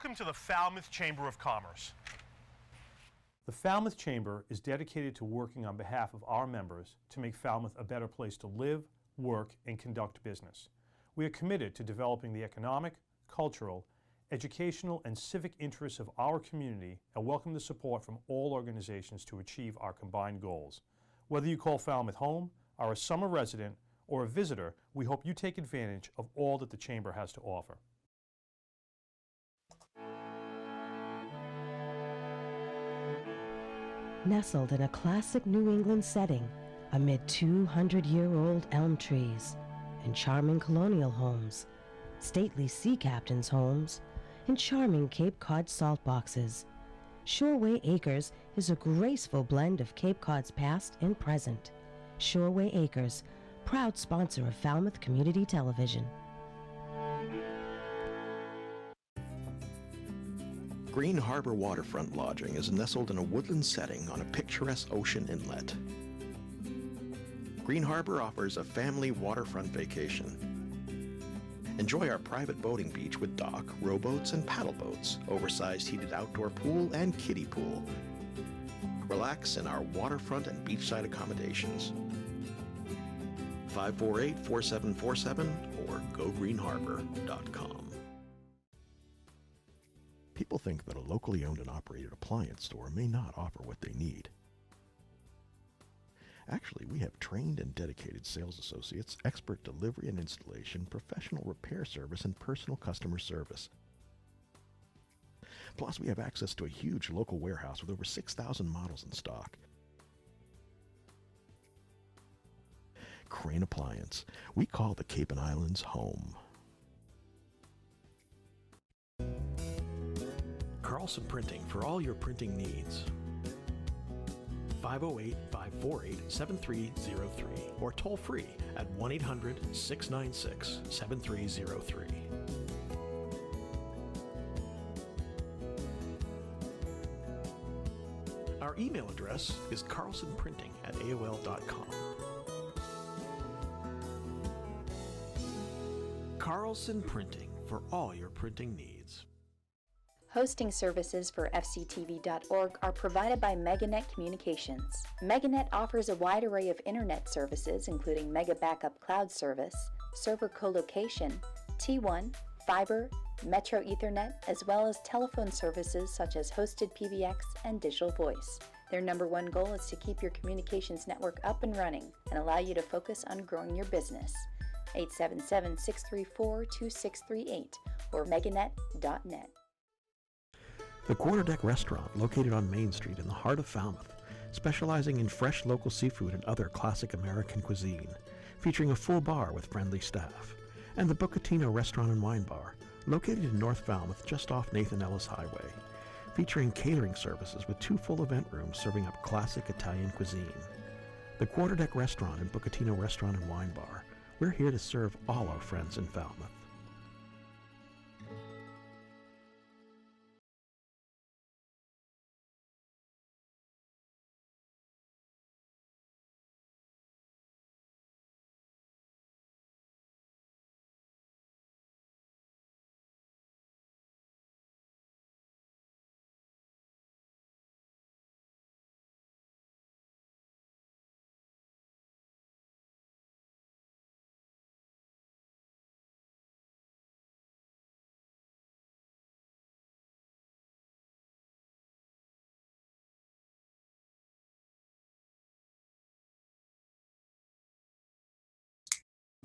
Welcome to the Falmouth Chamber of Commerce. The Falmouth Chamber is dedicated to working on behalf of our members to make Falmouth a better place to live, work, and conduct business. We are committed to developing the economic, cultural, educational, and civic interests of our community and welcome the support from all organizations to achieve our combined goals. Whether you call Falmouth home, are a summer resident, or a visitor, we hope you take advantage of all that the Chamber has to offer. Nestled in a classic New England setting amid 200-year-old elm trees and charming colonial homes, stately sea captains' homes, and charming Cape Cod salt boxes, Shoreway Acres is a graceful blend of Cape Cod's past and present. Shoreway Acres, proud sponsor of Falmouth Community Television. Green Harbor Waterfront Lodging is nestled in a woodland setting on a picturesque ocean inlet. Green Harbor offers a family waterfront vacation. Enjoy our private boating beach with dock, rowboats, and paddle boats, oversized heated outdoor pool, and kiddie pool. Relax in our waterfront and beachside accommodations. 548-4747 or gogreenharbor.com. People think that a locally owned and operated appliance store may not offer what they need. Actually, we have trained and dedicated sales associates, expert delivery and installation, professional repair service, and personal customer service. Plus, we have access to a huge local warehouse with over 6,000 models in stock. Crane Appliance. We call the Cape and Islands home. Carlson Printing for all your printing needs. 508-548-7303 or toll free at 1-800-696-7303. Our email address is carlsonprinting@aol.com. Carlson Printing for all your printing needs. Hosting services for fctv.org are provided by MegaNet Communications. MegaNet offers a wide array of internet services including Mega Backup Cloud Service, server colocation, T1, fiber, Metro Ethernet, as well as telephone services such as hosted PBX and digital voice. Their number one goal is to keep your communications network up and running and allow you to focus on growing your business. 877-634-2638 or meganet.net. The Quarterdeck Restaurant, located on Main Street in the heart of Falmouth, specializing in fresh local seafood and other classic American cuisine, featuring a full bar with friendly staff. And the Bucatino Restaurant and Wine Bar, located in North Falmouth just off Nathan Ellis Highway, featuring catering services with 2 full event rooms serving up classic Italian cuisine. The Quarterdeck Restaurant and Bucatino Restaurant and Wine Bar, we're here to serve all our friends in Falmouth.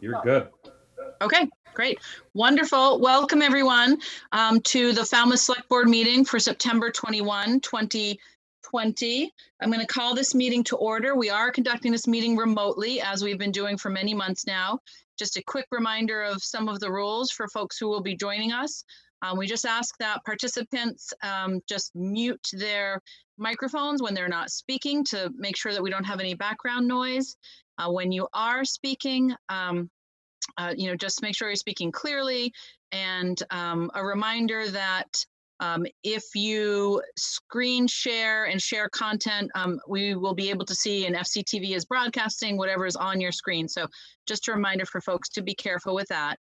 You're good. Okay, great. Wonderful. Welcome, everyone, to the Falmouth Select Board meeting for September 21, 2020. I'm going to call this meeting to order. We are conducting this meeting remotely, as we've been doing for many months now. Just a quick reminder of some of the rules for folks who will be joining us. We just ask that participants just mute their microphones when they're not speaking to make sure that we don't have any background noise. When you are speaking, just make sure you're speaking clearly. And a reminder that if you screen share and share content, we will be able to see, and FCTV is broadcasting whatever is on your screen. So just a reminder for folks to be careful with that.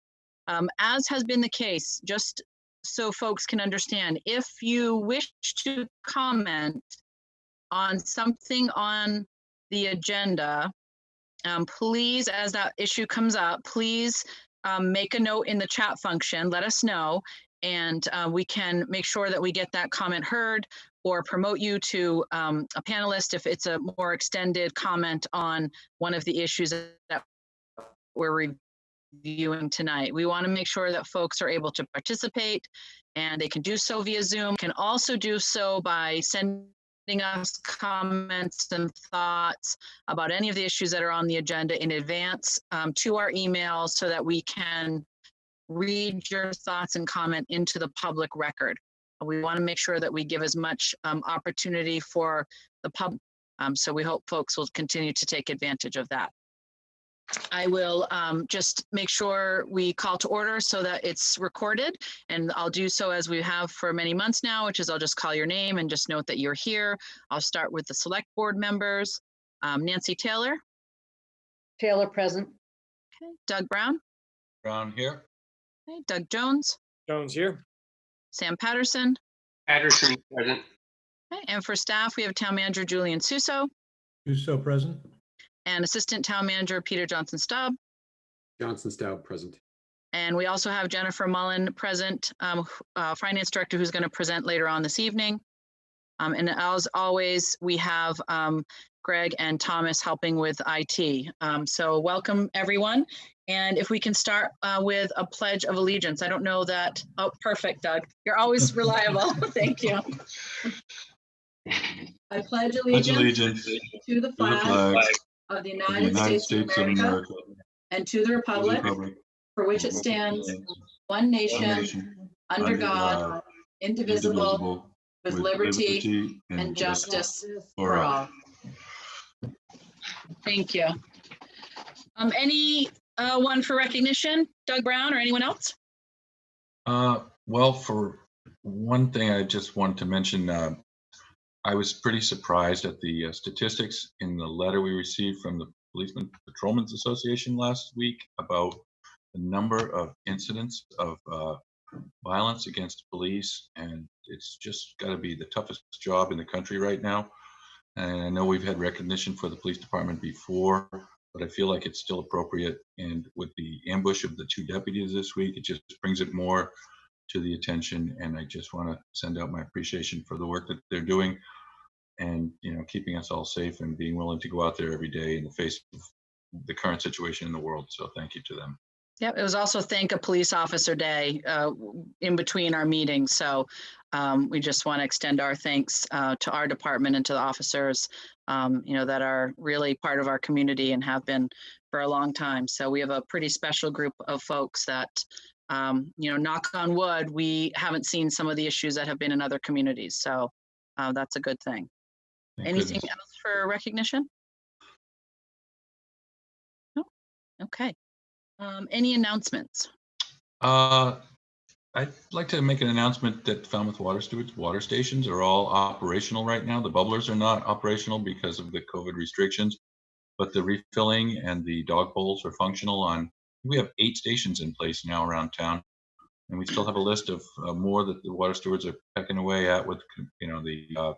As has been the case, just so folks can understand, if you wish to comment on something on the agenda, please, as that issue comes up, please make a note in the chat function, let us know, and we can make sure that we get that comment heard or promote you to a panelist if it's a more extended comment on one of the issues that we're reviewing tonight. We want to make sure that folks are able to participate, and they can do so via Zoom, can also do so by sending us comments and thoughts about any of the issues that are on the agenda in advance to our emails, so that we can read your thoughts and comment into the public record. We want to make sure that we give as much opportunity for the public. So we hope folks will continue to take advantage of that. I will just make sure we call to order so that it's recorded, and I'll do so as we have for many months now, which is I'll just call your name and just note that you're here. I'll start with the select board members. Nancy Taylor. Taylor present. Okay. Doug Brown. Brown here. Okay. Doug Jones. Jones here. Sam Patterson. Patterson present. Okay. And for staff, we have Town Manager Julian Suso. Suso present. And Assistant Town Manager Peter Johnson Staub. Johnson Staub present. And we also have Jennifer Mullen present, Finance Director, who's going to present later on this evening. And as always, we have Greg and Thomas helping with IT. So welcome, everyone. And if we can start with a Pledge of Allegiance. I don't know that. Oh, perfect, Doug. You're always reliable. Thank you. I pledge allegiance to the flag of the United States of America and to the republic for which it stands, one nation, under God, indivisible, with liberty and justice for all. Thank you. Any one for recognition? Doug Brown or anyone else? Well, for one thing, I just want to mention, I was pretty surprised at the statistics in the letter we received from the Policeman Patrolmen's Association last week about the number of incidents of violence against police, and it's just got to be the toughest job in the country right now. And I know we've had recognition for the police department before, but I feel like it's still appropriate. And with the ambush of the 2 deputies this week, it just brings it more to the attention. And I just want to send out my appreciation for the work that they're doing, and keeping us all safe and being willing to go out there every day in the face of the current situation in the world. So thank you to them. Yep, it was also Thank a Police Officer Day in between our meetings. So we just want to extend our thanks to our department and to the officers, that are really part of our community and have been for a long time. So we have a pretty special group of folks that, knock on wood, we haven't seen some of the issues that have been in other communities. So that's a good thing. Thank Anything goodness. else for recognition? No? Okay. Any announcements? I'd like to make an announcement that Falmouth Water Stewards water stations are all operational right now. The bubblers are not operational because of the COVID restrictions, but the refilling and the dog bowls are functional on. We have 8 stations in place now around town, and we still have a list of more that the water stewards are pecking away at with, the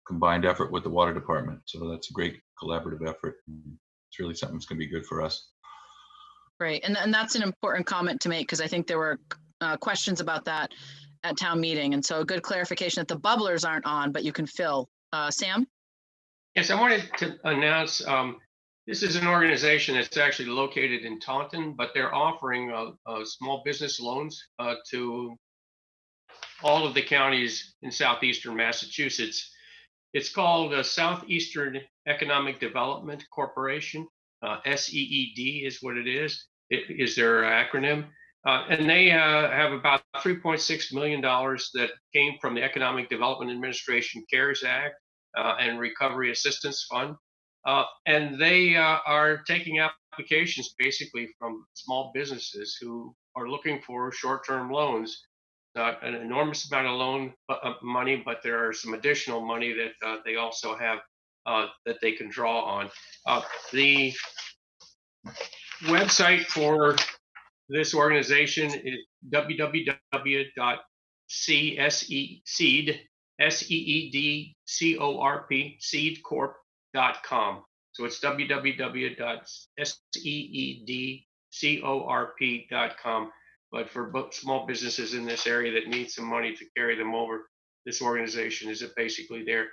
combined effort with the water department. So that's a great collaborative effort. It's really something that's going to be good for us. Great, and that's an important comment to make, because I think there were questions about that at town meeting, and so a good clarification that the bubblers aren't on, but you can fill. Sam? Yes, I wanted to announce, this is an organization that's actually located in Taunton, but they're offering small business loans to all of the counties in southeastern Massachusetts. It's called Southeastern Economic Development Corporation. SEED is what it is. It is their acronym. And they have about $3.6 million that came from the Economic Development Administration CARES Act and Recovery Assistance Fund. And they are taking applications basically from small businesses who are looking for short-term loans. Not an enormous amount of loan money, but there are some additional money that they also have that they can draw on. The website for this organization is www.seedcorp.com. So it's www.seedcorp.com. But for small businesses in this area that need some money to carry them over, this organization is basically there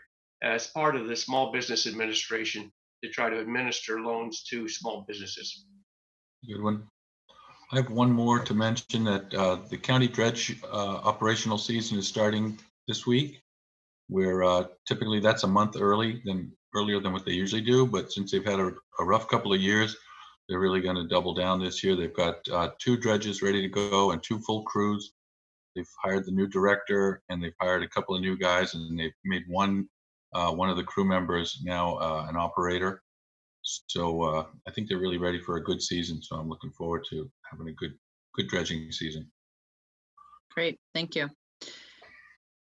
as part of the Small Business Administration to try to administer loans to small businesses. Good one. I have one more to mention that the county dredge operational season is starting this week, where typically that's a month earlier than what they usually do. But since they've had a rough couple of years, they're really going to double down this year. They've got 2 dredges ready to go and 2 full crews. They've hired the new director and they've hired a couple of new guys, and they've made one of the crew members now an operator. So I think they're really ready for a good season. So I'm looking forward to having a good dredging season. Great, thank you.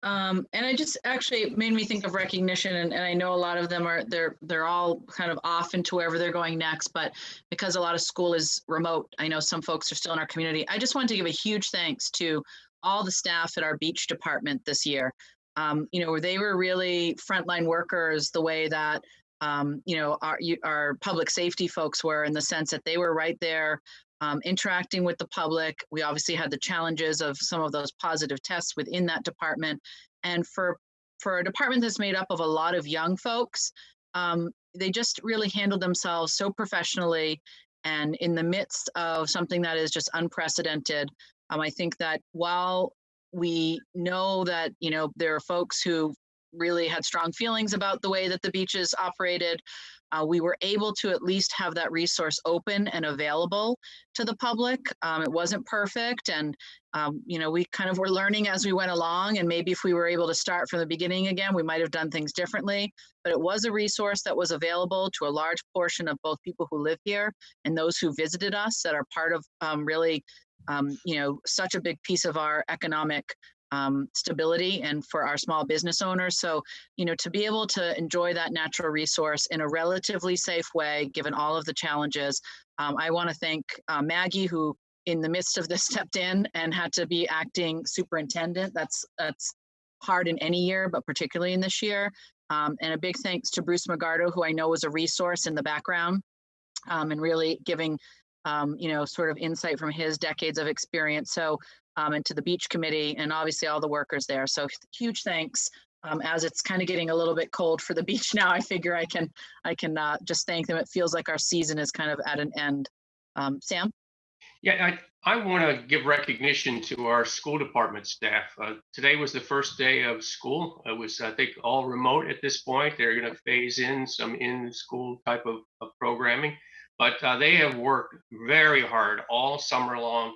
And I just actually made me think of recognition, and I know a lot of them are they're all kind of off into wherever they're going next, but because a lot of school is remote, I know some folks are still in our community. I just wanted to give a huge thanks to all the staff at our beach department this year. They were really frontline workers the way that our public safety folks were, in the sense that they were right there interacting with the public. We obviously had the challenges of some of those positive tests within that department. And for a department that's made up of a lot of young folks, they just really handled themselves so professionally, and in the midst of something that is just unprecedented. I think that while we know that, there are folks who really had strong feelings about the way that the beaches operated, we were able to at least have that resource open and available to the public. It wasn't perfect, and we kind of were learning as we went along, and maybe if we were able to start from the beginning again, we might have done things differently. But it was a resource that was available to a large portion of both people who live here and those who visited us, that are part of really such a big piece of our economic stability and for our small business owners. So, to be able to enjoy that natural resource in a relatively safe way, given all of the challenges, I want to thank Maggie, who in the midst of this stepped in and had to be acting superintendent. That's hard in any year, but particularly in this year. And a big thanks to Bruce McGardo, who I know was a resource in the background, and really giving sort of insight from his decades of experience. So, and to the beach committee and obviously all the workers there. So huge thanks. As it's kind of getting a little bit cold for the beach now, I figure I can just thank them. It feels like our season is kind of at an end. Sam? Yeah, I want to give recognition to our school department staff. Today was the first day of school. It was, I think, all remote at this point. They're going to phase in some in-school type of programming. But they have worked very hard all summer long,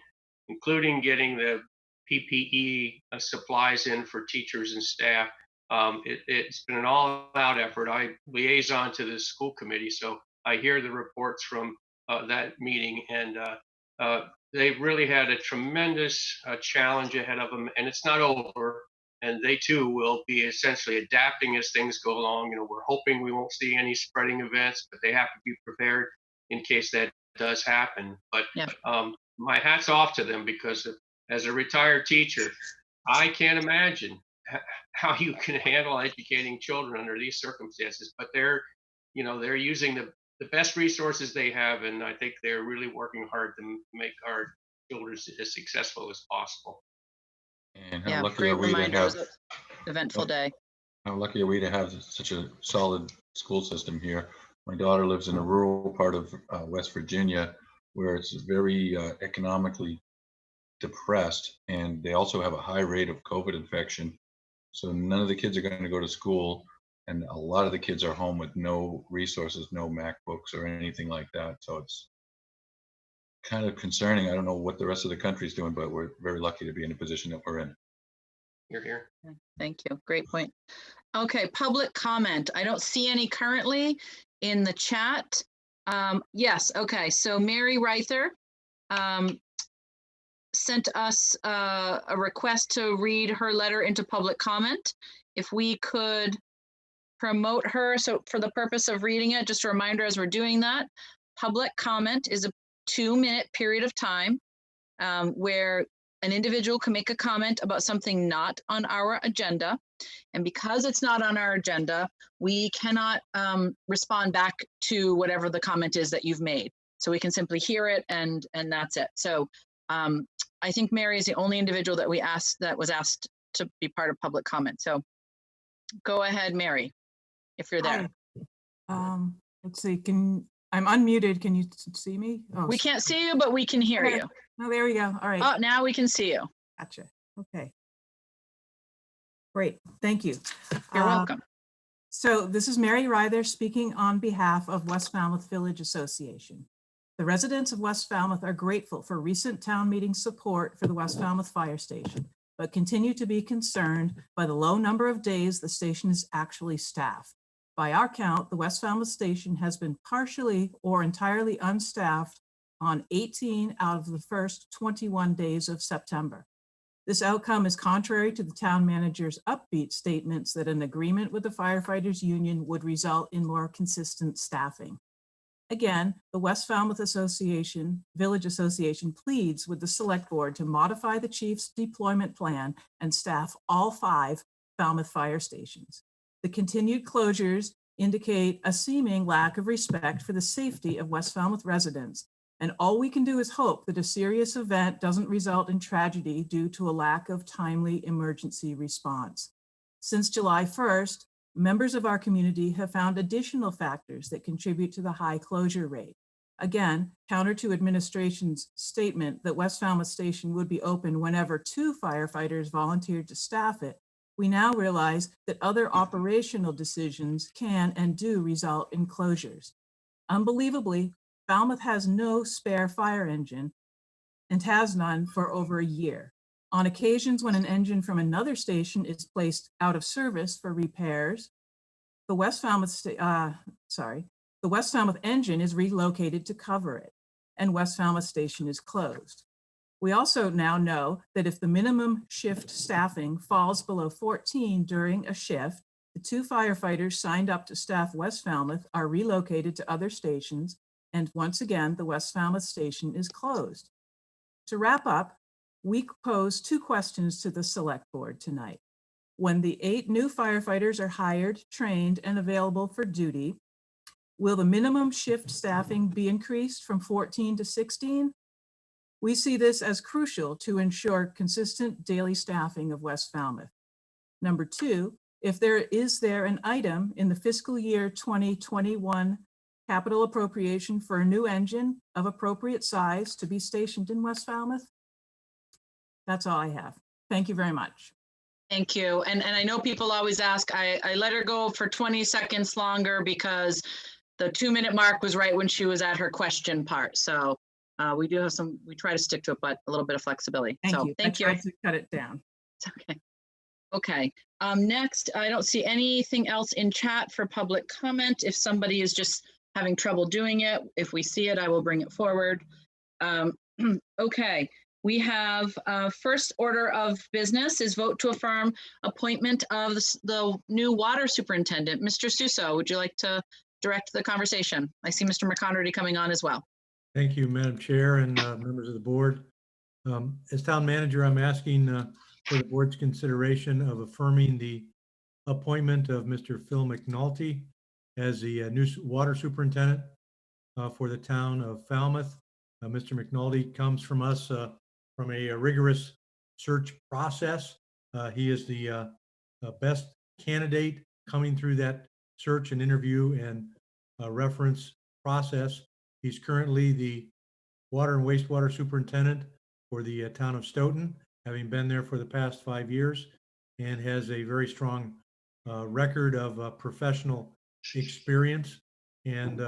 including getting the PPE supplies in for teachers and staff. It's been an all-out effort. I liaison to the school committee, so I hear the reports from that meeting, and they've really had a tremendous challenge ahead of them, and it's not over. And they too will be essentially adapting as things go along. We're hoping we won't see any spreading events, but they have to be prepared in case that does happen. But my hat's off to them, because as a retired teacher, I can't imagine how you can handle educating children under these circumstances. But they're using the best resources they have, and I think they're really working hard to make our children as successful as possible. And how lucky are we to have eventful day. How lucky are we to have such a solid school system here? My daughter lives in a rural part of West Virginia, where it's very economically depressed, and they also have a high rate of COVID infection. So none of the kids are going to go to school, and a lot of the kids are home with no resources, no MacBooks or anything like that. So it's kind of concerning. I don't know what the rest of the country is doing, but we're very lucky to be in the position that we're in. You're here. Thank you. Great point. Okay, public comment. I don't see any currently in the chat. Yes, okay. So Mary Reither sent us a request to read her letter into public comment. If we could promote her. So for the purpose of reading it, just a reminder as we're doing that, public comment is a 2-minute period of time. where an individual can make a comment about something not on our agenda. And because it's not on our agenda, we cannot respond back to whatever the comment is that you've made. So we can simply hear it and that's it. So I think Mary is the only individual that was asked to be part of public comment. So go ahead, Mary, if you're there. Hi. Let's see, I'm unmuted. Can you see me? Oh, We can't see you, but we can hear okay. you. Oh, there we go. All right. Oh, now we can see you. Gotcha. Okay. Great. Thank you. You're welcome. So this is Mary Ryther speaking on behalf of West Falmouth Village Association. The residents of West Falmouth are grateful for recent town meeting support for the West Falmouth Fire Station, but continue to be concerned by the low number of days the station is actually staffed. By our count, the West Falmouth Station has been partially or entirely unstaffed on 18 out of the first 21 days of September. This outcome is contrary to the town manager's upbeat statements that an agreement with the firefighters union would result in more consistent staffing. Again, the West Falmouth Village Association pleads with the select board to modify the chief's deployment plan and staff all 5 Falmouth fire stations. The continued closures indicate a seeming lack of respect for the safety of West Falmouth residents, and all we can do is hope that a serious event doesn't result in tragedy due to a lack of timely emergency response. Since July 1st, members of our community have found additional factors that contribute to the high closure rate. Again, counter to administration's statement that West Falmouth Station would be open whenever 2 firefighters volunteered to staff it, we now realize that other operational decisions can and do result in closures. Unbelievably, Falmouth has no spare fire engine and has none for over a year. On occasions when an engine from another station is placed out of service for repairs, the West Falmouth engine is relocated to cover it, and West Falmouth Station is closed. We also now know that if the minimum shift staffing falls below 14 during a shift, the 2 firefighters signed up to staff West Falmouth are relocated to other stations, and once again, the West Falmouth Station is closed. To wrap up, we pose 2 questions to the select board tonight. When the 8 new firefighters are hired, trained, and available for duty, will the minimum shift staffing be increased from 14 to 16? We see this as crucial to ensure consistent daily staffing of West Falmouth. Number 2, is there an item in the fiscal year 2021 capital appropriation for a new engine of appropriate size to be stationed in West Falmouth? That's all I have. Thank you very much. Thank you. And I know people always ask, I let her go for 20 seconds longer because the 2-minute mark was right when she was at her question part. So we do have we try to stick to it, but a little bit of flexibility. Thank so you. Thank you. I tried to cut it down. It's okay. Okay. Next, I don't see anything else in chat for public comment. If somebody is just having trouble doing it, if we see it, I will bring it forward. Okay. We have first order of business is vote to affirm appointment of the new water superintendent. Mr. Suso, would you like to direct the conversation? I see Mr. McConerty coming on as well. Thank you, Madam Chair and members of the board. As town manager, I'm asking for the board's consideration of affirming the appointment of Mr. Phil McNulty as the new water superintendent for the town of Falmouth. Mr. McNulty comes from us from a rigorous search process. He is the best candidate coming through that search and interview and reference process. He's currently the water and wastewater superintendent for the town of Stoughton, having been there for the past 5 years, and has a very strong record of professional experience. And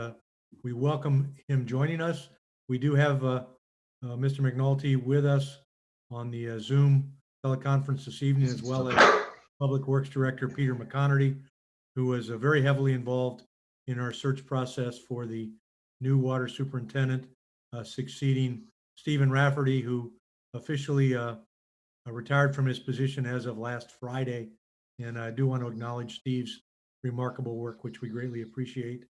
we welcome him joining us. We do have Mr. McNulty with us on the Zoom teleconference this evening, as well as Public Works Director Peter McConerty, who was very heavily involved in our search process for the new water superintendent, succeeding Stephen Rafferty, who officially retired from his position as of last Friday. And I do want to acknowledge Steve's remarkable work, which we greatly appreciate.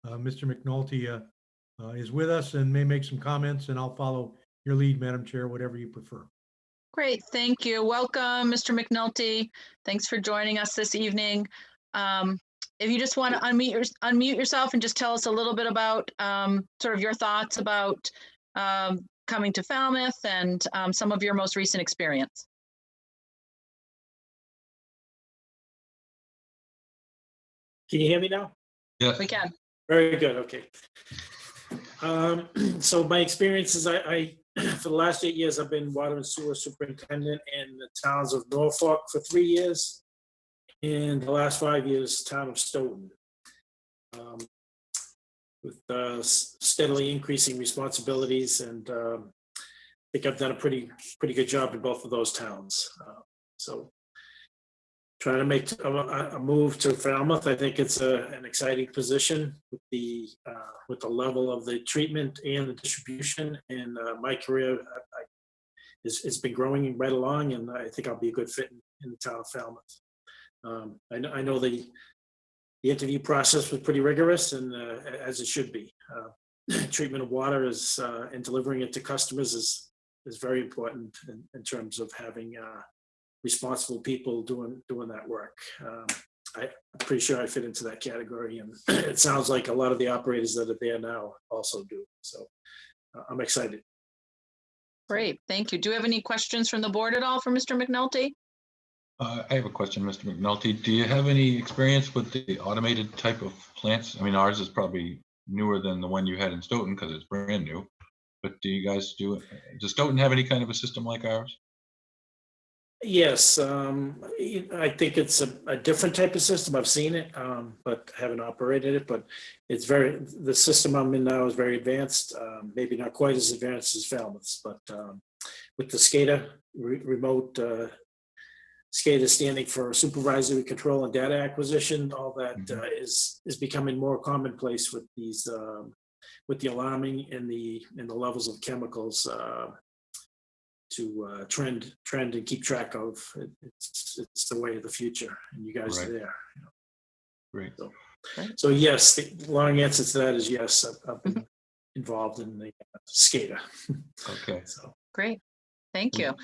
Mr. McNulty is with us and may make some comments, and I'll follow your lead, Madam Chair, whatever you prefer. Great, thank you. Welcome, Mr. McNulty. Thanks for joining us this evening. If you just want to unmute yourself and just tell us a little bit about sort of your thoughts about coming to Falmouth and some of your most recent experience. Can you hear me now? Yes. We can. Very good. Okay. So my experience is I for the last 8 years, I've been water and sewer superintendent in the towns of Norfolk for 3 years, and the last 5 years, town of Stoughton. With steadily increasing responsibilities, and I think I've done a pretty good job in both of those towns. So trying to make a move to Falmouth, I think it's an exciting position with the level of the treatment and the distribution. And my career it's been growing right along, and I think I'll be a good fit in the town of Falmouth. I know the interview process was pretty rigorous, and as it should be. Treatment of water is and delivering it to customers is very important in terms of having responsible people doing that work. I'm pretty sure I fit into that category, and it sounds like a lot of the operators that are there now also do. So I'm excited. Great, thank you. Do you have any questions from the board at all for Mr. McNulty? I have a question, Mr. McNulty. Do you have any experience with the automated type of plants? I mean, ours is probably newer than the one you had in Stoughton because it's brand new. But do you guys does Stoughton have any kind of a system like ours? Yes, I think it's a different type of system. I've seen it, but haven't operated it. But it's the system I'm in now is very advanced. Maybe not quite as advanced as Falmouth's, but with the SCADA remote. SCADA standing for supervisory control and data acquisition. All that is becoming more commonplace with these with the alarming and the levels of chemicals to trend and keep track of. It's the way of the future, and you guys are there. Great. So yes, the long answer to that is yes. I've been involved in the SCADA. Okay. So great, thank you.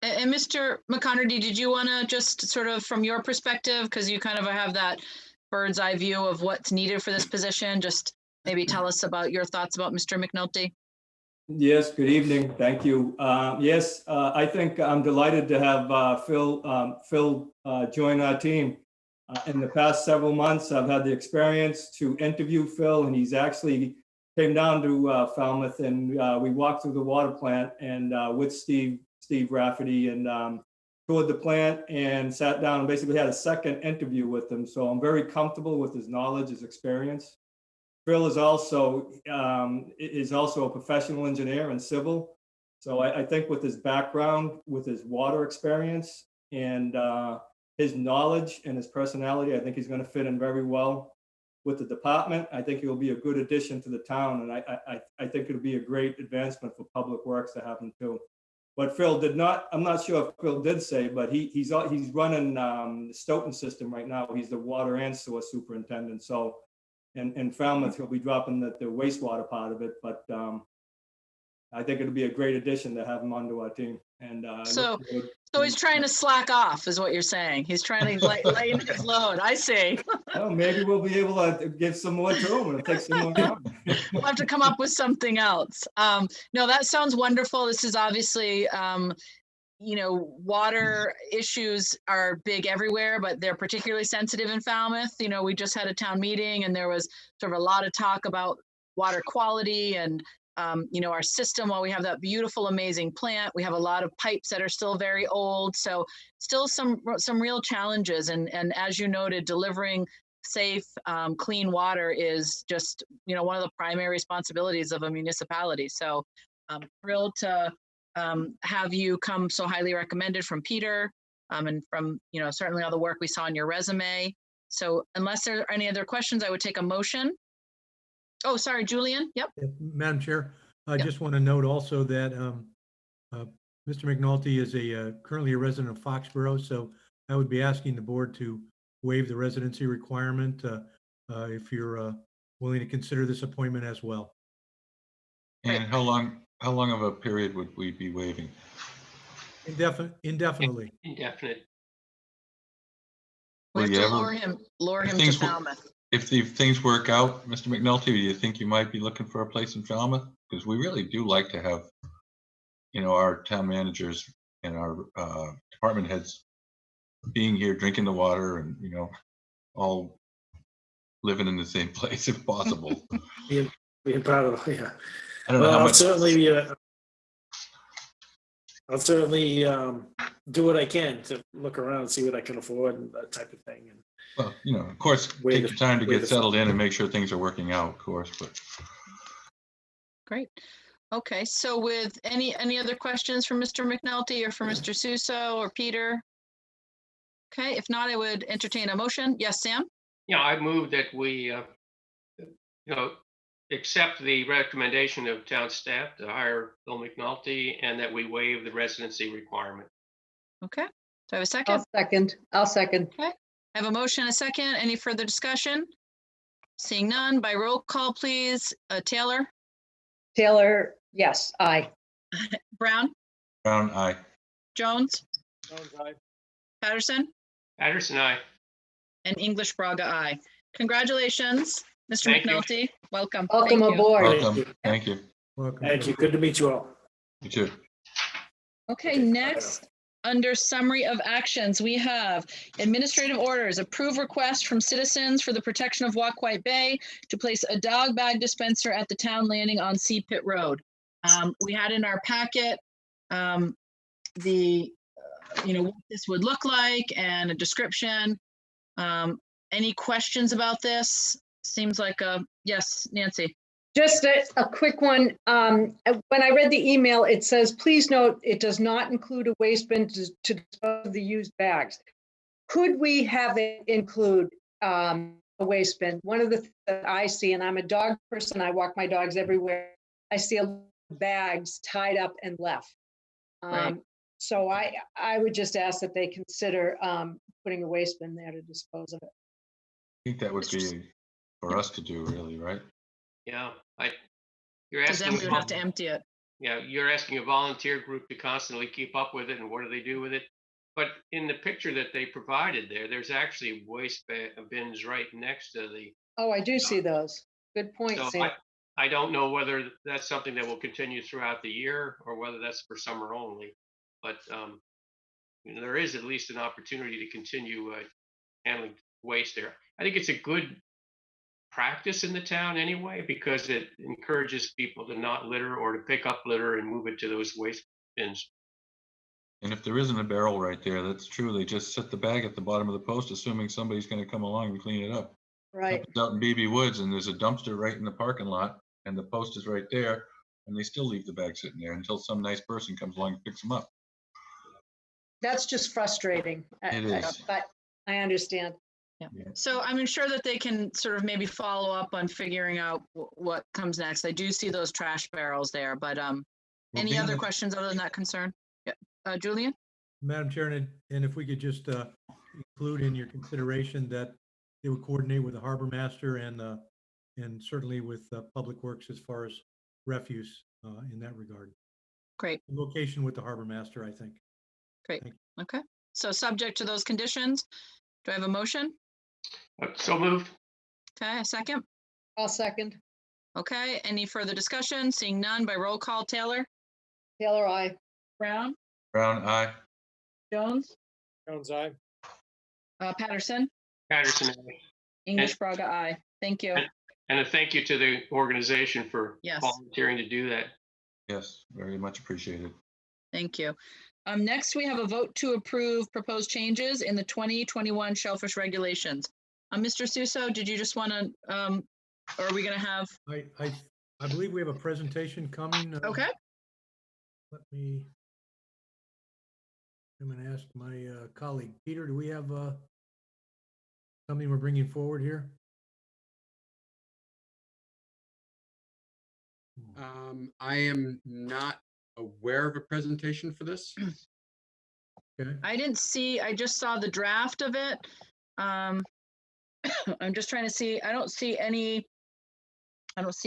And Mr. McConerty, did you want to just sort of from your perspective, because you kind of have that bird's eye view of what's needed for this position, just maybe tell us about your thoughts about Mr. McNulty? Yes, good evening. Thank you. Yes, I think I'm delighted to have Phil join our team. In the past several months, I've had the experience to interview Phil, and he's actually came down to Falmouth, and we walked through the water plant and with Steve Rafferty, and toured the plant and sat down and basically had a second interview with him. So I'm very comfortable with his knowledge, his experience. Phil is also a professional engineer in civil. So I think with his background, with his water experience and his knowledge and his personality, I think he's going to fit in very well with the department. I think he'll be a good addition to the town, and I think it'll be a great advancement for Public Works to have him too. But Phil did not, I'm not sure if Phil did say, but he's running the Stoughton system right now. He's the water and sewer superintendent. So in Falmouth, he'll be dropping the wastewater part of it. But I think it'll be a great addition to have him onto our team. And so he's trying to slack off, is what you're saying. He's trying to lighten his load. I see. Well, maybe we'll be able to give some more to him and take some more out. We'll have to come up with something else. No, that sounds wonderful. This is obviously, water issues are big everywhere, but they're particularly sensitive in Falmouth. We just had a town meeting, and there was sort of a lot of talk about water quality and our system. While we have that beautiful, amazing plant, we have a lot of pipes that are still very old. So still some real challenges. And as you noted, delivering safe, clean water is just, one of the primary responsibilities of a municipality. So I'm thrilled to have you come so highly recommended from Peter and from, certainly all the work we saw in your resume. So unless there are any other questions, I would take a motion. Oh, sorry, Julian. Yep. Madam Chair, I just want to note also that Mr. McNulty is currently a resident of Foxborough, so I would be asking the board to waive the residency requirement if you're willing to consider this appointment as well. And how long How long of a period would we be waiving? Indefinitely. Indefinite. We have Will you to ever- lure if him to things wo- Falmouth. If the things work out, Mr. McNulty, do you think you might be looking for a place in Falmouth? Because we really do like to have, our town managers and our department heads being here, drinking the water and, all living in the same place if possible. Being part of, yeah. I don't know Well, how I'll much. certainly do what I can to look around and see what I can afford and that type of thing. And Well, of course, Wait take a- your time to wait get a- settled in and make sure things are working out, of course, but Great. Okay, so with any other questions for Mr. McNulty or for Mr. Suso or Peter? Okay, if not, I would entertain a motion. Yes, Sam? Yeah, I move that we, accept the recommendation of town staff to hire Phil McNulty and that we waive the residency requirement. Okay, do I have a second? I'll second. Okay, I have a motion, a second. Any further discussion? Seeing none, by roll call, please. Taylor? Taylor, yes, aye. Brown? Brown, aye. Jones? Patterson? Patterson, aye. And English Braga, aye. Congratulations, Mr. Thank you. McNulty. Welcome. Welcome Thank you. aboard. Welcome. Thank you. Welcome. Thank you. Good to meet you all. You too. Okay, Okay, next, under summary of actions, we have administrative orders, approve request from citizens for the protection of Walkway Bay to place a dog bag dispenser at the town landing on Sea Pit Road. We had in our packet what this would look like and a description. Any questions about this? Seems like yes, Nancy. Just a quick one. When I read the email, it says, please note, it does not include a waste bin to dispose of the used bags. Could we have it include a waste bin? One of the things that I see, and I'm a dog person, I walk my dogs everywhere. I see bags tied up and left. Right. So I would just ask that they consider putting a waste bin there to dispose of it. I think that would be for us to do, really, right? Yeah, you're Because then asking. we would have to empty it. Yeah, you're asking a volunteer group to constantly keep up with it, and what do they do with it? But in the picture that they provided there's actually waste bins right next to the. Oh, I do see those. Good point, So Sam. I don't know whether that's something that will continue throughout the year or whether that's for summer only. But there is at least an opportunity to continue handling waste there. I think it's a good practice in the town anyway, because it encourages people to not litter or to pick up litter and move it to those waste bins. And if there isn't a barrel right there, that's true. They just set the bag at the bottom of the post, assuming somebody's going to come along and clean it up. Right. Happens out in BB Woods, and there's a dumpster right in the parking lot, and the post is right there, and they still leave the bag sitting there until some nice person comes along and picks them up. That's just frustrating. It is. But I understand. Yeah. So I'm sure that they can sort of maybe follow up on figuring out what comes next. I do see those trash barrels there, but any being other that- questions other than that concern? Yeah. Julian? Madam Chair, and if we could just include in your consideration that they would coordinate with the harbor master and certainly with Public Works as far as refuse in that regard. Great. Location with the harbor master, I think. Great. Thank Okay. So subject to those conditions, do I have a motion? So moved. Okay, a second? I'll second. Okay, any further discussion? Seeing none, by roll call, Taylor? Taylor, aye. Brown? Brown, aye. Jones? Jones, aye. Patterson? Patterson. English Braga, aye. Thank you. And a thank you to the organization for Yes. volunteering to do that. Yes, very much appreciated. Thank you. Next, we have a vote to approve proposed changes in the 2021 shellfish regulations. Mr. Suso, did you just want to, or are we going to have? I believe we have a presentation coming. Okay. I'm going to ask my colleague, Peter, do we have something we're bringing forward here? I am not aware of a presentation for this. Okay. I didn't see, I just saw the draft of it. I'm just trying to see, I don't see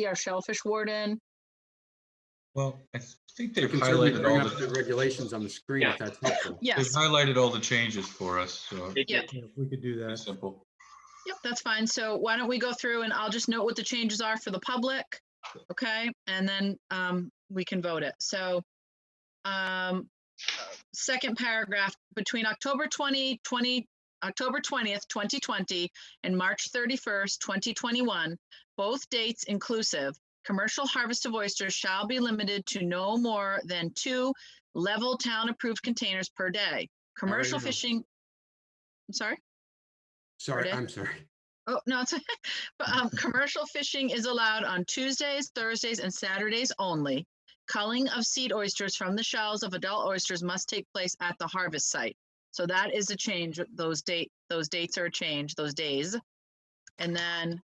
our shellfish warden. Well, I think I they've can certainly highlighted bring all up the the, regulations on the screen Yeah. if that's helpful. they've Yes, highlighted all the changes for us, so They yeah, did. Yeah, if we could do pretty that. simple. yep, that's fine. So why don't we go through and I'll just note what the changes are for the public, okay? And then we can vote it. So second paragraph, between October 20th, 2020 and March 31st, 2021, both dates inclusive, commercial harvest of oysters shall be limited to no more than 2 level town approved containers per day. Commercial no. fishing, I'm sorry? Sorry, day? I'm sorry. Oh, no, it's, but, commercial fishing is allowed on Tuesdays, Thursdays, and Saturdays only. Culling of seed oysters from the shells of adult oysters must take place at the harvest site. So that is a change. Those dates are a change, those days. And then, Is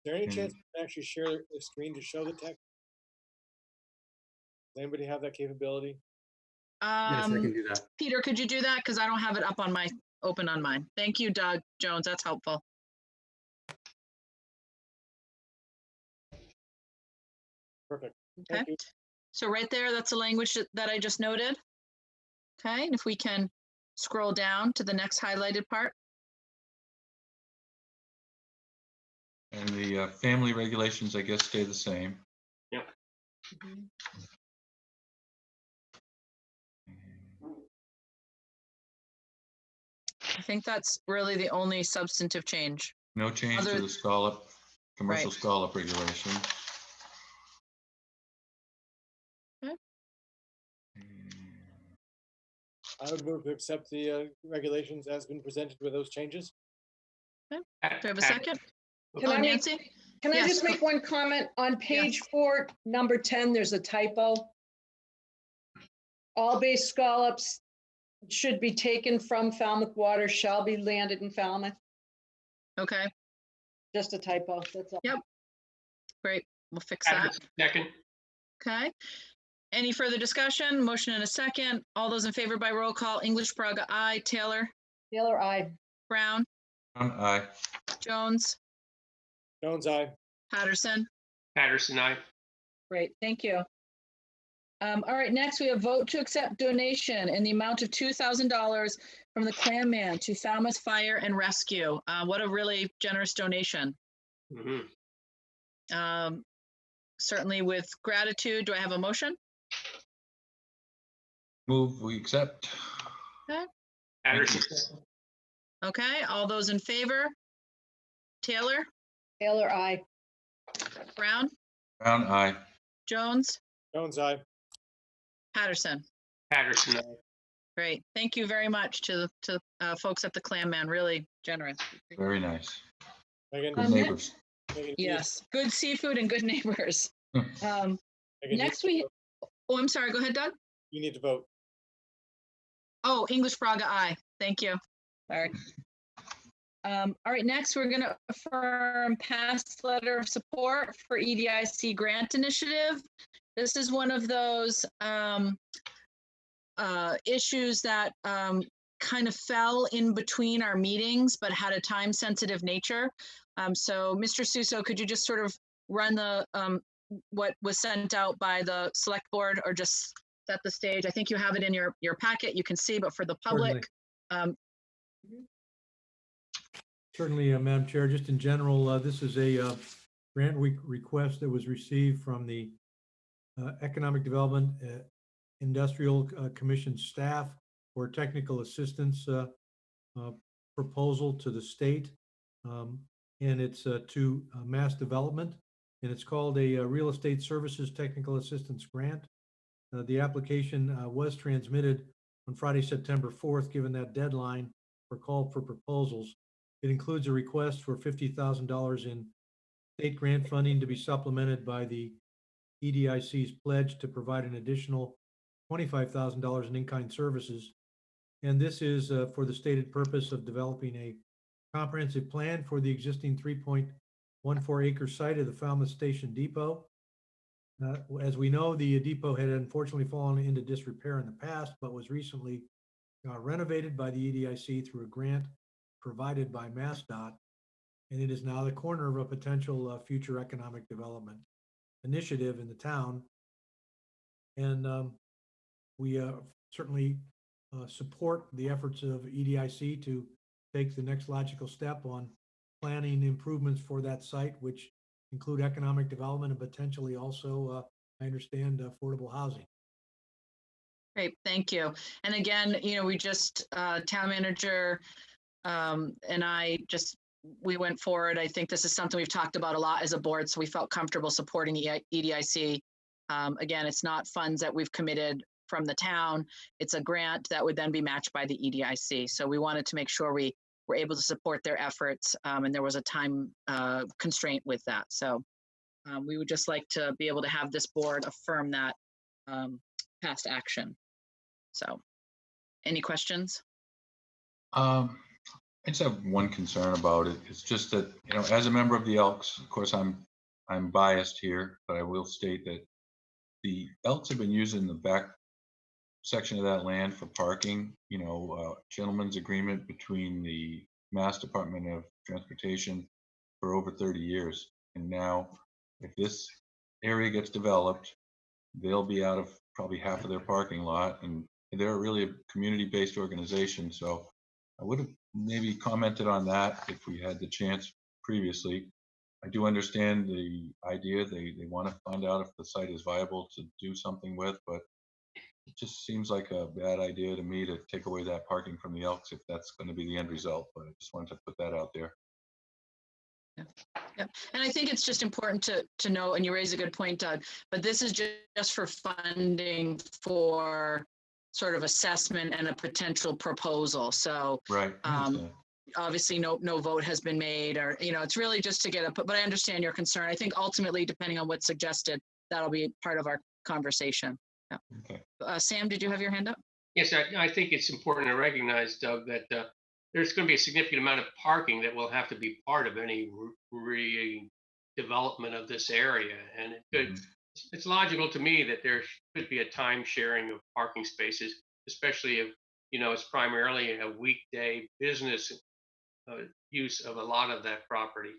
there any chance you can actually share the screen to show the text? Does anybody have that capability? Yes, I can do that. Peter, could you do that? Because I don't have it up on my, open on mine. Thank you, Doug Jones. That's helpful. Perfect. Okay. Thank you. So right there, that's the language that I just noted. Okay, and if we can scroll down to the next highlighted part. And the family regulations, I guess, stay the same. Yep. I think that's really the only substantive change. No change to Other- the scallop, commercial Right. scallop regulation. Okay. I would move to accept the regulations as been presented with those changes. Do I have a second? Can Oh, I make- Nancy? Can I Yes, just make one comment? On page 4, number 10, there's a typo. All base scallops should be taken from Falmouth water, shall be landed in Falmouth. Okay, Just a typo, that's all. Yep. great. We'll fix that. Patterson, second. Okay. Any further discussion? Motion and a second. All those in favor by roll call, English Braga, aye. Taylor, Taylor, aye. Brown, Aye. Jones, Jones, aye. Patterson. Patterson, aye. Great, thank you. All right, next we have vote to accept donation in the amount of $2,000 from the Clam Man to Falmouth Fire and Rescue. What a really generous donation. Mhm. Certainly with gratitude. Do I have a motion? Move, we accept. Okay. Patterson, second. Okay, all those in favor? Taylor, Taylor, aye. Brown, Brown, aye. Jones, Jones, aye. Patterson. Patterson, aye. Great. Thank you very much to folks at the Clam Man. Really generous. Very nice. Megan, Good neighbors. Megan, Yes, good seafood and good neighbors. Megan, Next we, oh, I'm sorry. Go ahead, Doug. you need to vote. Oh, English Braga, aye. Thank you. Sorry. All right, next we're going to affirm past letter of support for EDIC grant initiative. This is one of those issues that kind of fell in between our meetings, but had a time-sensitive nature. So, Mr. Suso, could you just sort of run the what was sent out by the select board, or just set the stage? I think you have it in your packet. You can see, but for the public. Certainly, Madam Chair, just in general, this is a grant request that was received from the Economic Development Industrial Commission staff for technical assistance proposal to the state. And it's to Mass Development, and it's called a Real Estate Services Technical Assistance Grant. The application was transmitted on Friday, September 4th, given that deadline for call for proposals. It includes a request for $50,000 in state grant funding to be supplemented by the EDIC's pledge to provide an additional $25,000 in in-kind services. And this is for the stated purpose of developing a comprehensive plan for the existing 3.14 acre site of the Falmouth Station Depot. As we know, the depot had unfortunately fallen into disrepair in the past, but was recently renovated by the EDIC through a grant provided by MassDOT, and it is now the corner of a potential future economic development initiative in the town. And we certainly support the efforts of EDIC to take the next logical step on planning improvements for that site, which include economic development and potentially also, I understand, affordable housing. Great, thank you. And again, we just, town manager and I we went forward. I think this is something we've talked about a lot as a board, so we felt comfortable supporting EDIC. Again, it's not funds that we've committed from the town. It's a grant that would then be matched by the EDIC. So we wanted to make sure we were able to support their efforts, and there was a time constraint with that. So we would just like to be able to have this board affirm that past action. So any questions? I just have one concern about it. It's just that, as a member of the Elks, of course, I'm biased here, but I will state that the Elks have been using the back section of that land for parking, gentleman's agreement between the Mass Department of Transportation for over 30 years. And now if this area gets developed, they'll be out of probably half of their parking lot, and they're really a community-based organization. So I would have maybe commented on that if we had the chance previously. I do understand the idea. They want to find out if the site is viable to do something with, but it just seems like a bad idea to me to take away that parking from the Elks if that's going to be the end result. But I just wanted to put that out there. Yeah. And I think it's just important to know, and you raise a good point, Doug, but this is just for funding for sort of assessment and a potential proposal. So right. Obviously no vote has been made, or, it's really just to get but I understand your concern. I think ultimately, depending on what's suggested, that'll be part of our conversation. Yeah. Okay. Sam, did you have your hand up? Yes, I think it's important to recognize, Doug, that there's going to be a significant amount of parking that will have to be part of any redevelopment of this area. And it's logical to me that there should be a time sharing of parking spaces, especially if, it's primarily a weekday business use of a lot of that property.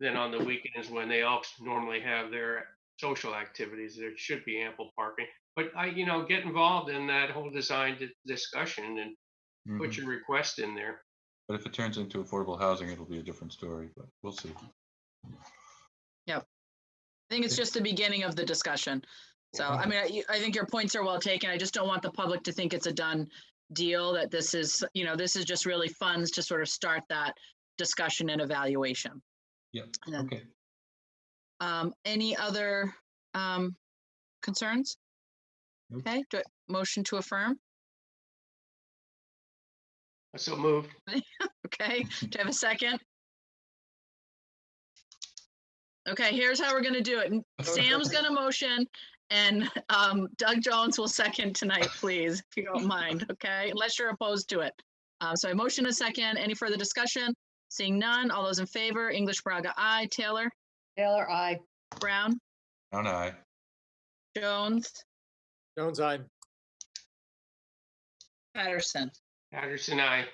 Then on the weekends, when they all normally have their social activities, there should be ample parking. But get involved in that whole design discussion and put your request in there. But if it turns into affordable housing, it'll be a different story, but we'll see. Yep. I think it's just the beginning of the discussion. So, I mean, I think your points are well taken. I just don't want the public to think it's a done deal, that this is, this is just really funds to sort of start that discussion and evaluation. Yeah. Then, okay. Any other concerns? Nope. Okay. Motion to affirm? So moved. Okay. Do you have a second? Okay, here's how we're going to do it. Sam's going to motion, and Doug Jones will second tonight, please, if you don't mind, okay? Unless you're opposed to it. So I motion a second. Any further discussion? Seeing none. All those in favor, English Braga, aye. Taylor? Taylor, aye. Brown? Brown, aye. Jones? Jones, aye. Patterson? Patterson, aye.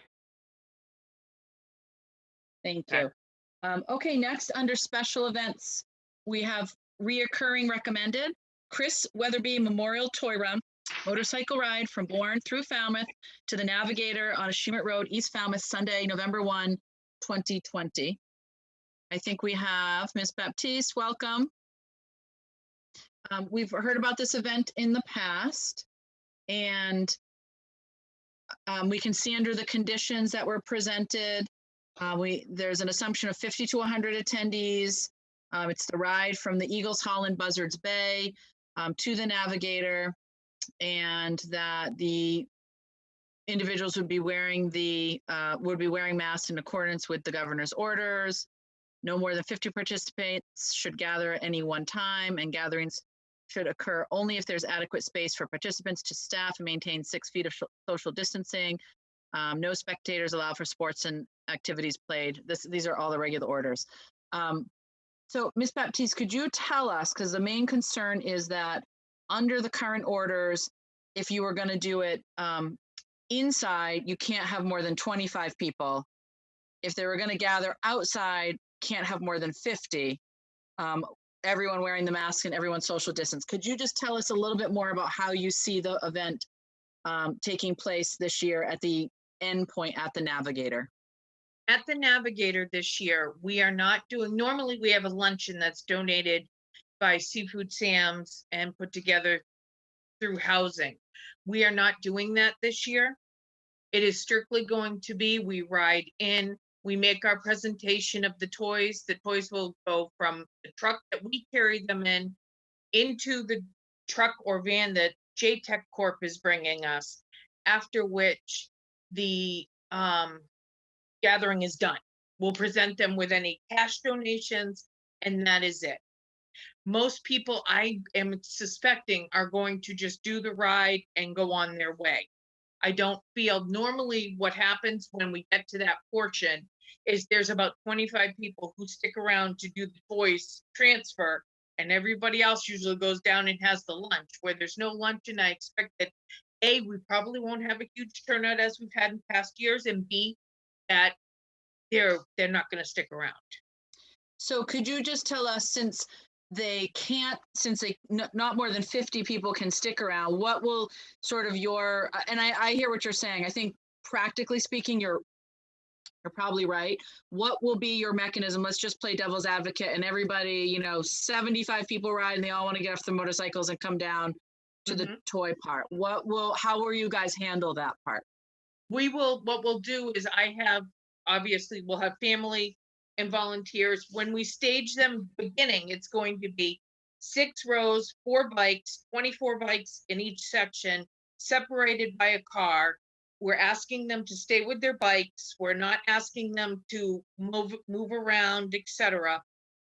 Thank you. Okay, next under special events, we have reoccurring recommended Chris Weatherby Memorial Toy Run, motorcycle ride from Bourne through Falmouth to the Navigator on Ashimut Road, East Falmouth, Sunday, November 1, 2020. I think we have Ms. Baptiste, welcome. We've heard about this event in the past, and we can see under the conditions that were presented, there's an assumption of 50 to 100 attendees. It's the ride from the Eagles Hall in Buzzards Bay to the Navigator, and that the individuals would be wearing masks in accordance with the governor's orders. No more than 50 participants should gather at any one time, and gatherings should occur only if there's adequate space for participants to staff and maintain 6 feet of social distancing. No spectators allowed for sports and activities played. These are all the regular orders. So Ms. Baptiste, could you tell us, because the main concern is that under the current orders, if you were going to do it inside, you can't have more than 25 people. If they were going to gather outside, can't have more than 50. everyone wearing the mask and everyone social distance. Could you just tell us a little bit more about how you see the event taking place this year at the end point at the Navigator? At the Navigator this year, we are not doing, normally we have a luncheon that's donated by Seafood Sam's and put together through housing. We are not doing that this year. It is strictly going to be, we ride in, we make our presentation of the toys. The toys will go from the truck that we carry them in into the truck or van that JTech Corp is bringing us, after which the gathering is done. We'll present them with any cash donations, and that is it. Most people, I am suspecting, are going to just do the ride and go on their way. I don't feel, normally what happens when we get to that portion is there's about 25 people who stick around to do the toys transfer, and everybody else usually goes down and has the lunch. Where there's no lunch, and I expect that A, we probably won't have a huge turnout as we've had in past years, and B, that they're not going to stick around. So could you just tell us, since not more than 50 people can stick around, what will sort of your, and I hear what you're saying. I think practically speaking, you're probably right. What will be your mechanism? Let's just play devil's advocate, and everybody, 75 people ride and they all want to get off their motorcycles and come down to the toy part. How will you guys handle that part? What we'll do is obviously we'll have family and volunteers. When we stage them beginning, it's going to be 6 rows, 4 bikes, 24 bikes in each section, separated by a car. We're asking them to stay with their bikes. We're not asking them to move around, etc.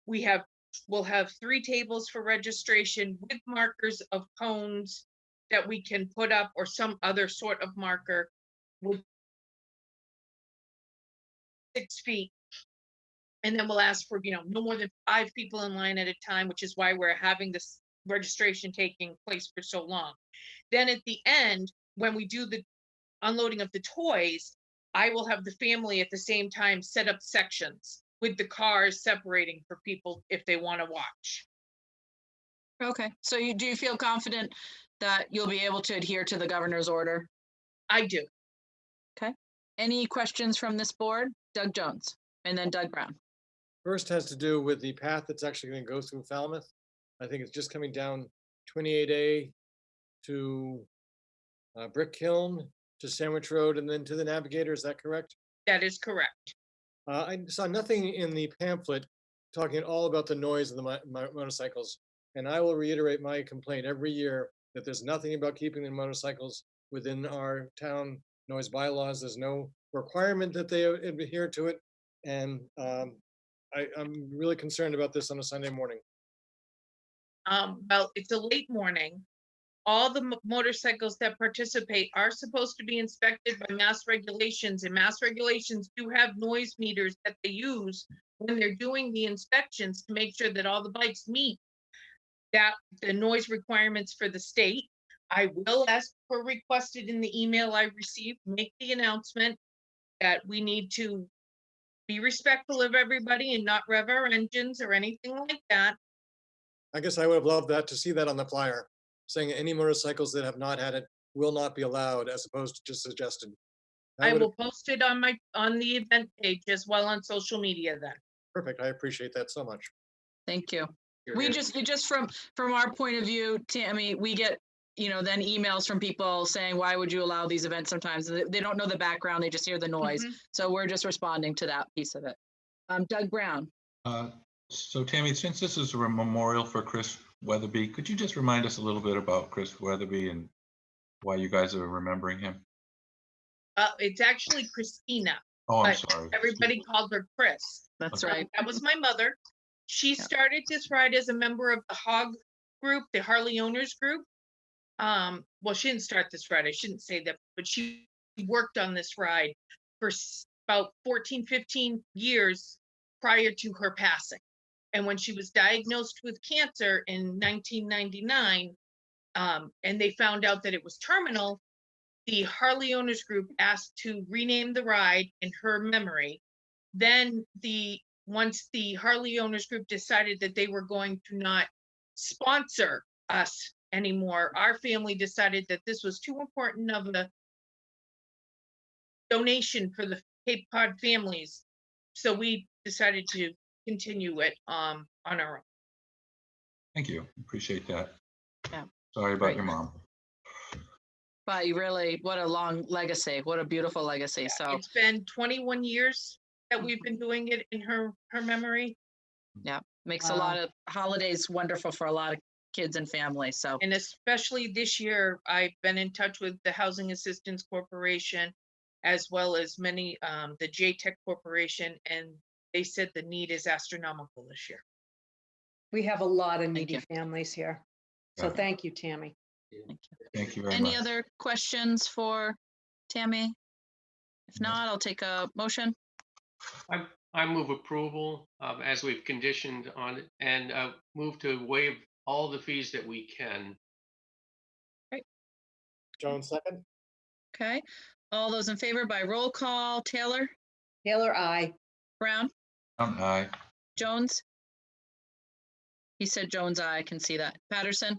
We'll have 3 tables for registration with markers of cones that we can put up, or some other sort of marker with 6 feet. And then we'll ask for, no more than 5 people in line at a time, which is why we're having this registration taking place for so long. Then at the end, when we do the unloading of the toys, I will have the family at the same time set up sections with the cars separating for people if they want to watch. Okay, so do you feel confident that you'll be able to adhere to the governor's order? I do. Okay. Any questions from this board? Doug Jones, and then Doug Brown. First has to do with the path that's actually going to go through Falmouth. I think it's just coming down 28A to Brick Kiln to Sandwich Road and then to the Navigator. Is that correct? That is correct. I saw nothing in the pamphlet talking at all about the noise of the motorcycles. And I will reiterate my complaint every year that there's nothing about keeping the motorcycles within our town noise bylaws. There's no requirement that they adhere to it. And I'm really concerned about this on a Sunday morning. Well, it's a late morning. All the motorcycles that participate are supposed to be inspected by mass regulations, and mass regulations do have noise meters that they use when they're doing the inspections to make sure that all the bikes meet the noise requirements for the state. I will, as per requested in the email I received, make the announcement that we need to be respectful of everybody and not rev our engines or anything like that. I guess I would have loved that, to see that on the flyer, saying any motorcycles that have not had it will not be allowed, as opposed to just suggested. I will post it on the event page as well on social media then. Perfect. I appreciate that so much. Thank you. We just from our point of view, Tammy, we get then emails from people saying, why would you allow these events? Sometimes they don't know the background, they just hear the noise. So we're just responding to that piece of it. Doug Brown. So Tammy, since this is a memorial for Chris Weatherby, could you just remind us a little bit about Chris Weatherby and why you guys are remembering him? It's actually Christina. Oh, I'm sorry. Everybody called her Chris. That's right. That was my mother. She started this ride as a member of the HOG group, the Harley Owners Group. Well, she didn't start this ride, I shouldn't say that, but she worked on this ride for about 14, 15 years prior to her passing. And when she was diagnosed with cancer in 1999, and they found out that it was terminal, the Harley Owners Group asked to rename the ride in her memory. Then the once the Harley Owners Group decided that they were going to not sponsor us anymore, our family decided that this was too important of a donation for the Cape Cod families. So we decided to continue it on our own. Thank you. Appreciate that. Yeah. Sorry about Great. your mom. But you really, what a long legacy. What a beautiful legacy. So It's been 21 years that we've been doing it in her memory. yeah, makes a lot of holidays wonderful for a lot of kids and families. So And especially this year, I've been in touch with the Housing Assistance Corporation, as well as many, the JTech Corporation, and they said the need is astronomical this year. We have a lot of Thank needy you. families here. So Yeah. thank you, Tammy. Thank you very any much. other questions for Tammy? If not, I'll take a motion. I move approval, as we've conditioned on it, and move to waive all the fees that we can. Jones, second. Okay. All those in favor by roll call. Taylor, Taylor, I. Brown, Aye. Jones. He said Jones, I can see that. Patterson.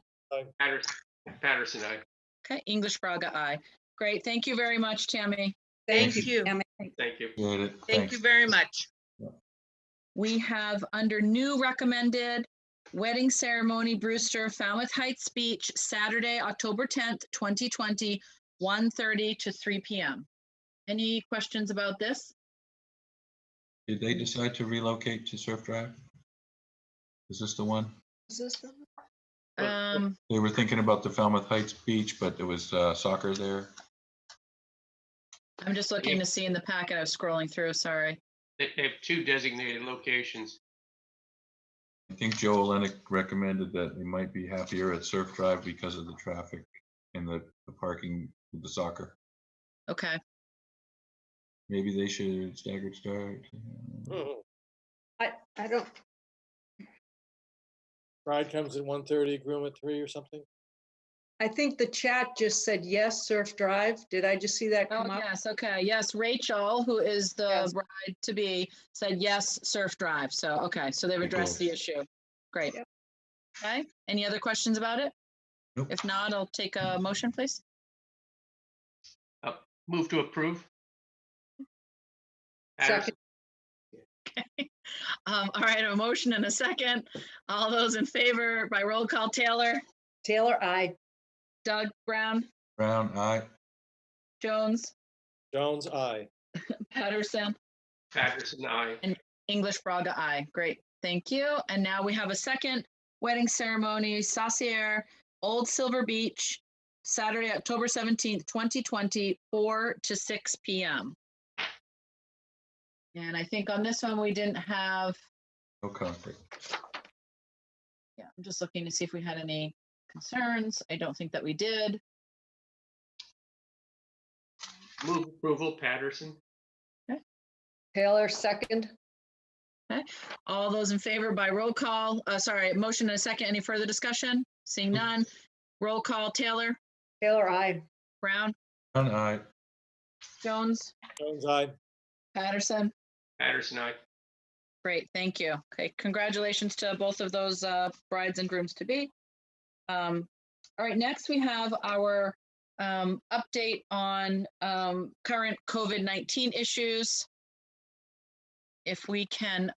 Patterson, aye. Okay. English Braga, I. Great. Thank you very much, Tammy. Thank Thank you. Tammy. Thank you. Appreciate it. Thank Thanks. you very much. We have under new recommended wedding ceremony, Brewster, Falmouth Heights Beach, Saturday, October 10th, 2020, 1:30 to 3 p.m. Any questions about this? Did they decide to relocate to Surf Drive? Is this the one? Is this the? They were thinking about the Falmouth Heights Beach, but there was soccer there. I'm just looking to see in the packet. I was scrolling through. Sorry. They have two designated locations. I think Joe Olenek recommended that they might be happier at Surf Drive because of the traffic and the parking with the soccer. Okay. Maybe they should staggered start. I don't, Bride comes at 1:30, groom at 3 or something. I think the chat just said yes, Surf Drive. Did I just see that Oh, come up? yes. Okay. Yes. Rachel, who is the Yes. bride to be, said yes, Surf Drive. So, okay. So they've addressed the issue. Great. Yep. Okay. Any other questions about it? Nope. If not, I'll take a motion, please. Move to approve. Second. All right. A motion and a second. All those in favor by roll call. Taylor, Taylor, I. Doug, Brown, Brown, aye. Jones, Jones, aye. Patterson, Patterson, aye. English Braga, aye. Great. Thank you. And now we have a second wedding ceremony, Saucier, Old Silver Beach, Saturday, October 17th, 2020, 4 to 6 p.m. And I think on this one, we didn't have, No conflict. yeah, I'm just looking to see if we had any concerns. I don't think that we did. Move approval, Patterson. Taylor, second. Okay. All those in favor by roll call, sorry, motion and a second. Any further discussion? Seeing none. Roll call, Taylor, Taylor, I. Brown, Brown, aye. Jones, Jones, aye. Patterson. Patterson, aye. Great, thank you. Okay, congratulations to both of those brides and grooms to be. All right, next we have our update on current COVID-19 issues. If we can,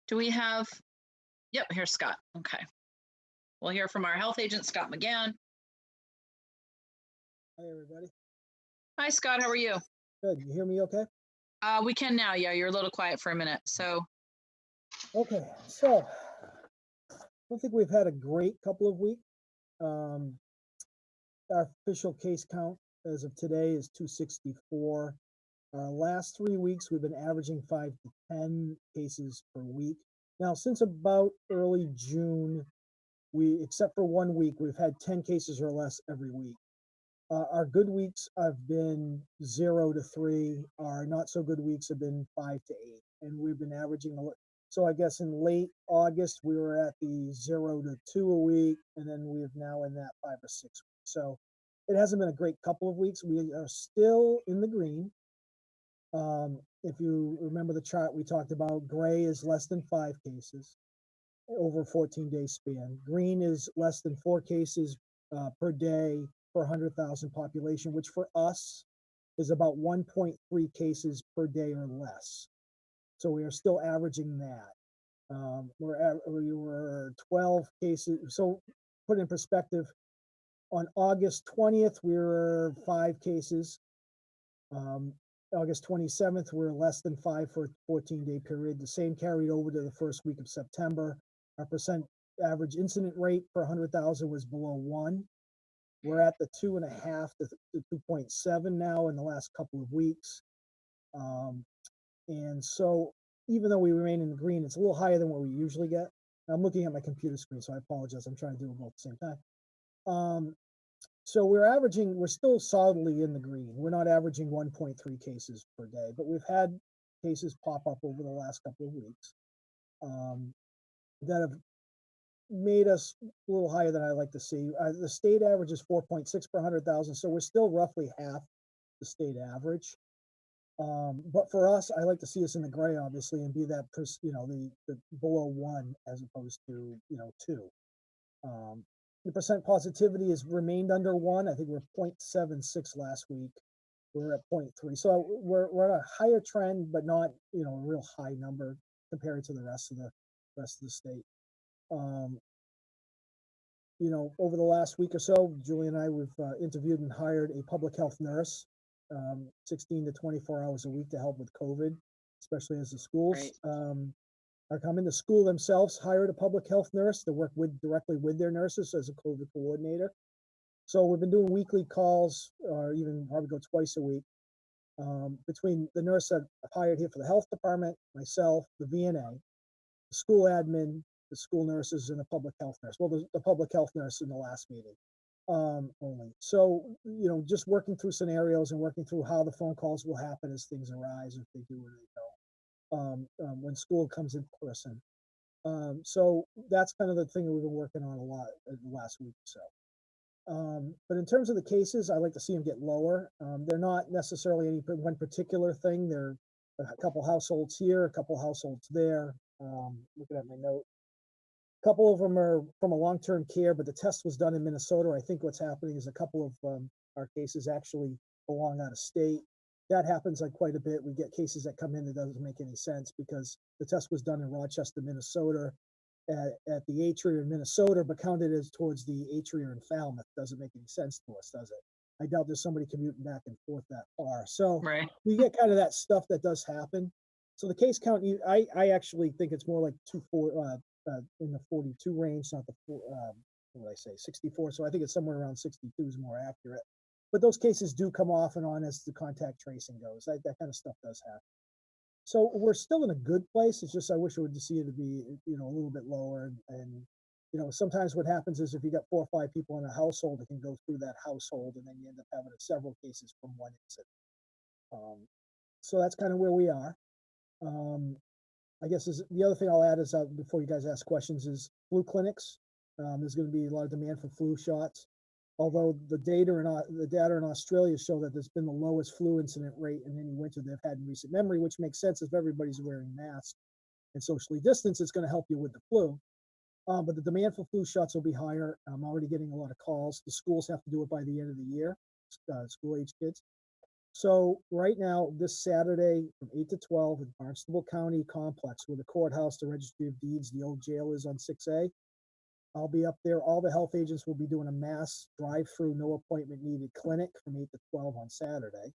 do we have, yep, here's Scott, okay. We'll hear from our health agent, Scott McGann. Hi, everybody. Hi, Scott, how are you? Good. You hear me okay? We can now, yeah, you're a little quiet for a minute, so. Okay, so I don't think we've had a great couple of weeks. Our official case count as of today is 264. Last 3 weeks, we've been averaging 5 to 10 cases per week. Now, since about early June, except for 1 week, we've had 10 cases or less every week. Our good weeks have been 0 to 3. Our not so good weeks have been 5 to 8. And we've been averaging, so I guess in late August, we were at the 0 to 2 a week, and then we have now in that 5 or 6 weeks. So it hasn't been a great couple of weeks. We are still in the green. If you remember the chart we talked about, gray is less than 5 cases over a 14-day span. Green is less than 4 cases per day per 100,000 population, which for us is about 1.3 cases per day or less. So we are still averaging that. We were 12 cases. So put in perspective, on August 20th, we were 5 cases. August 27th, we were less than 5 for a 14-day period. The same carried over to the first week of September. Our percent average incident rate per 100,000 was below 1. We're at the 2.5 to 2.7 now in the last couple of weeks. And so even though we remain in the green, it's a little higher than what we usually get. I'm looking at my computer screen, so I apologize. I'm trying to do them both at the same time. So we're still solidly in the green. We're not averaging 1.3 cases per day, but we've had cases pop up over the last couple of weeks that have made us a little higher than I like to see. The state average is 4.6 per 100,000, so we're still roughly half the state average. But for us, I like to see us in the gray, obviously, and be that, the below 1 as opposed to, 2. The percent positivity has remained under 1. I think we're 0.76 last week. We're at 0.3. So we're on a higher trend, but not, a real high number compared to the rest of the state. Over the last week or so, Julie and I, we've interviewed and hired a public health nurse, 16 to 24 hours a week to help with COVID, especially as the schools are coming. The school themselves hired a public health nurse to work directly with their nurses as a COVID coordinator. So we've been doing weekly calls, or even probably go twice a week, between the nurse that I've hired here for the health department, myself, the VNA, the school admin, the school nurses, and the public health nurse. Well, the public health nurse in the last meeting only. So, just working through scenarios and working through how the phone calls will happen as things arise, if they do or they don't, when school comes in person. So that's kind of the thing that we've been working on a lot in the last week or so. But in terms of the cases, I like to see them get lower. They're not necessarily any one particular thing. They're a couple households here, a couple households there. Looking at my note. A couple of them are from a long-term care, but the test was done in Minnesota. I think what's happening is a couple of our cases actually belong out of state. That happens like quite a bit. We get cases that come in that doesn't make any sense because the test was done in Rochester, Minnesota, at the Atria in Minnesota, but counted as towards the Atria in Falmouth. Doesn't make any sense to us, does it? I doubt there's somebody commuting back and forth that far. So we get kind of that stuff that does happen. So the case count, I actually think it's more like 240 in the 42 range, not the what would I say, 64. So I think it's somewhere around 62 is more accurate. But those cases do come off and on as the contact tracing goes. That kind of stuff does happen. So we're still in a good place. It's just I wish I would see it to be, a little bit lower. And sometimes what happens is if you got 4 or 5 people in a household, it can go through that household, and then you end up having several cases from one incident. So that's kind of where we are. I guess the other thing I'll add is before you guys ask questions is flu clinics. There's going to be a lot of demand for flu shots. Although the data in Australia show that there's been the lowest flu incident rate in any winter they've had in recent memory, which makes sense if everybody's wearing masks and socially distanced, it's going to help you with the flu. But the demand for flu shots will be higher. I'm already getting a lot of calls. The schools have to do it by the end of the year, school-age kids. So right now, this Saturday from 8 to 12 in Barnstable County Complex, where the courthouse, the registry of deeds, the old jail is on 6A, I'll be up there. All the health agents will be doing a mass drive-through, no appointment needed clinic from 8 to 12 on Saturday.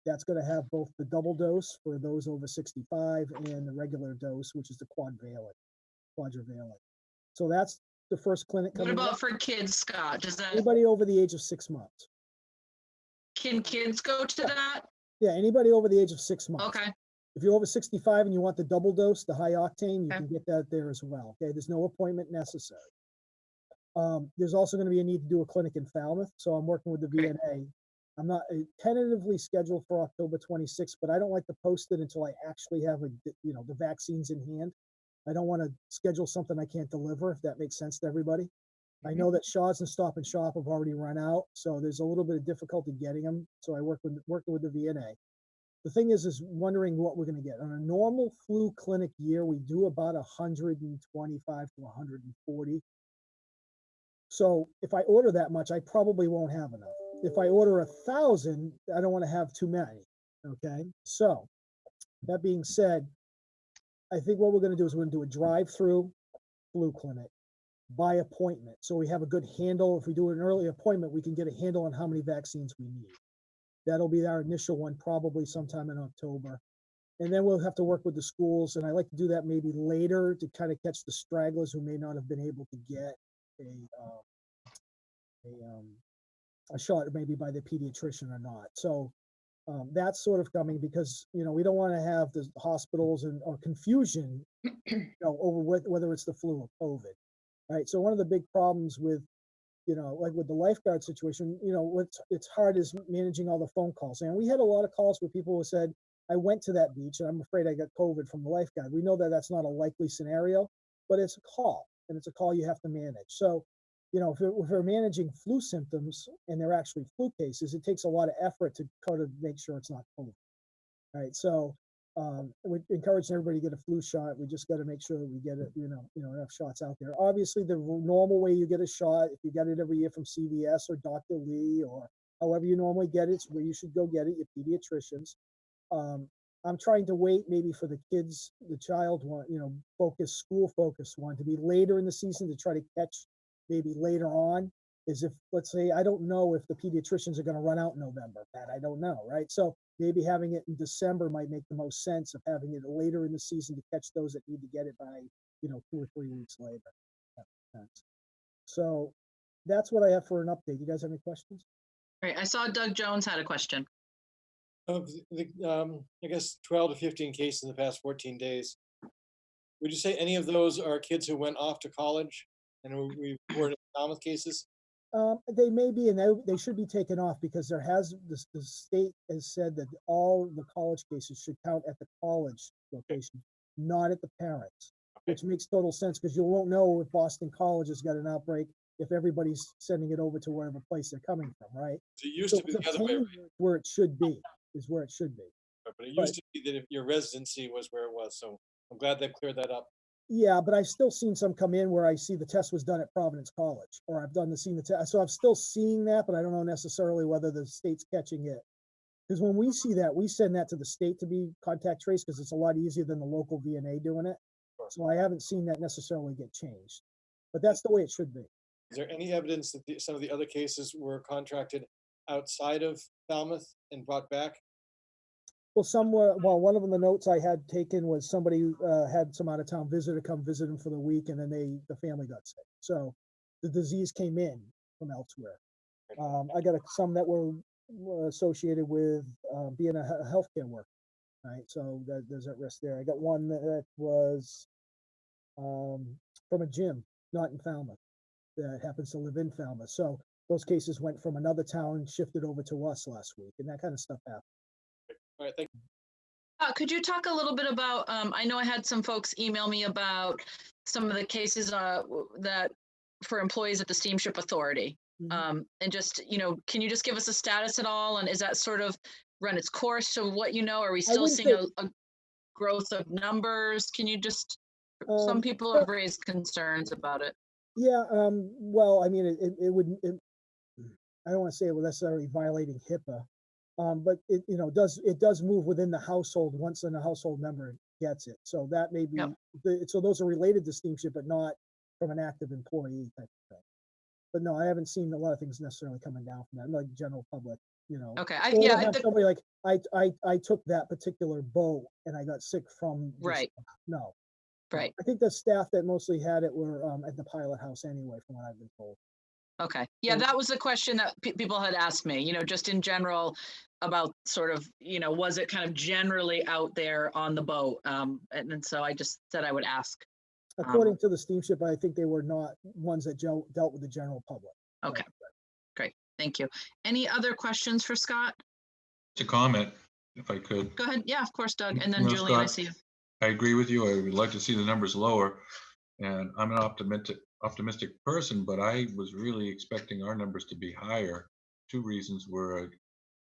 That's going to have both the double dose for those over 65 and the regular dose, which is the quadrivalent. So that's the first clinic coming. What about for kids, Scott? Does that anybody over the age of 6 months? Can kids go to that? Yeah, anybody over the age of 6 months. Okay. If you're over 65 and you want the double dose, the high octane, you can get that there as well. Okay, there's no appointment necessary. There's also going to be a need to do a clinic in Falmouth, so I'm working with the VNA. I'm not tentatively scheduled for October 26th, but I don't like to post it until I actually have the vaccines in hand. I don't want to schedule something I can't deliver, if that makes sense to everybody. I know that Shaw's and Stop and Shop have already run out, so there's a little bit of difficulty getting them. So I working with the VNA. the thing is wondering what we're going to get. On a normal flu clinic year, we do about 125 to 140. So if I order that much, I probably won't have enough. If I order 1,000, I don't want to have too many. Okay. So that being said, I think what we're going to do is we're going to do a drive-through flu clinic by appointment. So we have a good handle. If we do an early appointment, we can get a handle on how many vaccines we need. That'll be our initial one, probably sometime in October. And then we'll have to work with the schools. And I like to do that maybe later to kind of catch the stragglers who may not have been able to get a shot maybe by the pediatrician or not. So that's sort of coming because, you know, we don't want to have the hospitals or confusion, you know, over whether it's the flu or COVID, right? So one of the big problems with, you know, like with the lifeguard situation, you know, what's it's hard is managing all the phone calls. And we had a lot of calls where people who said, I went to that beach and I'm afraid I got COVID from the lifeguard. We know that that's not a likely scenario, but it's a call and it's a call you have to manage. So, you know, if we're managing flu symptoms and they're actually flu cases, it takes a lot of effort to kind of make sure it's not COVID, right? So we encourage everybody to get a flu shot. We just got to make sure that we get it, you know, enough shots out there. Obviously, the normal way you get a shot, if you get it every year from CVS or Dr. Lee or however you normally get it, it's where you should go get it, your pediatricians. I'm trying to wait maybe for the kids, the child one, you know, school focus one to be later in the season to try to catch maybe later on. Is if, let's say, I don't know if the pediatricians are going to run out in November. That I don't know, right? So maybe having it in December might make the most sense of having it later in the season to catch those that need to get it by, you know, 2 or 3 weeks later. That makes sense. So that's what I have for an update. You guys have any questions? Great. I saw Doug Jones had a question. Of the, I guess 12 to 15 cases in the past 14 days. Would you say any of those are kids who went off to college and we reported Falmouth cases? They may be, and they should be taken off because there has the state has said that all the college cases should count at the college location, not at the parents, which makes total sense because you won't know if Boston College has got an outbreak if everybody's sending it over to wherever place they're coming from, right? It used to be the other way, right? Where it should be is where it should be. But it used to be that if your residency was where it was, so I'm glad they've cleared that up. Yeah, but I've still seen some come in where I see the test was done at Providence College, or I've seen the test. So I'm still seeing that, but I don't know necessarily whether the state's catching it. Because when we see that, we send that to the state to be contact traced because it's a lot easier than the local VNA doing it. So I haven't seen that necessarily get changed, but that's the way it should be. Is there any evidence that some of the other cases were contracted outside of Falmouth and brought back? Well, one of them, the notes I had taken was somebody had some out of town visitor come visit them for the week, and then the family got sick. So the disease came in from elsewhere. I got some that were associated with being a healthcare worker, right? So there's at risk there. I got one that was from a gym, not in Falmouth, that happens to live in Falmouth. So those cases went from another town, shifted over to us last week, and that kind of stuff happened. All right, thank you. Could you talk a little bit about, I know I had some folks email me about some of the cases that for employees at the Steamship Authority. And just, you know, can you just give us a status at all? And is that sort of run its course to what you know? Are we still seeing a growth of numbers? Can you just, some people have raised concerns about it. Yeah, well, I mean, it would, I don't want to say it was necessarily violating HIPAA. But it, you know, it does move within the household once a household member gets it. So that may be, so those are related to Steamship, but not from an active employee type of thing. But no, I haven't seen a lot of things necessarily coming down from that, like general public, you know. Okay, somebody like, I took that particular boat and I got sick from right. No. Right. I think the staff that mostly had it were at the pilot house anyway, from what I've been told. Okay. Yeah, that was the question that people had asked me, you know, just in general about sort of, you know, was it kind of generally out there on the boat? And so I just said I would ask. According to the Steamship, I think they were not ones that dealt with the general public. Okay, great. Thank you. Any other questions for Scott? To comment, if I could. Go ahead. Yeah, of course, Doug. And then Julian, Scott, I see you. I agree with you. I would like to see the numbers lower. And I'm an optimistic person, but I was really expecting our numbers to be higher. 2 reasons were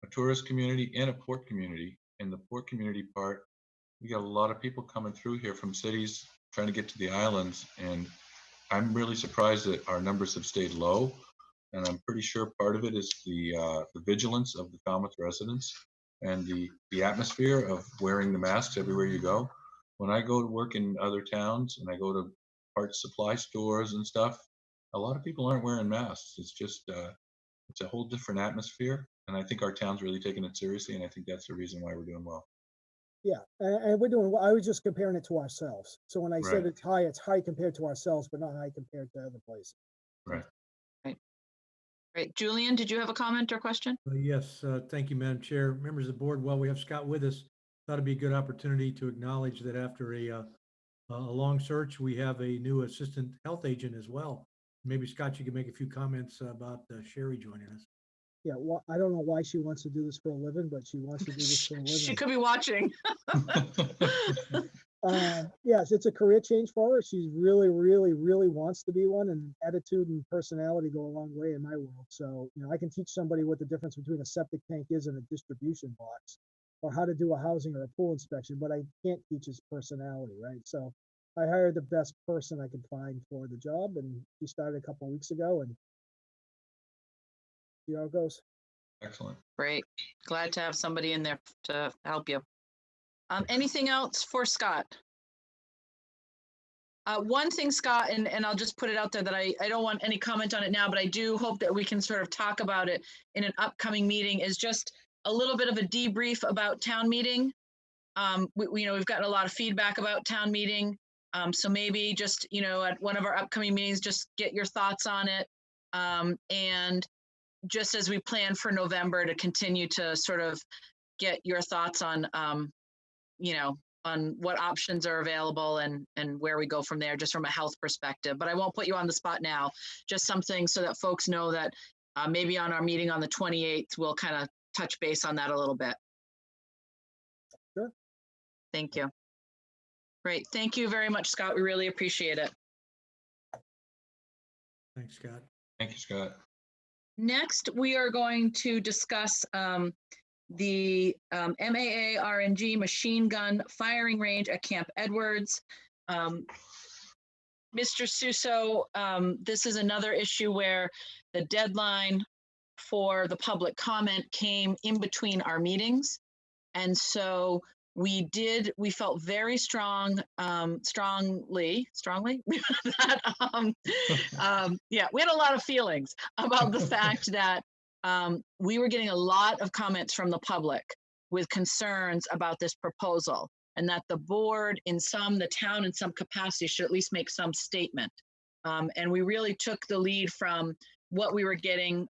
a tourist community and a port community. in the poor community part, we got a lot of people coming through here from cities trying to get to the islands. And I'm really surprised that our numbers have stayed low. And I'm pretty sure part of it is the vigilance of the Falmouth residents and the atmosphere of wearing the masks everywhere you go. When I go to work in other towns and I go to parts supply stores and stuff, a lot of people aren't wearing masks. It's just, it's a whole different atmosphere. And I think our town's really taking it seriously. And I think that's the reason why we're doing well. Yeah, and we're doing well. I was just comparing it to ourselves. So when I said Right. it's high compared to ourselves, but not high compared to other places. Right. Right. Julian, did you have a comment or question? Yes, thank you, Madam Chair. Members of the board, while we have Scott with us, thought it'd be a good opportunity to acknowledge that after a long search, we have a new assistant health agent as well. Maybe Scott, you could make a few comments about Sherry joining us. Yeah, well, I don't know why she wants to do this for a living, but she wants to do this for a living. She could be watching. Yes, it's a career change for her. She's really, really, really wants to be one, and attitude and personality go a long way in my world. So, I can teach somebody what the difference between a septic tank is and a distribution box, or how to do a housing or a pool inspection, but I can't teach his personality, right? So I hired the best person I could find for the job, and she started a couple of weeks ago, and see how it goes. Excellent. Great. Glad to have somebody in there to help you. Anything else for Scott? One thing, Scott, and I'll just put it out there that I don't want any comment on it now, but I do hope that we can sort of talk about it in an upcoming meeting, is just a little bit of a debrief about town meeting. We've gotten a lot of feedback about town meeting. So maybe just, at one of our upcoming meetings, just get your thoughts on it. And just as we plan for November, to continue to sort of get your thoughts on, on what options are available and where we go from there, just from a health perspective. But I won't put you on the spot now, just something so that folks know that maybe on our meeting on the 28th, we'll kind of touch base on that a little bit. Sure. Thank you. Great. Thank you very much, Scott. We really appreciate it. Thanks, Scott. Thank you, Scott. Next, we are going to discuss the MAA RNG machine gun firing range at Camp Edwards. Mr. Suso, this is another issue where the deadline for the public comment came in between our meetings. And so we felt very strongly that, we had a lot of feelings about the fact that we were getting a lot of comments from the public with concerns about this proposal, and that the board the town in some capacity should at least make some statement. And we really took the lead from what we were getting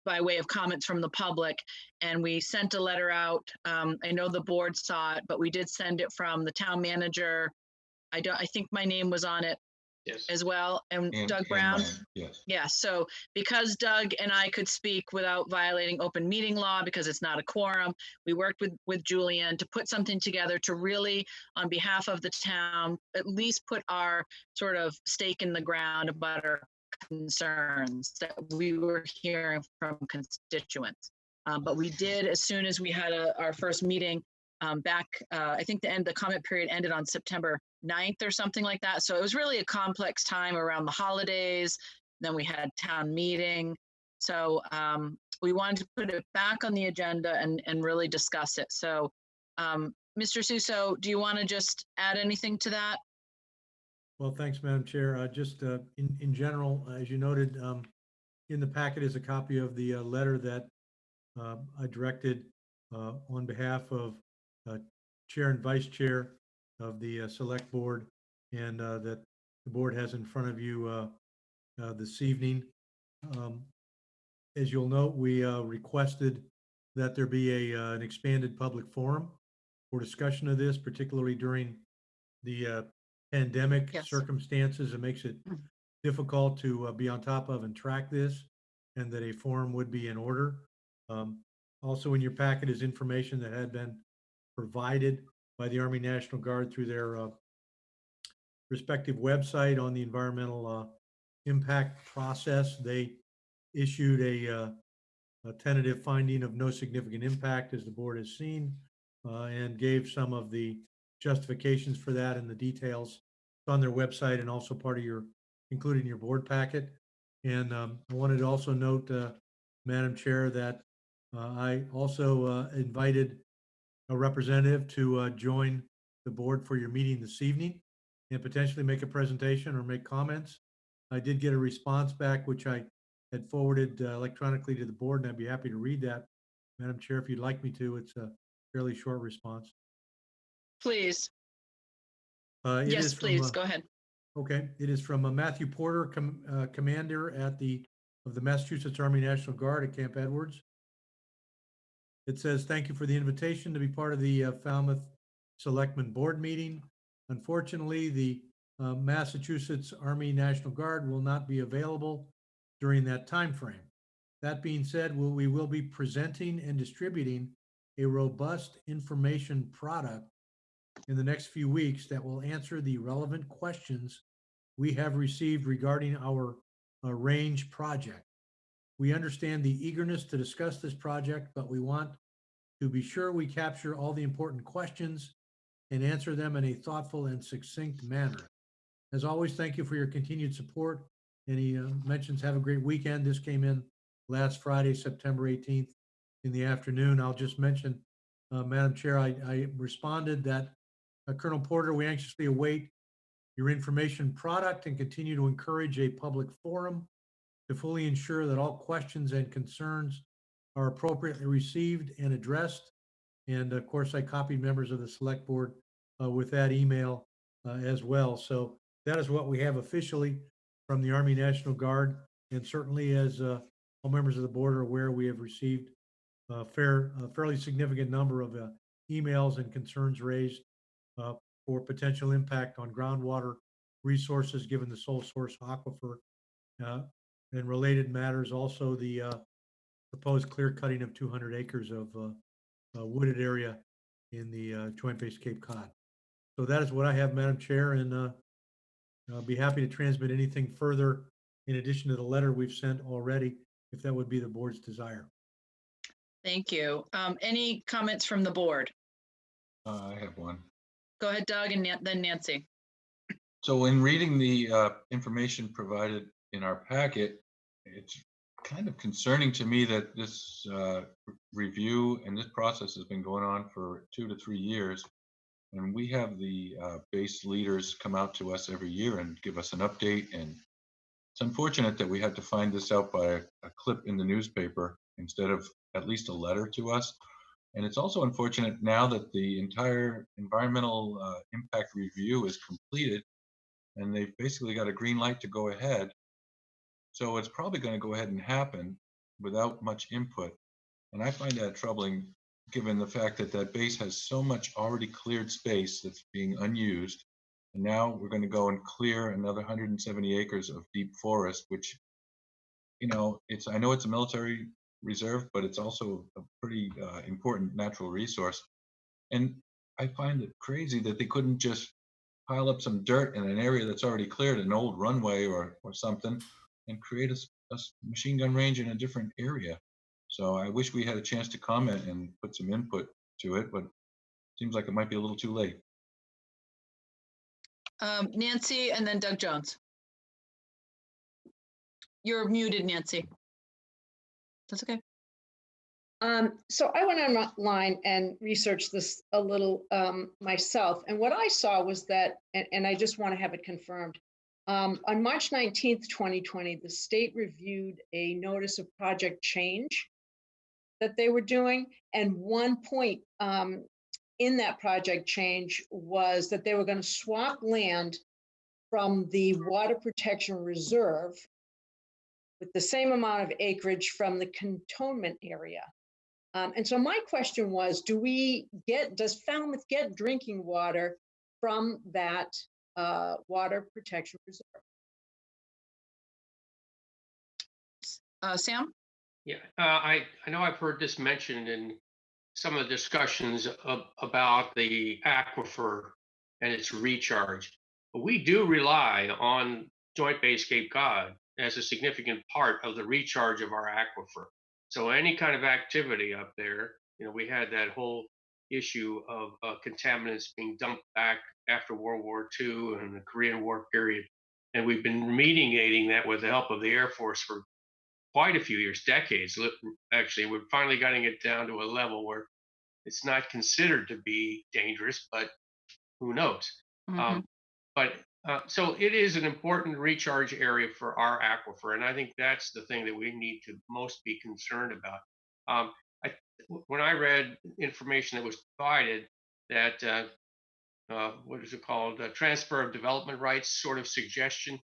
by way of comments from the public. And we sent a letter out. I know the board saw it, but we did send it from the town manager. I think my name was on it as well. And Doug Brown. Yes. Yeah. So because Doug and I could speak without violating open meeting law, because it's not a quorum, we worked with Julian to put something together to really, on behalf of the town, at least put our sort of stake in the ground about our concerns that we were hearing from constituents. But we did, as soon as we had our first meeting back, I think the comment period ended on September 9th or something like that. So it was really a complex time around the holidays. Then we had town meeting. So we wanted to put it back on the agenda and really discuss it. So Mr. Suso, do you want to just add anything to that? Well, thanks, Madam Chair. Just in general, as you noted, in the packet is a copy of the letter that I directed on behalf of Chair and Vice Chair of the Select Board, and that the board has in front of you this evening. As you'll note, we requested that there be an expanded public forum for discussion of this, particularly during the pandemic circumstances. It makes it difficult to be on top of and track this, and that a forum would be in order. Also in your packet is information that had been provided by the Army National Guard through their respective website on the environmental impact process. They issued a tentative finding of no significant impact, as the board has seen. and gave some of the justifications for that and the details. It's on their website and also part of your, included in your board packet. And I wanted to also note, Madam Chair, that I also invited a representative to join the board for your meeting this evening and potentially make a presentation or make comments. I did get a response back, which I had forwarded electronically to the board, and I'd be happy to read that, Madam Chair, if you'd like me to. It's a fairly short response. Please. It Yes, is from, please, go ahead. Okay, it is from Matthew Porter, Commander of the Massachusetts Army National Guard at Camp Edwards. It says, thank you for the invitation to be part of the Falmouth Selectmen Board meeting. Unfortunately, the Massachusetts Army National Guard will not be available during that time frame. That being said, we will be presenting and distributing a robust information product in the next few weeks that will answer the relevant questions we have received regarding our range project. We understand the eagerness to discuss this project, but we want to be sure we capture all the important questions and answer them in a thoughtful and succinct manner. As always, thank you for your continued support. And he mentions have a great weekend. This came in last Friday, September 18th in the afternoon. I'll just mention, Madam Chair, I responded that Colonel Porter, we anxiously await your information product and continue to encourage a public forum to fully ensure that all questions and concerns are appropriately received and addressed. And of course, I copied members of the select board with that email as well. So that is what we have officially from the Army National Guard. And certainly, as all members of the board are aware, we have received a fairly significant number of emails and concerns raised for potential impact on groundwater resources, given the sole source aquifer and related matters. Also, the proposed clear cutting of 200 acres of wooded area in the Joint Base Cape Cod. So that is what I have, Madam Chair, and I'll be happy to transmit anything further in addition to the letter we've sent already, if that would be the board's desire. Thank you. Any comments from the board? I have one. Go ahead, Doug, and then Nancy. So in reading the information provided in our packet, it's kind of concerning to me that this review and this process has been going on for 2 to 3 years. And we have the base leaders come out to us every year and give us an update. And it's unfortunate that we had to find this out by a clip in the newspaper instead of at least a letter to us. And it's also unfortunate now that the entire environmental impact review is completed and they've basically got a green light to go ahead. So it's probably going to go ahead and happen without much input. And I find that troubling, given the fact that that base has so much already cleared space that's being unused. And now we're going to go and clear another 170 acres of deep forest, which, you know, I know it's a military reserve, but it's also a pretty important natural resource. And I find it crazy that they couldn't just pile up some dirt in an area that's already cleared, an old runway or something, and create a machine gun range in a different area. So I wish we had a chance to comment and put some input to it, but it seems like it might be a little too late. Nancy, and then Doug Jones. You're muted, Nancy. That's okay. So I went online and researched this a little myself. And what I saw was that, and I just want to have it confirmed, on March 19th, 2020, the state reviewed a notice of project change that they were doing. And one point in that project change was that they were going to swap land from the Water Protection Reserve with the same amount of acreage from the cantonment area. And so my question was, does Falmouth get drinking water from that Water Protection Reserve? Sam? Yeah, I know I've heard this mentioned in some of the discussions about the aquifer and its recharge. But we do rely on Joint Base Cape Cod as a significant part of the recharge of our aquifer. So any kind of activity up there, you know, we had that whole issue of contaminants being dumped back after World War II and the Korean War period. And we've been remediating that with the help of the Air Force for quite a few years, decades. Actually, we're finally getting it down to a level where it's not considered to be dangerous, but who knows? So it is an important recharge area for our aquifer, and I think that's the thing that we need to most be concerned about. When I read information that was provided that what is it called, transfer of development rights sort of suggestion,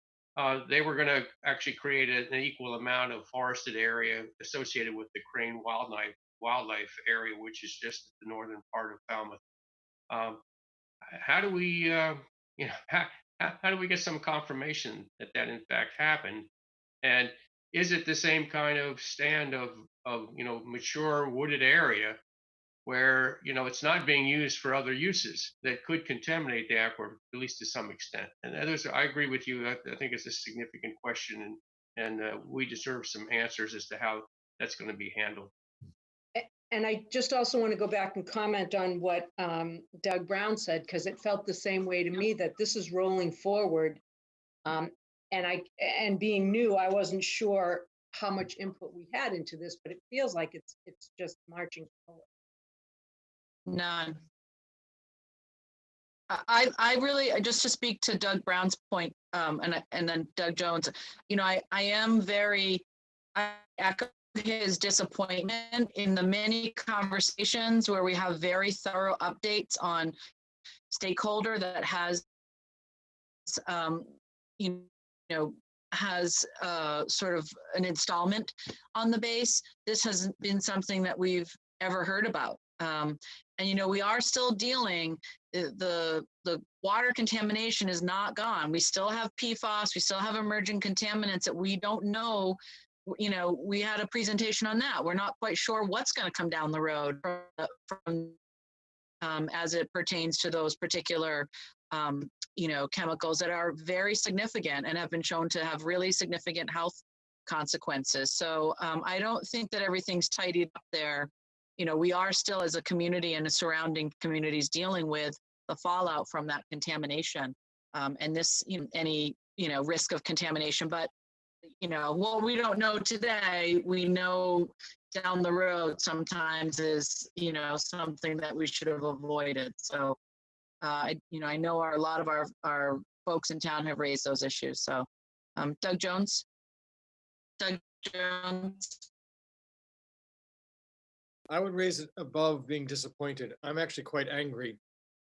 they were going to actually create an equal amount of forested area associated with the Crane wildlife area, which is just the northern part of Falmouth. How do we, how do we get some confirmation that that in fact happened? And is it the same kind of stand of mature wooded area where it's not being used for other uses that could contaminate the aquifer, at least to some extent? And others, I agree with you. I think it's a significant question, and we deserve some answers as to how that's going to be handled. And I just also want to go back and comment on what Doug Brown said, because it felt the same way to me, that this is rolling forward. And being new, I wasn't sure how much input we had into this, but it feels like it's just marching forward. None. I really, just to speak to Doug Brown's point, and then Doug Jones, I echo his disappointment in the many conversations where we have very thorough updates on stakeholder that has, has sort of an installment on the base. This hasn't been something that we've ever heard about. And we are still dealing, the water contamination is not gone. We still have PFAS, we still have emerging contaminants that we don't know. We had a presentation on that. We're not quite sure what's going to come down the road from as it pertains to those particular chemicals that are very significant and have been shown to have really significant health consequences. So I don't think that everything's tidied up there. We are still, as a community and the surrounding communities, dealing with the fallout from that contamination and this, any, risk of contamination. But, what we don't know today, we know down the road sometimes is, something that we should have avoided. So, I know a lot of our folks in town have raised those issues. So, Doug Jones. I would raise it above being disappointed. I'm actually quite angry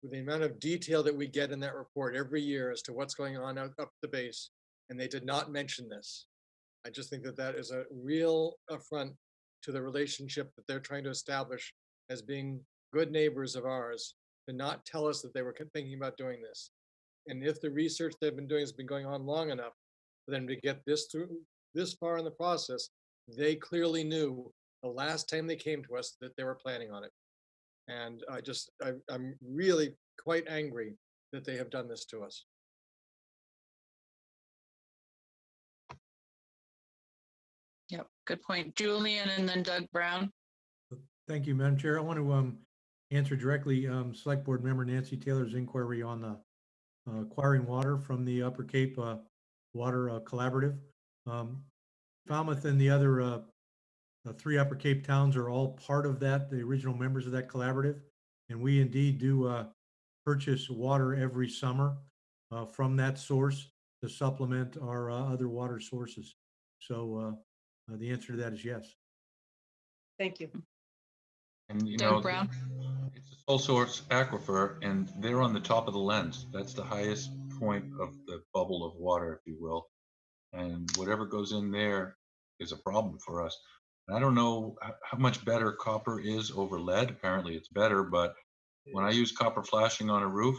with the amount of detail that we get in that report every year as to what's going on up the base, and they did not mention this. I just think that that is a real affront to the relationship that they're trying to establish as being good neighbors of ours, to not tell us that they were thinking about doing this. And if the research they've been doing has been going on long enough for them to get this far in the process, they clearly knew the last time they came to us that they were planning on it. And I'm really quite angry that they have done this to us. Yep, good point. Julian and then Doug Brown. Thank you, Madam Chair. I want to answer directly Select Board Member Nancy Taylor's inquiry on the acquiring water from the Upper Cape Water Collaborative. Falmouth and the other 3 Upper Cape towns are all part of that, the original members of that collaborative. And we indeed do purchase water every summer from that source to supplement our other water sources. So the answer to that is yes. Thank you. And Doug Brown. it's a sole source aquifer, and they're on the top of the lens. That's the highest point of the bubble of water, if you will. And whatever goes in there is a problem for us. And I don't know how much better copper is over lead. Apparently it's better, but when I use copper flashing on a roof,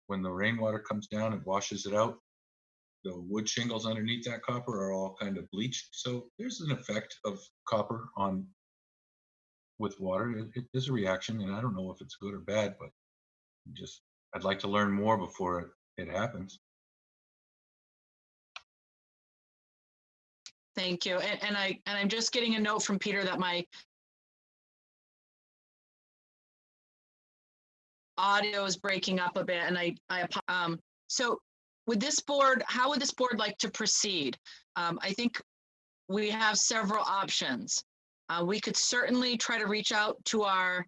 when the rainwater comes down and washes it out, the wood shingles underneath that copper are all kind of bleached. So there's an effect of copper with water. It is a reaction, and I don't know if it's good or bad, but I'd like to learn more before it happens. Thank you. And I'm just getting a note from Peter that my audio is breaking up a bit, and so with this board, how would this board like to proceed? I think we have several options. We could certainly try to reach out to our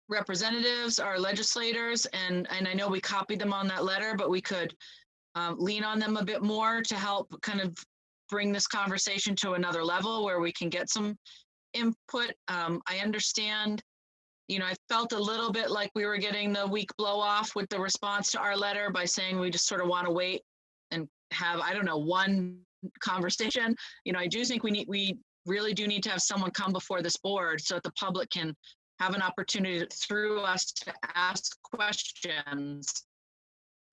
representatives, our legislators, and I know we copied them on that letter, but we could lean on them a bit more to help kind of bring this conversation to another level where we can get some input. I understand, I felt a little bit like we were getting the weak blow off with the response to our letter by saying we just sort of want to wait and have, I don't know, one conversation. I do think we really do need to have someone come before this board so that the public can have an opportunity through us to ask questions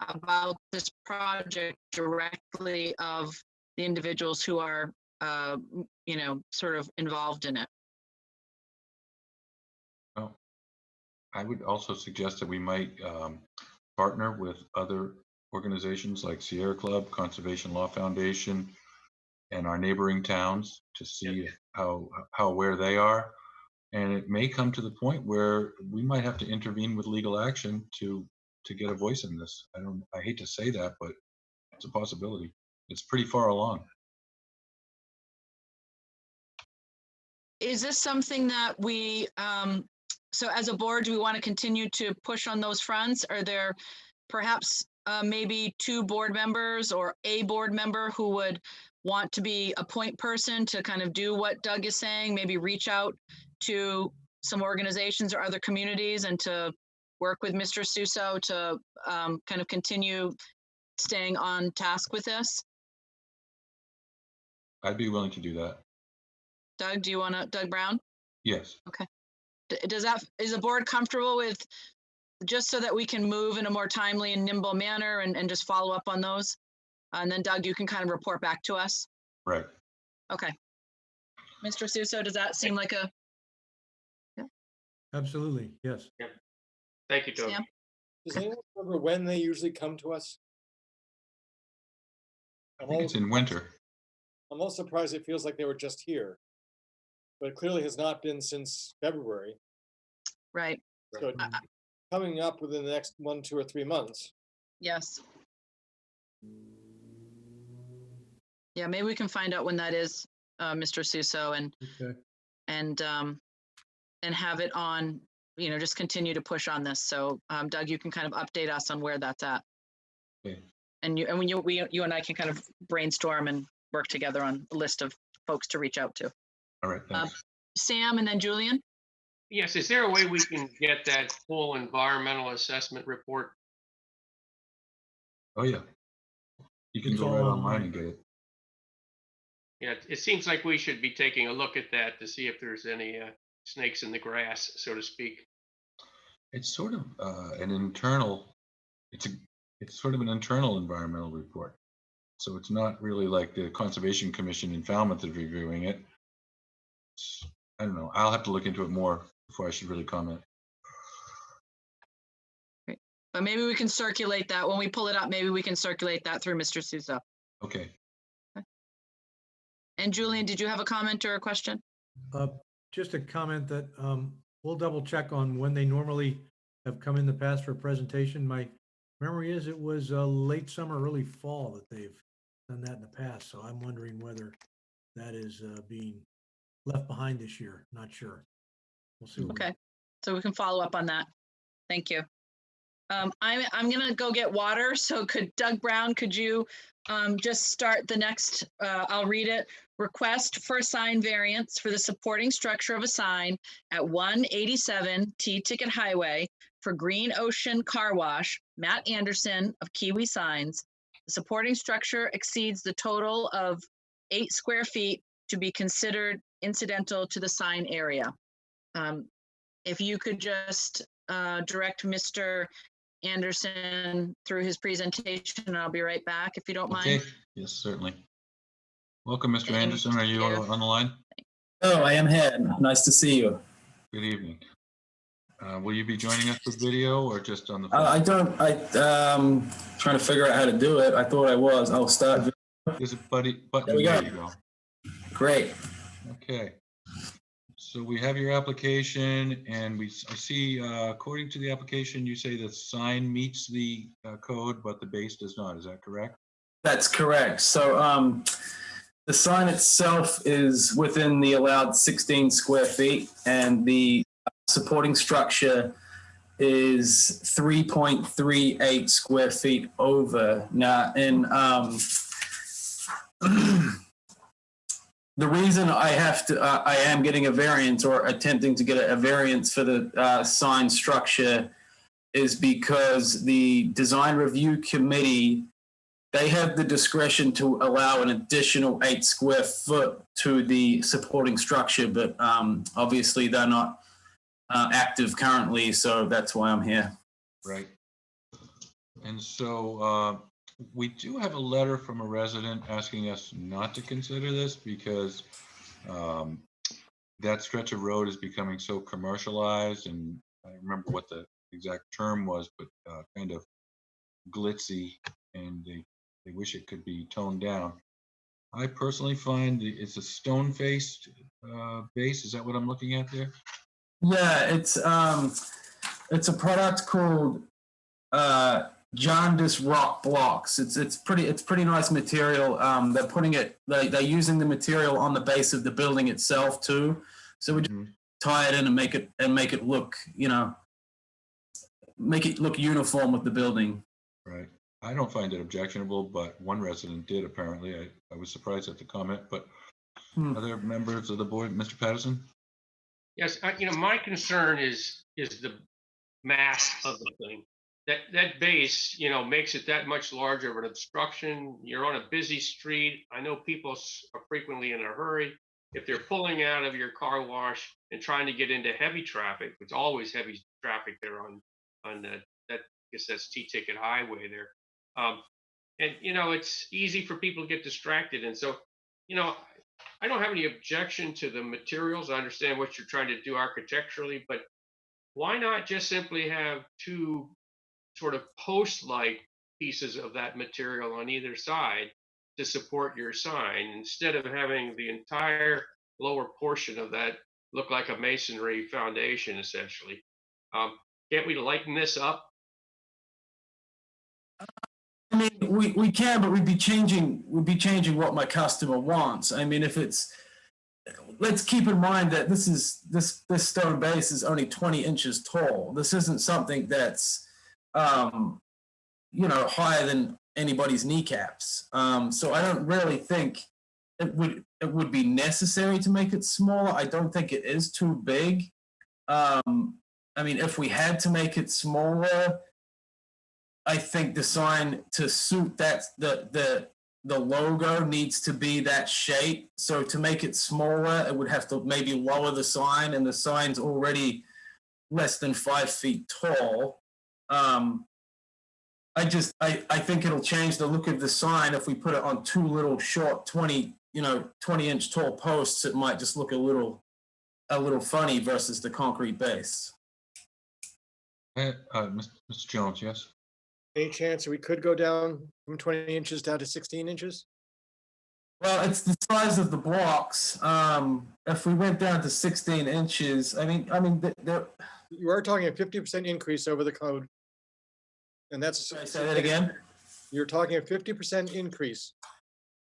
about this project directly of the individuals who are, sort of involved in it. Well, I would also suggest that we might partner with other organizations like Sierra Club, Conservation Law Foundation, and our neighboring towns to see how aware they are. And it may come to the point where we might have to intervene with legal action to get a voice in this. I hate to say that, but it's a possibility. It's pretty far along. Is this something that we, so as a board, do we want to continue to push on those fronts? Are there perhaps maybe two board members or a board member who would want to be a point person to kind of do what Doug is saying, maybe reach out to some organizations or other communities and to work with Mr. Suso to kind of continue staying on task with this? I'd be willing to do that. Doug, do you want to, Doug Brown? Yes. Okay. Is the board comfortable with, just so that we can move in a more timely and nimble manner and just follow up on those? And then Doug, you can kind of report back to us. Right. Okay. Mr. Suso, does that seem like a? Yeah. Absolutely, yes. Yeah. Thank you, Doug. Sam? Does anyone remember when they usually come to us? I think it's in winter. I'm also surprised it feels like they were just here, but it clearly has not been since February. Right. So coming up within the next 1, 2, or 3 months. Yes. Yeah, maybe we can find out when that is, Mr. Suso, and have it on, just continue to push on this. So Doug, you can kind of update us on where that's at. Okay. And you and I can kind of brainstorm and work together on a list of folks to reach out to. All right, thanks. Sam and then Julian? Yes, is there a way we can get that full environmental assessment report? Oh, yeah. You can go right online and get it. Yeah, it seems like we should be taking a look at that to see if there's any snakes in the grass, so to speak. It's sort of an internal, it's sort of an internal environmental report. So it's not really like the Conservation Commission in Falmouth is reviewing it. I don't know. I'll have to look into it more before I should really comment. Great. But maybe we can circulate that when we pull it up. Maybe we can circulate that through Mr. Suso. Okay. And Julian, did you have a comment or a question? Just a comment that we'll double check on when they normally have come in the past for a presentation. My memory is it was late summer, early fall that they've done that in the past. So I'm wondering whether that is being left behind this year. Not sure. We'll see. Okay, so we can follow up on that. Thank you. I'm gonna go get water. So Doug Brown, could you just start the next, I'll read it. Request for a sign variance for the supporting structure of a sign at 187 T-Ticket Highway for Green Ocean Car Wash, Matt Anderson of Kiwi Signs. The supporting structure exceeds the total of 8 square feet to be considered incidental to the sign area. If you could just direct Mr. Anderson through his presentation, and I'll be right back if you don't mind. Okay. Yes, certainly. Welcome, Mr. Anderson. Are you on the line? Oh, I am here. Nice to see you. Good evening. Will you be joining us with video or just on the phone? I'm trying to figure out how to do it. I thought I was. I'll start. There's a button. There we go. There you go. Great. Okay. So we have your application, and I see, according to the application, you say the sign meets the code, but the base does not. Is that correct? That's correct. So the sign itself is within the allowed 16 square feet, and the supporting structure is 3.38 square feet over. Now, and the reason I am getting a variance or attempting to get a variance for the sign structure is because the design review committee, they have the discretion to allow an additional 8 square foot to the supporting structure, but obviously they're not active currently, so that's why I'm here. Right. And so we do have a letter from a resident asking us not to consider this because that stretch of road is becoming so commercialized, and I don't remember what the exact term was, but kind of glitzy, and they wish it could be toned down. I personally find it's a stone-faced base. Is that what I'm looking at there? Yeah, it's a product called jaundice rock blocks. It's pretty nice material. They're putting it, they're using the material on the base of the building itself too. So we just tie it in and make it look, make it look uniform with the building. Right. I don't find it objectionable, but one resident did apparently. I was surprised at the comment, but other members of the board, Mr. Patterson? Yes, my concern is the mass of the thing. That base, makes it that much larger of an obstruction. You're on a busy street. I know people are frequently in a hurry. If they're pulling out of your car wash and trying to get into heavy traffic, it's always heavy traffic there on that. I guess that's T-Ticket Highway there. And it's easy for people to get distracted. And so, I don't have any objection to the materials. I understand what you're trying to do architecturally, but why not just simply have two sort of post-like pieces of that material on either side to support your sign, instead of having the entire lower portion of that look like a masonry foundation, essentially? Can't we lighten this up? I mean, we can, but we'd be changing what my customer wants. I mean, let's keep in mind that this stone base is only 20 inches tall. This isn't something that's higher than anybody's kneecaps. So I don't really think it would be necessary to make it smaller. I don't think it is too big. I mean, if we had to make it smaller, I think the sign to suit that the logo needs to be that shape. So to make it smaller, it would have to maybe lower the sign, and the sign's already less than 5 feet tall. I think it'll change the look of the sign if we put it on two little short 20-inch tall posts. It might just look a little funny versus the concrete base. Mr. Jones, yes. Any chance we could go down from 20 inches down to 16 inches? Well, it's the size of the blocks. If we went down to 16 inches, I mean, you are talking a 50% increase over the code, and that's. Say that again. You're talking a 50% increase.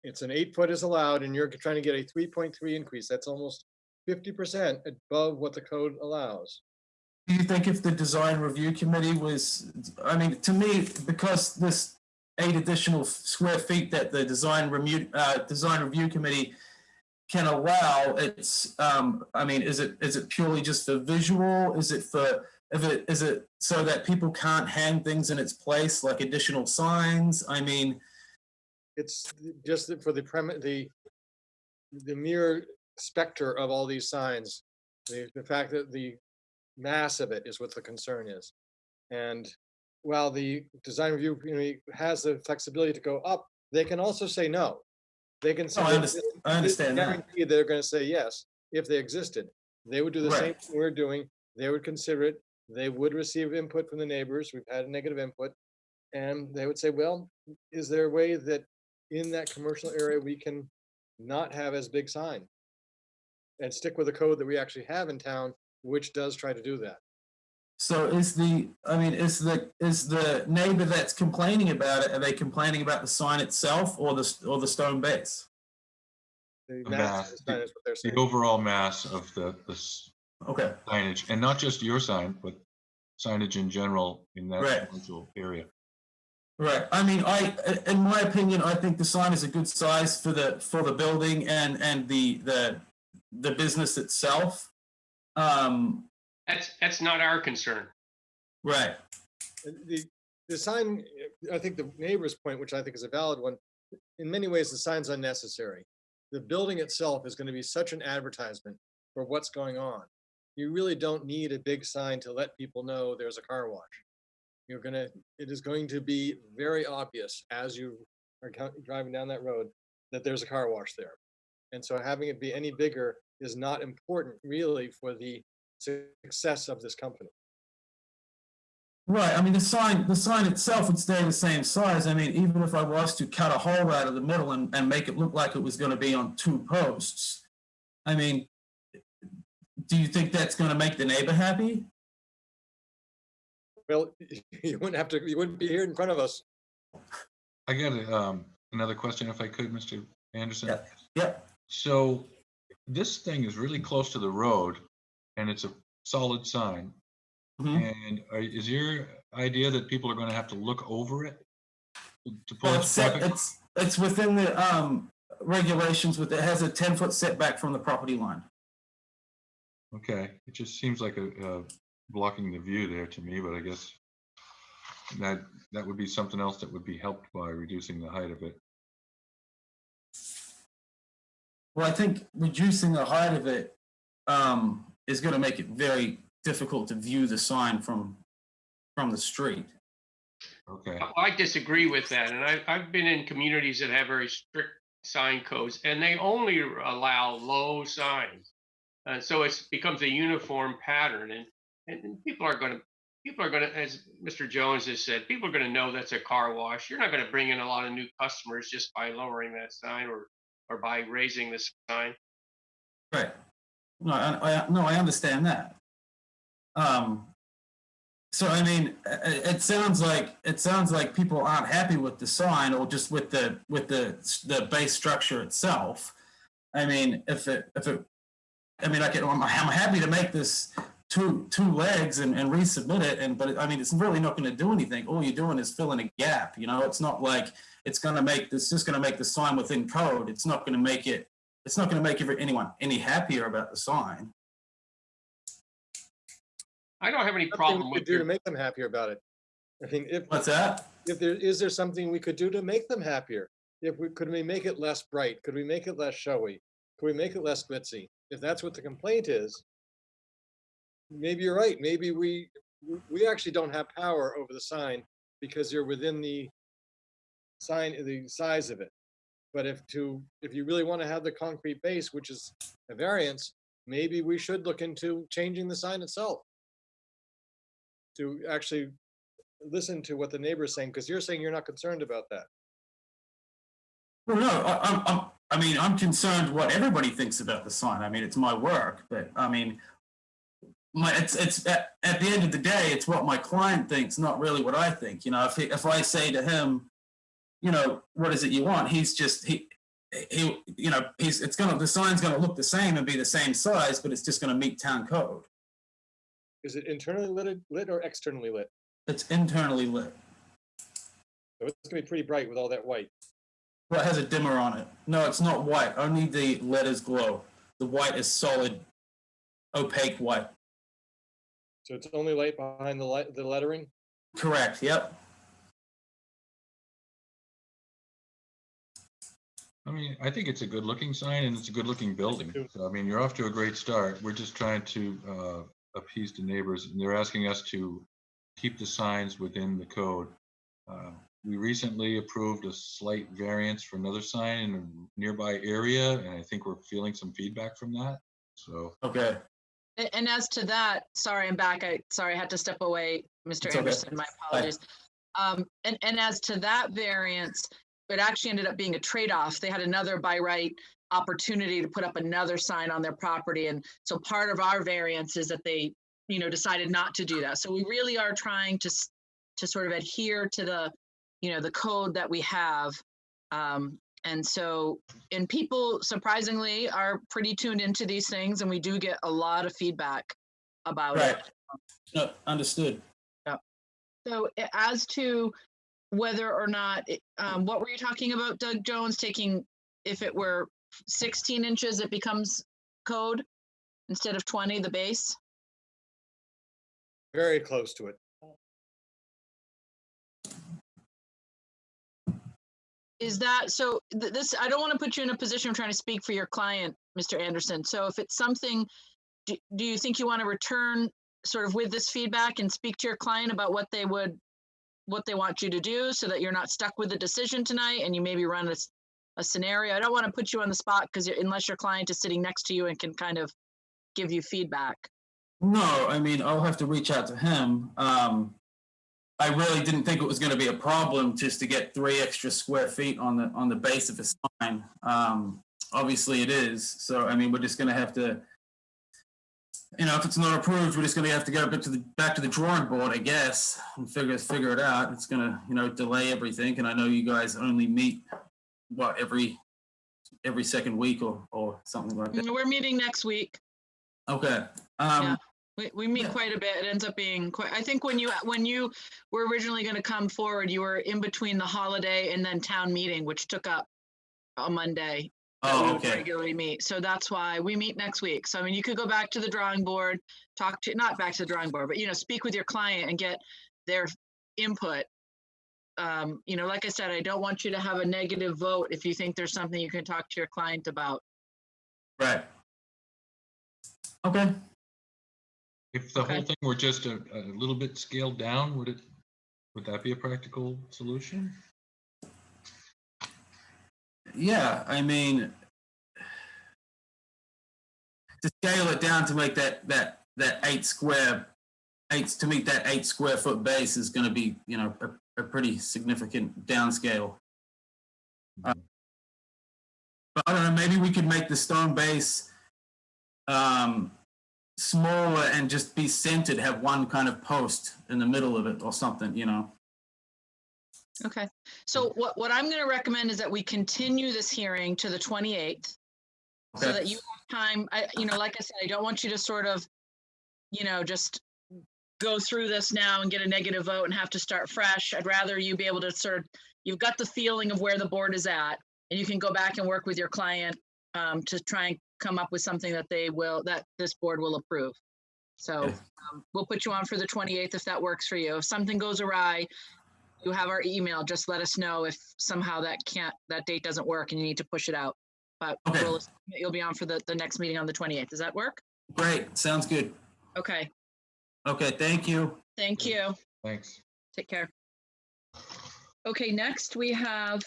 It's an 8 foot is allowed, and you're trying to get a 3.3 increase. That's almost 50% above what the code allows. Do you think if the design review committee was, I mean, to me, because this 8 additional square feet that the design review committee can allow, it's, I mean, is it purely just for visual? Is it so that people can't hang things in its place, like additional signs? I mean, it's just for the mere specter of all these signs, the fact that the mass of it is what the concern is. And while the design review committee has the flexibility to go up, they can also say no. They can say, I understand that. They're going to say yes if they existed. They would do the same thing we're doing. They would consider it. They would receive input from the neighbors. We've had negative input. And they would say, well, is there a way that in that commercial area we can not have as big sign? and stick with the code that we actually have in town, which does try to do that. So is the neighbor that's complaining about it, are they complaining about the sign itself or the stone base? The The mass of the sign is what they're the saying. overall mass of the Okay. signage, and not just your sign, but signage in general in that Right. commercial area. Right. I mean, in my opinion, I think the sign is a good size for the building and the business itself. That's not our concern. Right. The sign, I think the neighbor's point, which I think is a valid one, in many ways, the sign's unnecessary. The building itself is going to be such an advertisement for what's going on. You really don't need a big sign to let people know there's a car wash. It is going to be very obvious as you are driving down that road that there's a car wash there. And so having it be any bigger is not important really for the success of this company. Right. I mean, the sign itself would stay the same size. I mean, even if I was to cut a hole out of the middle and make it look like it was going to be on 2 posts, I mean, do you think that's going to make the neighbor happy? Well, you wouldn't be here in front of us. I got another question, if I could, Mr. Anderson. Yeah. So this thing is really close to the road, and it's a solid sign. And is your idea that people are going to have to look over it to pull It's within the regulations. It has a 10-foot setback from the property line. Okay, it just seems like a blocking the view there to me, but I guess that would be something else that would be helped by reducing the height of it. Well, I think reducing the height of it is going to make it very difficult to view the sign from the street. Okay. I disagree with that, and I've been in communities that have very strict sign codes, and they only allow low signs, so it becomes a uniform pattern, and people are going to, as Mr. Jones has said, people are going to know that's a car wash. You're not going to bring in a lot of new customers just by lowering that sign or by raising the sign. Right. No, I understand that. So I mean, it sounds like people aren't happy with the sign or just with the base structure itself. I mean, I'm happy to make this two legs and resubmit it, but I mean, it's really not going to do anything. All you're doing is filling a gap. You know, it's not like it's going to make this just going to make the sign within code. It's not going to make it. It's not going to make anyone any happier about the sign. I don't have any problem with do to make them happier about it. I mean, what's that? Is there something we could do to make them happier? Could we make it less bright? Could we make it less showy? Could we make it less glitzy? If that's what the complaint is, maybe you're right. Maybe we actually don't have power over the sign because you're within the size of it. But if you really want to have the concrete base, which is a variance, maybe we should look into changing the sign itself to actually listen to what the neighbor is saying, because you're saying you're not concerned about that. Well, no, I'm concerned what everybody thinks about the sign. I mean, it's my work, but I mean, it's at the end of the day, it's what my client thinks, not really what I think. You know, if I say to him, you know, what is it you want? The sign's gonna look the same and be the same size, but it's just gonna meet town code. Is it internally lit or externally lit? It's internally lit. So it's gonna be pretty bright with all that white. Well, it has a dimmer on it. No, it's not white. Only the letters glow. The white is solid, opaque white. So it's only light behind the lettering? Correct, yep. I mean, I think it's a good looking sign and it's a good looking building. So, I mean, you're off to a great start. We're just trying to appease the neighbors, and they're asking us to keep the signs within the code. We recently approved a slight variance for another sign in a nearby area, and I think we're feeling some feedback from that. So okay. And as to that, sorry, I'm back. I had to step away, Mr. It's Anderson. okay. My apologies. And as to that variance, it actually ended up being a trade-off. They had another by right opportunity to put up another sign on their property. And so part of our variance is that they, decided not to do that. So we really are trying to sort of adhere to the, the code that we have. And people surprisingly are pretty tuned into these things, and we do get a lot of feedback about it. No, understood. Yeah. So as to whether or not, what were you talking about, Doug Jones, taking, if it were 16 inches, it becomes code instead of 20, the base? Very close to it. Is that, so this, I don't want to put you in a position of trying to speak for your client, Mr. Anderson. So if it's something, do you think you want to return sort of with this feedback and speak to your client about what they want you to do so that you're not stuck with the decision tonight and you maybe run a scenario? I don't want to put you on the spot because unless your client is sitting next to you and can kind of give you feedback. No, I mean, I'll have to reach out to him. I really didn't think it was going to be a problem just to get 3 extra square feet on the base of a sign. Obviously it is. So, I mean, we're just going to have to, if it's not approved, we're just going to have to go back to the drawing board, I guess, and figure it out. It's going to, delay everything. And I know you guys only meet, every second week or something like that. We're meeting next week. Okay. Yeah. We meet quite a bit. It ends up being quite, I think when you were originally going to come forward, you were in between the holiday and then town meeting, which took up a Monday. Oh, we would okay. regularly meet. So that's why we meet next week. So, I mean, you could go back to the drawing board, not back to the drawing board, but, speak with your client and get their input. Like I said, I don't want you to have a negative vote if you think there's something you can talk to your client about. Right. Okay. If the whole thing were just a little bit scaled down, would that be a practical solution? Yeah, I mean, to scale it down to make that 8 square foot base is going to be, a pretty significant downscale. But I don't know, maybe we could make the stone base smaller and just be centered, have one kind of post in the middle of it or something, Okay. So what I'm going to recommend is that we continue this hearing to the 28th so that you have time. Like I said, I don't want you to sort of, just go through this now and get a negative vote and have to start fresh. I'd rather you be able to you've got the feeling of where the board is at, and you can go back and work with your client to try and come up with something that this board will approve. So we'll put you on for the 28th if that works for you. If something goes awry, you have our email. Just let us know if somehow that date doesn't work and you need to push it out. But you'll be on for the next meeting on the 28th. Does that work? Great. Sounds good. Okay. Okay. Thank you. Thank you. Thanks. Take care. Okay. Next we have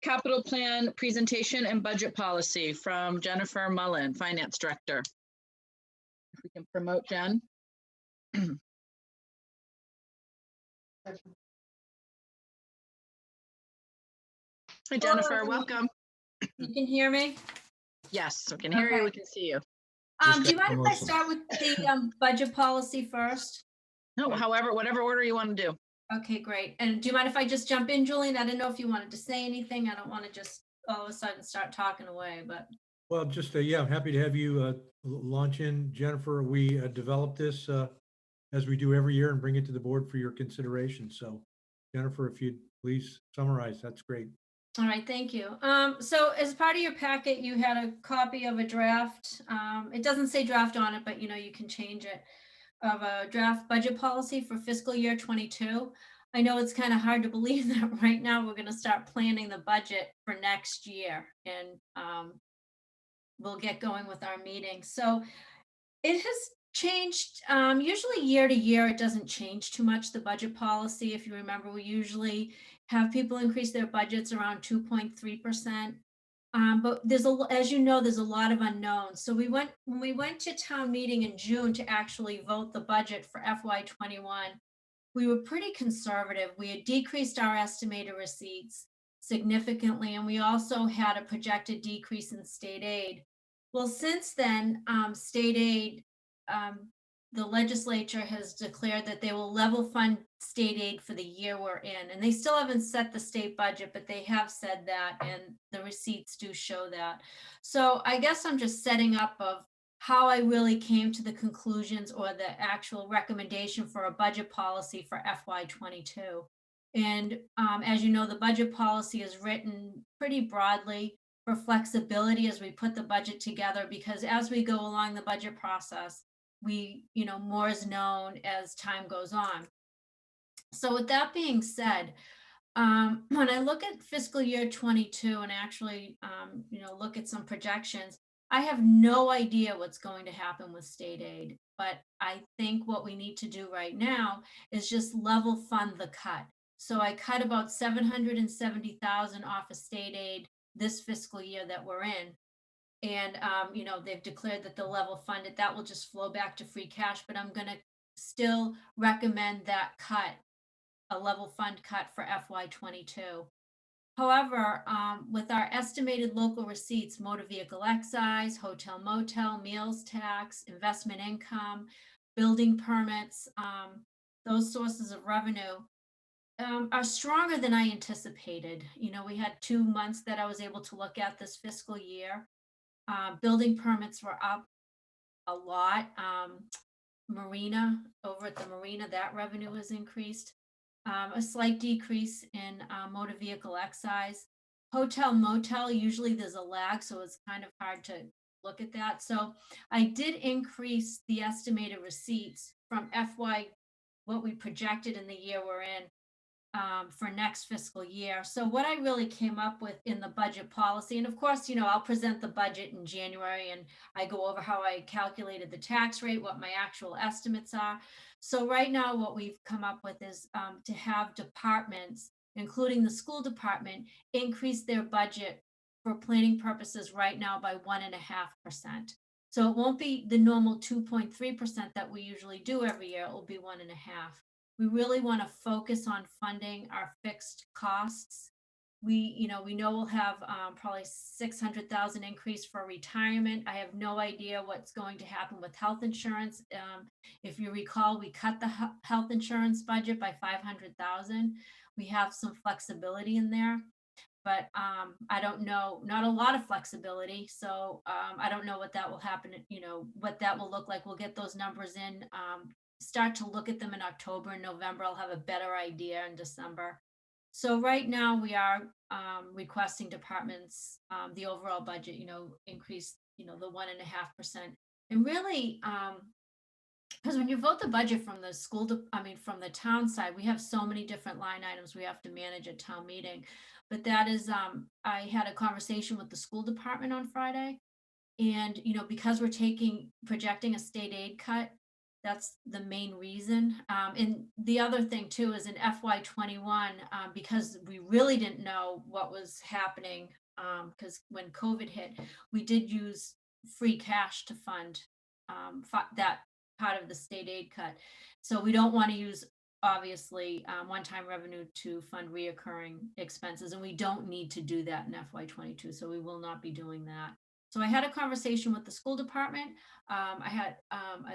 capital plan presentation and budget policy from Jennifer Mullen, Finance Director. If we can promote Jen. Hi, Jennifer. Welcome. You can hear me? Yes, we can hear you. We can see you. Do you mind if I start with the budget policy first? No, whatever order you want to do. Okay, great. And do you mind if I just jump in, Julian? I didn't know if you wanted to say anything. I don't want to just all of a sudden start talking away, but. Well, just, I'm happy to have you launch in, Jennifer. We developed this as we do every year and bring it to the board for your consideration. So Jennifer, if you'd please summarize, that's great. All right, thank you. So as part of your packet, you had a copy of a draft. It doesn't say draft on it, but you can change it, of a draft budget policy for fiscal year 22. I know it's kind of hard to believe that right now we're going to start planning the budget for next year, and we'll get going with our meeting. So it has changed. Usually year to year, it doesn't change too much, the budget policy. If you remember, we usually have people increase their budgets around 2.3%. But as you know, there's a lot of unknowns. So when we went to town meeting in June to actually vote the budget for FY21, we were pretty conservative. We had decreased our estimated receipts significantly, and we also had a projected decrease in state aid. Well, since then, state aid, the legislature has declared that they will level fund state aid for the year we're in. And they still haven't set the state budget, but they have said that, and the receipts do show that. So I guess I'm just setting up of how I really came to the conclusions or the actual recommendation for a budget policy for FY22. And as you know, the budget policy is written pretty broadly for flexibility as we put the budget together, because as we go along the budget process, more is known as time goes on. So with that being said, when I look at fiscal year 22 and actually, look at some projections, I have no idea what's going to happen with state aid, but I think what we need to do right now is just level fund the cut. So I cut about 770,000 off of state aid this fiscal year that we're in. And, they've declared that they'll level fund it. That will just flow back to free cash, but I'm going to still recommend that cut, a level fund cut for FY22. However, with our estimated local receipts, motor vehicle excise, hotel motel, meals tax, investment income, building permits, those sources of revenue are stronger than I anticipated. We had 2 months that I was able to look at this fiscal year. Building permits were up a lot. Marina, over at the marina, that revenue has increased. A slight decrease in motor vehicle excise. Hotel motel, usually there's a lag, so it's kind of hard to look at that. So I did increase the estimated receipts from what we projected in the year we're in, for next fiscal year. So what I really came up with in the budget policy, and of course, I'll present the budget in January and I go over how I calculated the tax rate, what my actual estimates are. So right now, what we've come up with is to have departments, including the school department, increase their budget for planning purposes right now by 1.5%. So it won't be the normal 2.3% that we usually do every year. It will be 1.5%. We really want to focus on funding our fixed costs. We know we'll have probably 600,000 increase for retirement. I have no idea what's going to happen with health insurance. If you recall, we cut the health insurance budget by 500,000. We have some flexibility in there, but I don't know, not a lot of flexibility. So I don't know what that will happen, what that will look like. We'll get those numbers in, start to look at them in October and November. I'll have a better idea in December. So right now we are requesting departments, the overall budget, increase, the 1.5%. And really, because when you vote the budget from the from the town side, we have so many different line items we have to manage at town meeting. But that is, I had a conversation with the school department on Friday. And, because we're projecting a state aid cut, that's the main reason. And the other thing too is in FY21, because we really didn't know what was happening, because when COVID hit, we did use free cash to fund that part of the state aid cut. So we don't want to use, obviously, one-time revenue to fund reoccurring expenses, and we don't need to do that in FY22. So we will not be doing that. So I had a conversation with the school department. I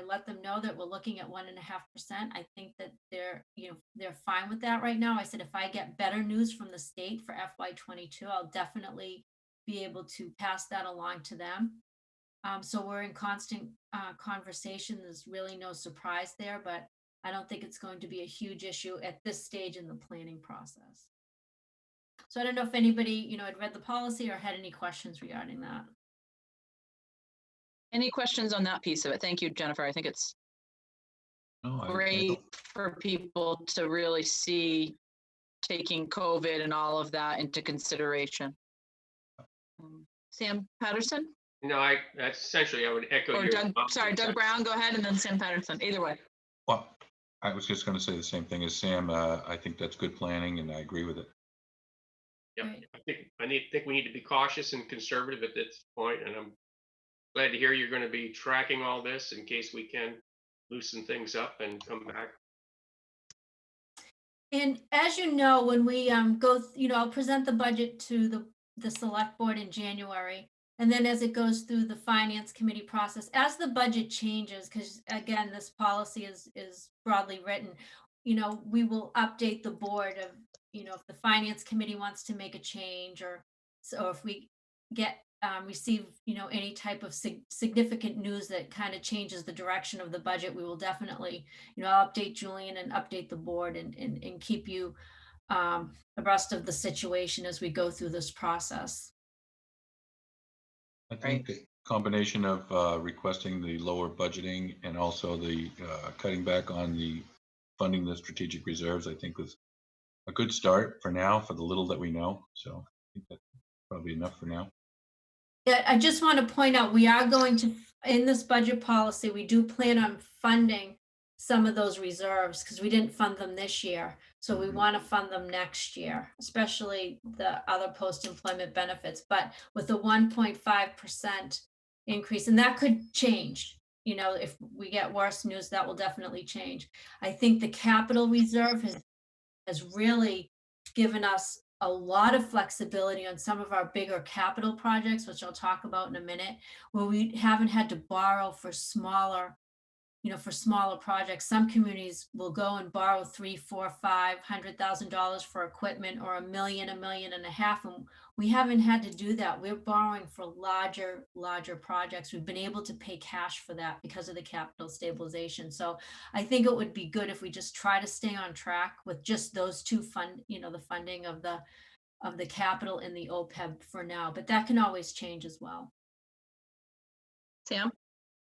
let them know that we're looking at 1.5%. I think that they're fine with that right now. I said, if I get better news from the state for FY22, I'll definitely be able to pass that along to them. So we're in constant conversation. There's really no surprise there, but I don't think it's going to be a huge issue at this stage in the planning process. So I don't know if anybody, had read the policy or had any questions regarding that. Any questions on that piece of it? Thank you, Jennifer. I think it's great for people to really see taking COVID and all of that into consideration. Sam Patterson? No, that's essentially, I would echo Or your. Doug Brown, go ahead, and then Sam Patterson, either way. Well, I was just going to say the same thing as Sam. I think that's good planning, and I agree with it. Yeah, I think we need to be cautious and conservative at this point, and I'm glad to hear you're going to be tracking all this in case we can loosen things up and come back. And as you know, when we I'll present the budget to the select board in January. And then as it goes through the finance committee process, as the budget changes, because again, this policy is broadly written, we will update the board of, if the finance committee wants to make a change, or so if we receive, any type of significant news that kind of changes the direction of the budget, we will definitely, I'll update Julian and update the board and keep you abreast of the situation as we go through this process. I think the combination of requesting the lower budgeting and also the cutting back on the funding the strategic reserves, I think was a good start for now for the little that we know. So I think that's probably enough for now. Yeah, I just want to point out, we are going to, in this budget policy, we do plan on funding some of those reserves because we didn't fund them this year. So we want to fund them next year, especially the other post-employment benefits, but with a 1.5% increase, and that could change. If we get worse news, that will definitely change. I think the capital reserve has really given us a lot of flexibility on some of our bigger capital projects, which I'll talk about in a minute, where we haven't had to borrow for smaller projects. Some communities will go and borrow $300,000, $400,000, $500,000 for equipment, or $1 million, $1.5 million, and we haven't had to do that. We're borrowing for larger projects. We've been able to pay cash for that because of the capital stabilization. So I think it would be good if we just try to stay on track with just those two the funding of the capital and the OPEB for now, but that can always change as well. Sam?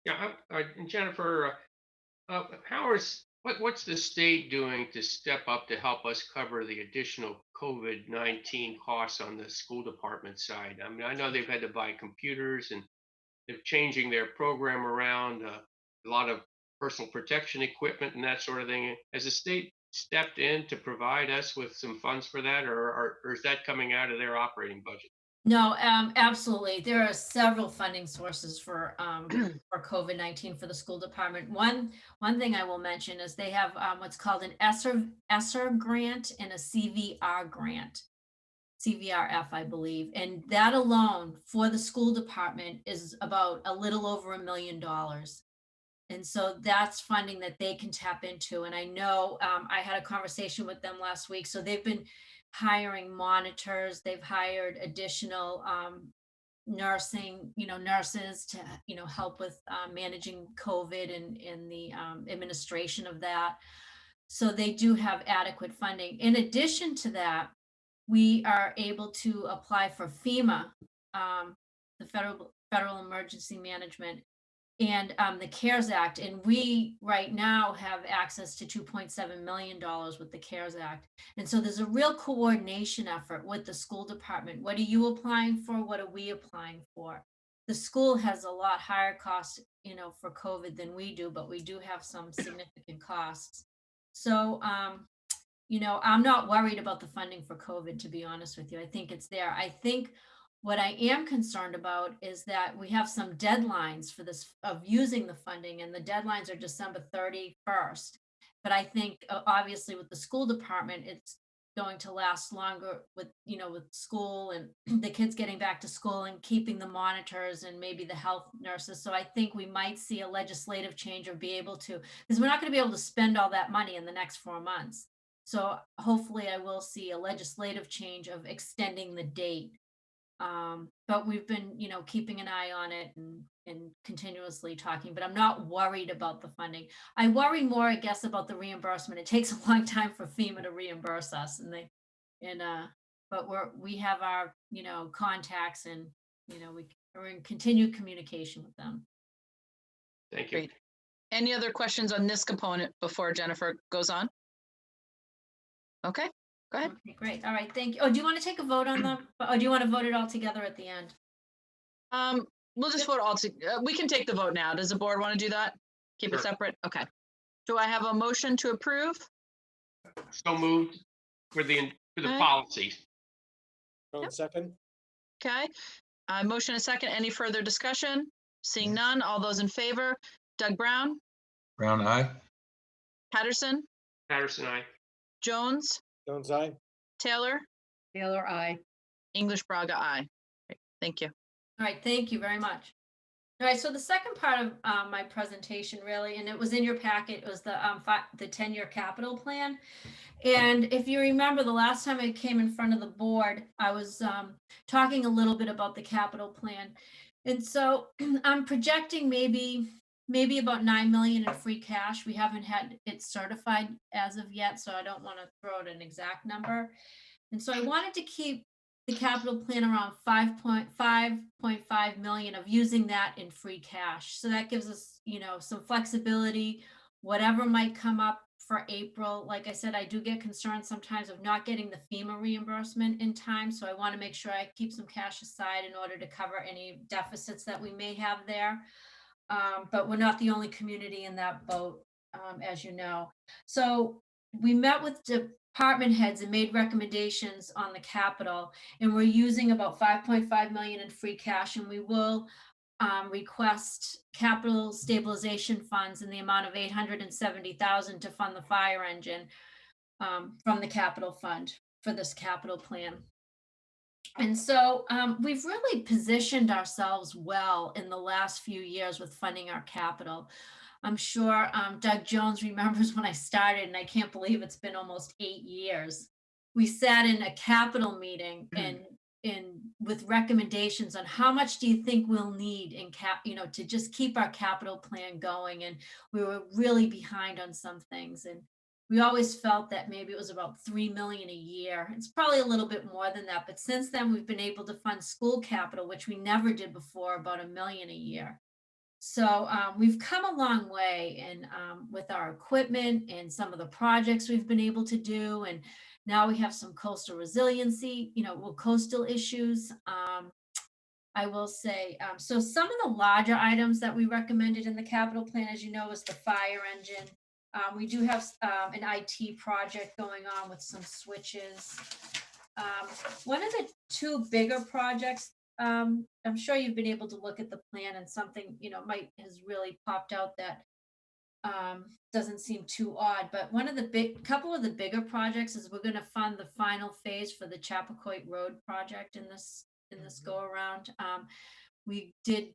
Yeah, and Jennifer, what's the state doing to step up to help us cover the additional COVID-19 costs on the school department side? I mean, I know they've had to buy computers and they're changing their program around, a lot of personal protection equipment and that sort of thing. Has the state stepped in to provide us with some funds for that, or is that coming out of their operating budget? No, absolutely. There are several funding sources for COVID-19 for the school department. One thing I will mention is they have what's called an ESSER grant and a CVR grant, CVRF, I believe. And that alone for the school department is about a little over $1 million. And so that's funding that they can tap into. And I know I had a conversation with them last week. So they've been hiring monitors. They've hired additional nurses to, help with managing COVID and the administration of that. So they do have adequate funding. In addition to that, we are able to apply for FEMA, the Federal Emergency Management, and the CARES Act. And we right now have access to $2.7 million with the CARES Act. And so there's a real coordination effort with the school department. What are you applying for? What are we applying for? The school has a lot higher costs, for COVID than we do, but we do have some significant costs. So, I'm not worried about the funding for COVID, to be honest with you. I think it's there. I think what I am concerned about is that we have some deadlines for this of using the funding, and the deadlines are December 31st. But I think obviously with the school department, it's going to last longer with school and the kids getting back to school and keeping the monitors and maybe the health nurses. So I think we might see a legislative change or be able to, because we're not going to be able to spend all that money in the next 4 months. So hopefully I will see a legislative change of extending the date. But we've been, keeping an eye on it and continuously talking, but I'm not worried about the funding. I worry more, I guess, about the reimbursement. It takes a long time for FEMA to reimburse us, but we have our, contacts, and, we're in continued communication with them. Thank you. Great. Any other questions on this component before Jennifer goes on? Okay. Go ahead. Okay, great. All right, thank you. Oh, do you want to take a vote on them? Or do you want to vote it all together at the end? We'll just vote all together. We can take the vote now. Does the board want to do that? Keep it separate? Okay. Do I have a motion to approve? So moved for the policies. Second. Okay. Motion and second. Any further discussion? Seeing none. All those in favor? Doug Brown? Brown, aye. Patterson? Patterson, aye. Jones, Jones, aye. Taylor, Taylor, I. English Braga, I. Thank you. All right, thank you very much. All right, so the second part of my presentation really, and it was in your packet, was the 10-year capital plan. And if you remember, the last time I came in front of the board, I was talking a little bit about the capital plan. And so I'm projecting maybe about 9 million in free cash. We haven't had it certified as of yet, so I don't want to throw out an exact number. And so I wanted to keep the capital plan around 5.5 million of using that in free cash. So that gives us, some flexibility, whatever might come up for April. Like I said, I do get concerned sometimes of not getting the FEMA reimbursement in time. So I want to make sure I keep some cash aside in order to cover any deficits that we may have there. But we're not the only community in that boat, as you know. So we met with department heads and made recommendations on the capital, and we're using about 5.5 million in free cash, and we will request capital stabilization funds in the amount of 870,000 to fund the fire engine from the capital fund for this capital plan. And so we've really positioned ourselves well in the last few years with funding our capital. I'm sure Doug Jones remembers when I started, and I can't believe it's been almost 8 years. We sat in a capital meeting and with recommendations on how much do you think we'll need in to just keep our capital plan going. And we were really behind on some things. And we always felt that maybe it was about 3 million a year. It's probably a little bit more than that. But since then, we've been able to fund school capital, which we never did before, about 1 million a year. So we've come a long way in with our equipment and some of the projects we've been able to do. And now we have some coastal resiliency, coastal issues. I will say, so some of the larger items that we recommended in the capital plan, as you know, is the fire engine. We do have an IT project going on with some switches. One of the two bigger projects, I'm sure you've been able to look at the plan, and something, has really popped out that doesn't seem too odd. But couple of the bigger projects is we're going to fund the final phase for the Chappaquoit Road project in this go around. We did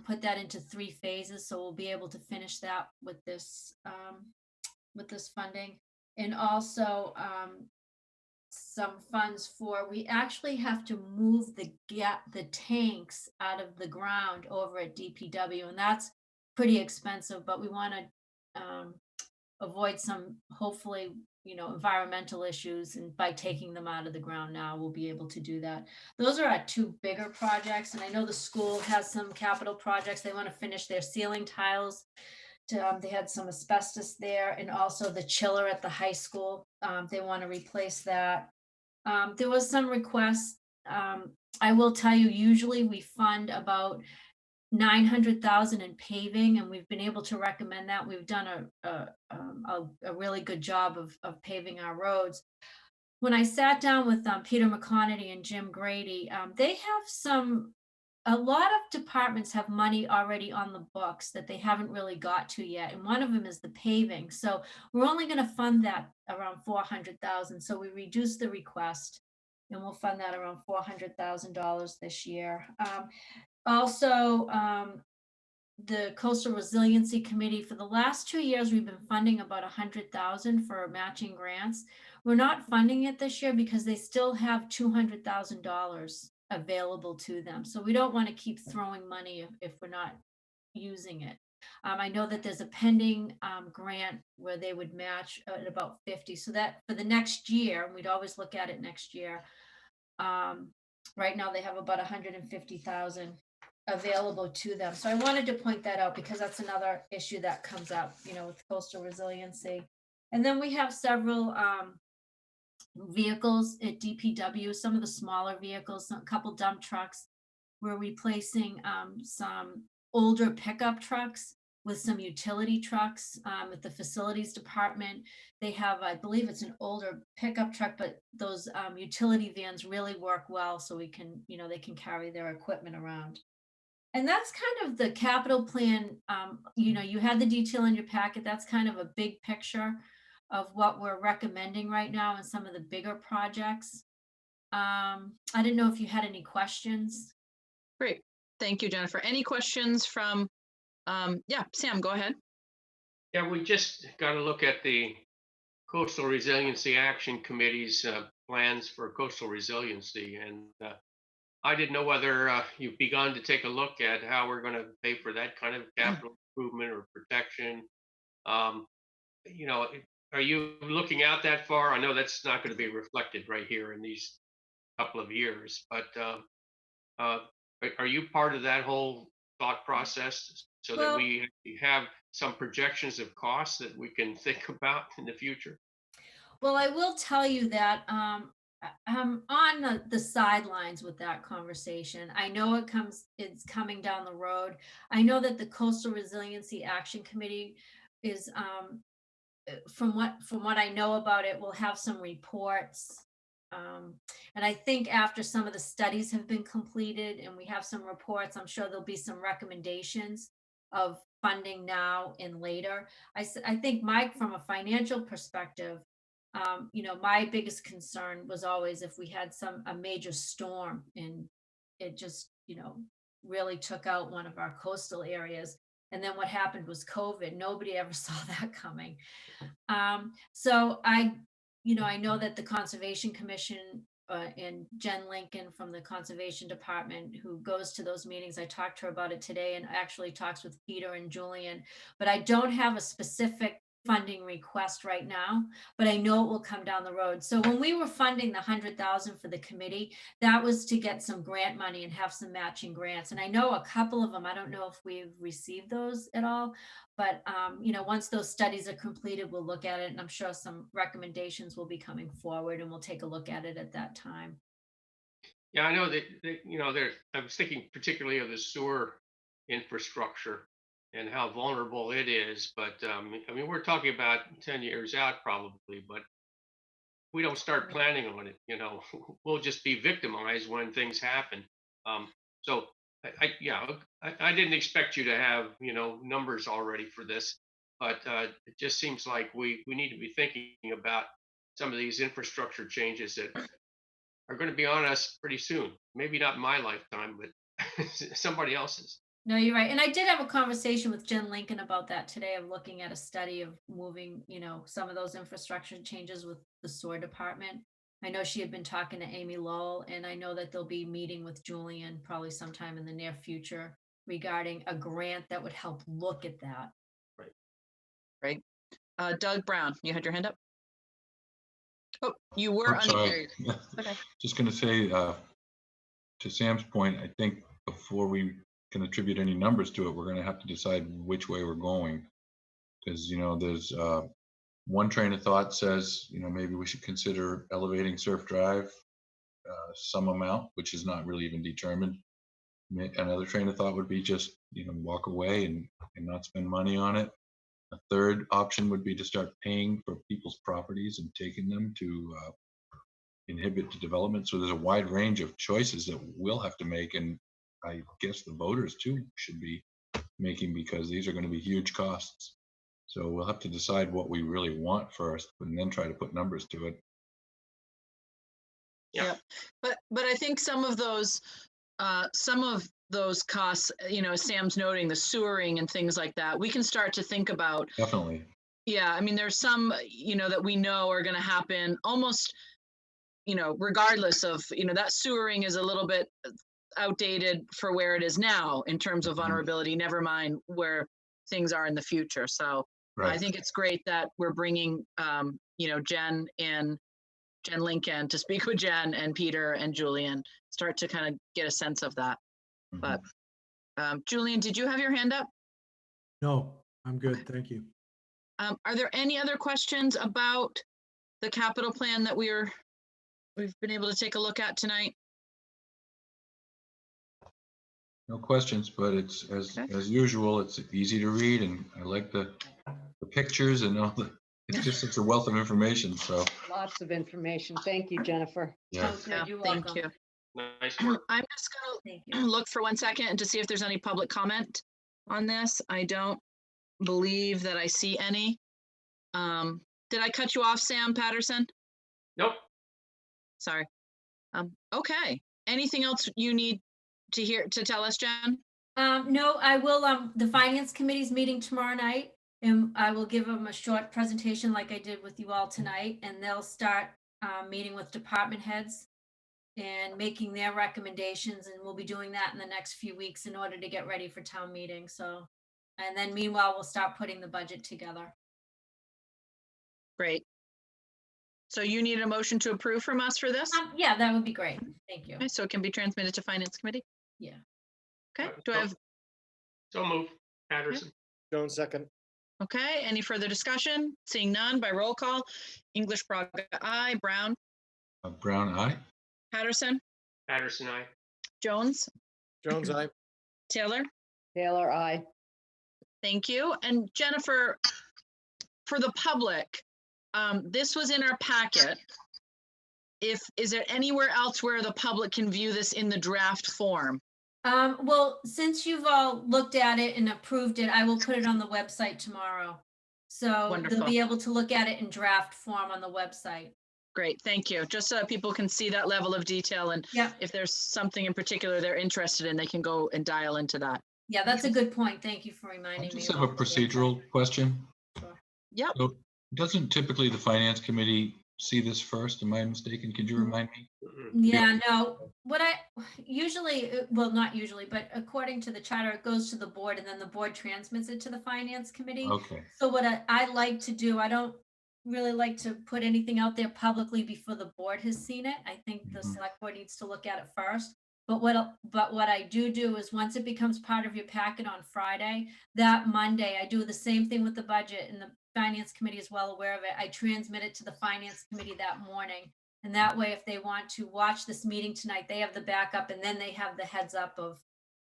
put that into 3 phases, so we'll be able to finish that with this funding. And also some funds we actually have to move the tanks out of the ground over at DPW, and that's pretty expensive, but we want to avoid some, hopefully, environmental issues, and by taking them out of the ground now, we'll be able to do that. Those are our 2 bigger projects, and I know the school has some capital projects. They want to finish their ceiling tiles. They had some asbestos there, and also the chiller at the high school. They want to replace that. There was some requests. I will tell you, usually we fund about 900,000 in paving, and we've been able to recommend that. We've done a really good job of paving our roads. When I sat down with Peter McConaty and Jim Grady, they have a lot of departments have money already on the books that they haven't really got to yet. And one of them is the paving. So we're only going to fund that around 400,000. So we reduced the request, and we'll fund that around $400,000 this year. Also, the Coastal Resiliency Committee, for the last 2 years, we've been funding about 100,000 for matching grants. We're not funding it this year because they still have $200,000 available to them. So we don't want to keep throwing money if we're not using it. I know that there's a pending grant where they would match at about 50. So that for the next year, we'd always look at it next year. Right now they have about 150,000 available to them. So I wanted to point that out because that's another issue that comes up, with coastal resiliency. And then we have several vehicles at DPW, some of the smaller vehicles, a couple dump trucks. We're replacing some older pickup trucks with some utility trucks at the facilities department. They have, I believe it's an older pickup truck, but those utility vans really work well, so we can, they can carry their equipment around. And that's kind of the capital plan. You had the detail in your packet. That's kind of a big picture of what we're recommending right now and some of the bigger projects. I didn't know if you had any questions. Great. Thank you, Jennifer. Any questions from, yeah, Sam, go ahead. Yeah, we just got to look at the Coastal Resiliency Action Committee's plans for coastal resiliency. And I didn't know whether you've begun to take a look at how we're going to pay for that kind of capital improvement or protection. You know, are you looking out that far? I know that's not going to be reflected right here in these couple of years, but are you part of that whole thought process so that we have some projections of costs that we can think about in the future? Well, I will tell you that I'm on the sidelines with that conversation. I know it's coming down the road. I know that the Coastal Resiliency Action Committee is, from what I know about it, will have some reports. And I think after some of the studies have been completed and we have some reports, I'm sure there'll be some recommendations of funding now and later. I think, Mike, from a financial perspective, you know, my biggest concern was always if we had a major storm and it just, you know, really took out one of our coastal areas. And then what happened was COVID. Nobody ever saw that coming. So I know that the Conservation Commission and Jen Lincoln from the Conservation Department, who goes to those meetings, I talked to her about it today and actually talks with Peter and Julian, but I don't have a specific funding request right now, but I know it will come down the road. So when we were funding the 100,000 for the committee, that was to get some grant money and have some matching grants. And I know a couple of them, I don't know if we've received those at all, but you know, once those studies are completed, we'll look at it, and I'm sure some recommendations will be coming forward and we'll take a look at it at that time. Yeah, I know that you know, I was thinking particularly of the sewer infrastructure and how vulnerable it is. But I mean, we're talking about 10 years out probably, but we don't start planning on it, you know, we'll just be victimized when things happen. So I didn't expect you to have, you know, numbers already for this, but it just seems like we need to be thinking about some of these infrastructure changes that are going to be on us pretty soon. Maybe not in my lifetime, but somebody else's. No, you're right. And I did have a conversation with Jen Lincoln about that today, of looking at a study of moving, you know, some of those infrastructure changes with the sewer department. I know she had been talking to Amy Lowell, and I know that they'll be meeting with Julian probably sometime in the near future regarding a grant that would help look at that. Right. Doug Brown, you had your hand up? Oh, you were I'm sorry. Okay. Just going to say, to Sam's point, I think before we can attribute any numbers to it, we're going to have to decide which way we're going. Because, you know, there's one train of thought says, you know, maybe we should consider elevating Surf Drive some amount, which is not really even determined. Another train of thought would be just, you know, walk away and not spend money on it. A third option would be to start paying for people's properties and taking them to inhibit the development. So there's a wide range of choices that we'll have to make, and I guess the voters too should be making, because these are going to be huge costs. So we'll have to decide what we really want first and then try to put numbers to it. Yeah. But I think some of those costs, you know, Sam's noting the sewering and things like that, we can start to think about. Definitely. Yeah. I mean, there's some, you know, that we know are going to happen almost, you know, regardless of, you know, that sewering is a little bit outdated for where it is now in terms of vulnerability, never mind where things are in the future. So I think it's great that we're bringing, you know, Jen Lincoln to speak with Jen and Peter and Julian, start to kind of get a sense of that. But Julian, did you have your hand up? No, I'm good. Thank you. Are there any other questions about the capital plan that we've been able to take a look at tonight? No questions, but it's as usual, it's easy to read, and I like the pictures and all the, it's just such a wealth of information. So Lots of information. Thank you, Jennifer. Yeah. Thank you. Nice work. I'm just going to look for 1 second to see if there's any public comment on this. I don't believe that I see any. Did I cut you off, Sam Patterson? Nope. Sorry. Okay. Anything else you need to tell us, Jen? No, I will, the finance committee's meeting tomorrow night, and I will give them a short presentation like I did with you all tonight, and they'll start, meeting with department heads and making their recommendations, and we'll be doing that in the next few weeks in order to get ready for town meeting, so. And then meanwhile, we'll start putting the budget together. Great. So you need a motion to approve from us for this? Yeah, that would be great. Thank you. Okay, so it can be transmitted to Finance Committee? Yeah. Okay, do I have, So move. Patterson. Jones, second. okay, any further discussion? Seeing none by roll call. English Braga, aye. Brown, Brown, aye. Patterson, Patterson, aye. Jones, Jones, aye. Taylor. Taylor, aye. Thank you. And Jennifer, for the public, this was in our packet. Is there anywhere else where the public can view this in the draft form? Well, since you've all looked at it and approved it, I will put it on the website tomorrow. So Wonderful. they'll be able to look at it in draft form on the website. Great, thank you. Just so that people can see that level of detail, and Yeah. if there's something in particular they're interested in, they can go and dial into that. Yeah, that's a good point. Thank you for reminding I me. just have a procedural question. Yep. So doesn't typically the finance committee see this first? Am I mistaken? Could you remind me? Yeah, no, what I usually, well, not usually, but according to the charter, it goes to the board and then the board transmits it to the finance committee. Okay. So what I like to do, I don't really like to put anything out there publicly before the board has seen it. I think the select board needs to look at it first. But what I do is once it becomes part of your packet on Friday, that Monday, I do the same thing with the budget, and the finance committee is well aware of it. I transmit it to the finance committee that morning. And that way, if they want to watch this meeting tonight, they have the backup, and then they have the heads up of,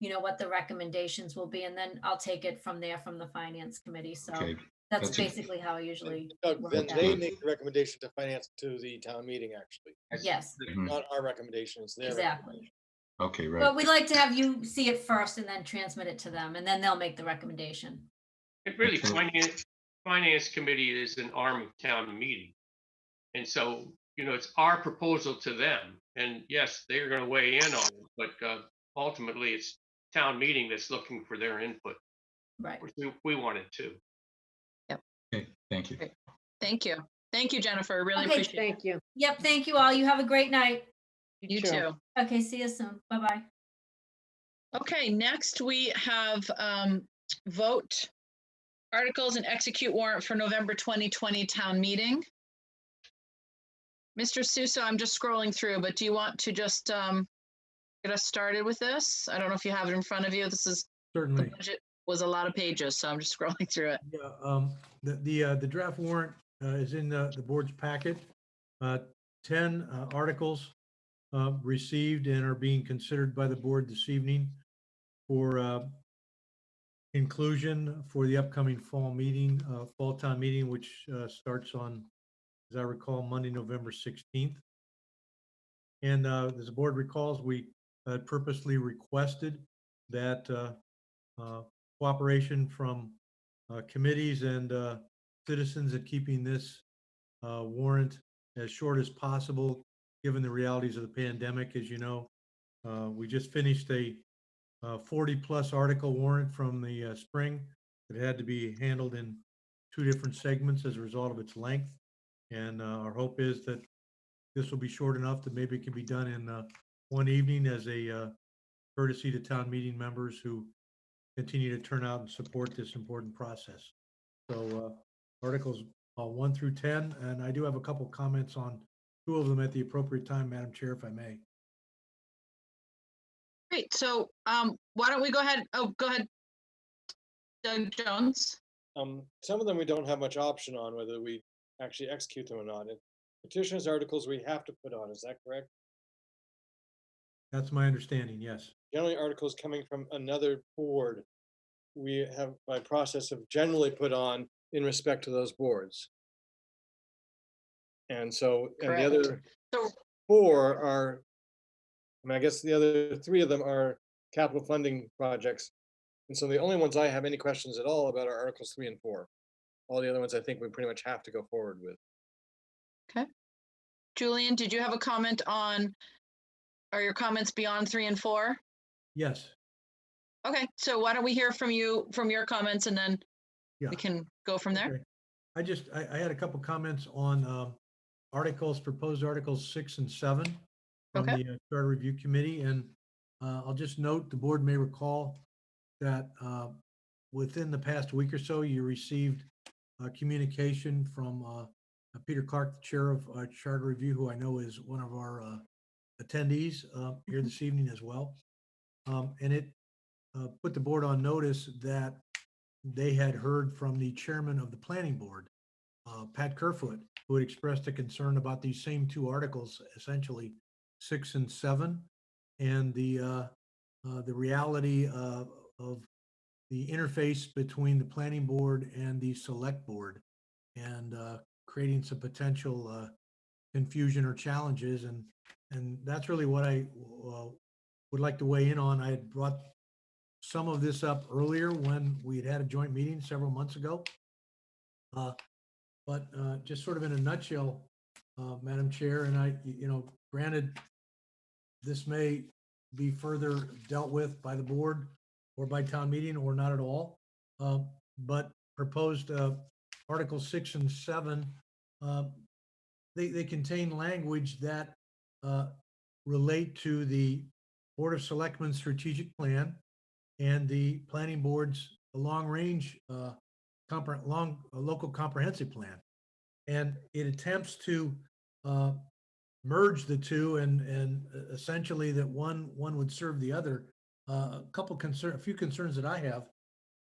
what the recommendations will be. And then I'll take it from there from the finance committee. So Okay. that's basically how I usually. Doug, work then that. they make the recommendation to finance to the town meeting, actually. Yes, Not our recommendation, it's their exactly. recommendation. Okay, right. But we'd like to have you see it first and then transmit it to them, and then they'll make the recommendation. It really, finance committee is an arm of town meeting. And so, it's our proposal to them. And yes, they're going to weigh in on it, but ultimately it's town meeting that's looking for their input. Right. We want it too. Okay, thank you. Thank you. Thank you, Jennifer. Really Okay, appreciate it. Thank you. Yep, thank you all. You have a great night. You too. Okay, see you soon. Bye-bye. Okay, next we have vote articles and execute warrant for November 2020 town meeting. Mr. Suso, I'm just scrolling through, but do you want to just get us started with this? I don't know if you have it in front of you. This is Certainly. The budget was a lot of pages, so I'm just scrolling through it. Yeah, the draft warrant is in the board's packet. 10 articles received and are being considered by the board this evening for inclusion for the upcoming fall town meeting, which starts on, as I recall, Monday, November 16th. And as the board recalls, we purposely requested that cooperation from committees and citizens at keeping this warrant as short as possible, given the realities of the pandemic. As you know, we just finished a 40-plus article warrant from the spring that had to be handled in 2 different segments as a result of its length. And our hope is that this will be short enough that maybe it can be done in one evening as a courtesy to town meeting members who continue to turn out and support this important process. So articles 1 through 10, and I do have a couple comments on 2 of them at the appropriate time, Madam Chair, if I may. Great, so why don't we go ahead? Oh, go ahead, Doug Jones. Some of them we don't have much option on whether we actually execute them or not. And petitioners articles we have to put on, is that correct? That's my understanding, yes. Generally articles coming from another board, we have by process of generally put on in respect to those boards. And so, and the other 4 are, I guess the other 3 of them are capital funding projects. And so the only ones I have any questions at all about are Articles 3 and 4. all the other ones I think we pretty much have to go forward with. Okay. Julian, did you have a comment on, are your comments beyond 3 and 4? Yes. Okay, so why don't we hear from you, from your comments, and then Yeah. we can go from there? Okay. I had a couple comments on proposed articles 6 and 7 from Okay. the Charter Review Committee. And I'll just note, the board may recall that within the past week or so, you received communication from Peter Clark, the chair of Charter Review, who I know is one of our attendees here this evening as well. And it put the board on notice that they had heard from the chairman of the planning board, Pat Kerfoot, who had expressed a concern about these same two articles, essentially 6 and 7, and the reality of the interface between the planning board and the select board, and creating some potential confusion or challenges. And that's really what I would like to weigh in on. I had brought some of this up earlier when we had a joint meeting several months ago. But just sort of in a nutshell, Madam Chair, and granted, this may be further dealt with by the board or by town meeting or not at all. But proposed Articles 6 and 7, they contain language that relate to the Board of Selectmen's strategic plan and the planning board's long-range local comprehensive plan. And it attempts to merge the two, and essentially that one would serve the other. A few concerns that I have.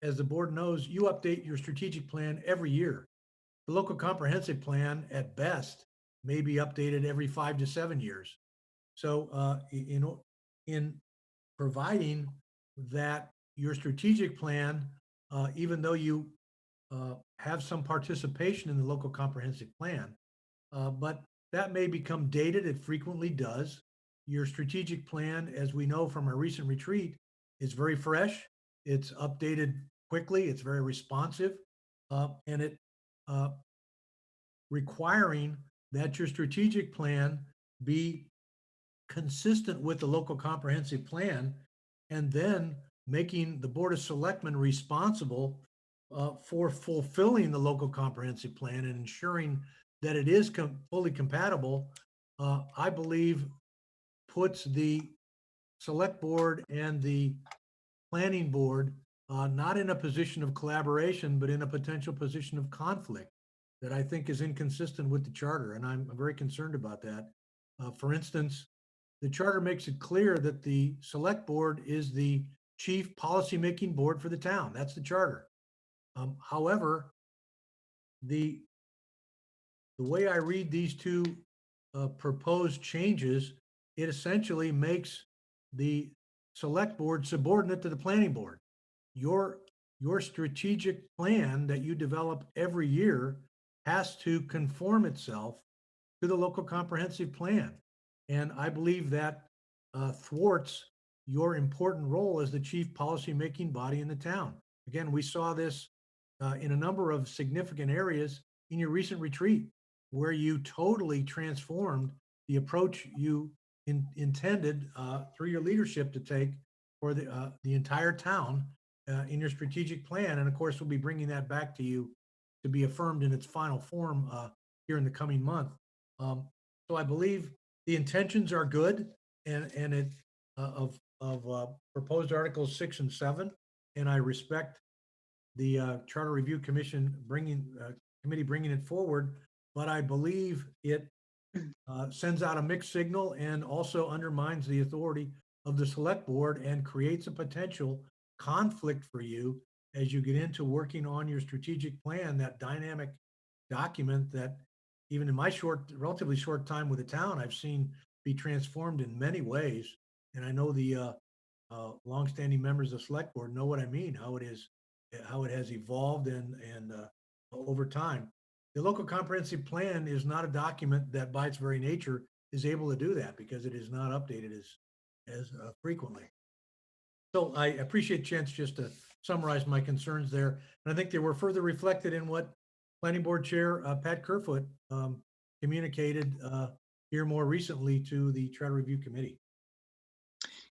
As the board knows, you update your strategic plan every year. The local comprehensive plan, at best, may be updated every 5 to 7 years. So in providing that your strategic plan, even though you have some participation in the local comprehensive plan, but that may become dated. It frequently does. Your strategic plan, as we know from our recent retreat, is very fresh. It's updated quickly. It's very responsive, and it requiring that your strategic plan be consistent with the local comprehensive plan, and then making the Board of Selectmen responsible for fulfilling the local comprehensive plan and ensuring that it is fully compatible, I believe puts the select board and the planning board not in a position of collaboration, but in a potential position of conflict that I think is inconsistent with the charter. And I'm very concerned about that. For instance, the charter makes it clear that the select board is the chief policymaking board for the town. That's the charter. However, the way I read these two proposed changes, it essentially makes the select board subordinate to the planning board. Your strategic plan that you develop every year has to conform itself to the local comprehensive plan. And I believe that thwarts your important role as the chief policymaking body in the town. Again, we saw this in a number of significant areas in your recent retreat, where you totally transformed the approach you intended through your leadership to take for the entire town in your strategic plan. And of course, we'll be bringing that back to you to be affirmed in its final form here in the coming month. So I believe the intentions are good, and it of proposed Articles 6 and 7, and I respect the Charter Review Commission committee bringing it forward, but I believe it sends out a mixed signal and also undermines the authority of the select board and creates a potential conflict for you as you get into working on your strategic plan, that dynamic document that even in my relatively short time with the town, I've seen be transformed in many ways. And I know the longstanding members of the select board know what I mean, how it has evolved and over time. The local comprehensive plan is not a document that by its very nature is able to do that, because it is not updated as frequently. So I appreciate a chance just to summarize my concerns there. And I think they were further reflected in what Planning Board Chair Pat Kerfoot communicated here more recently to the Charter Review Committee.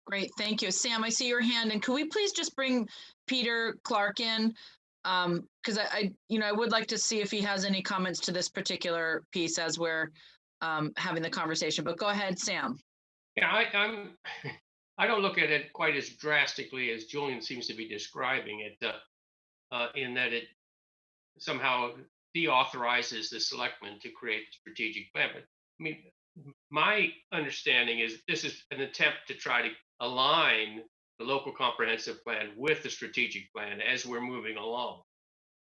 Great, thank you. Sam, I see your hand, and could we please just bring Peter Clark in? Because I would like to see if he has any comments to this particular piece as we're having the conversation, but go ahead, Sam. Yeah, I don't look at it quite as drastically as Julian seems to be describing it, in that it somehow deauthorizes the selectmen to create a strategic plan. But I mean, my understanding is this is an attempt to try to align the local comprehensive plan with the strategic plan as we're moving along.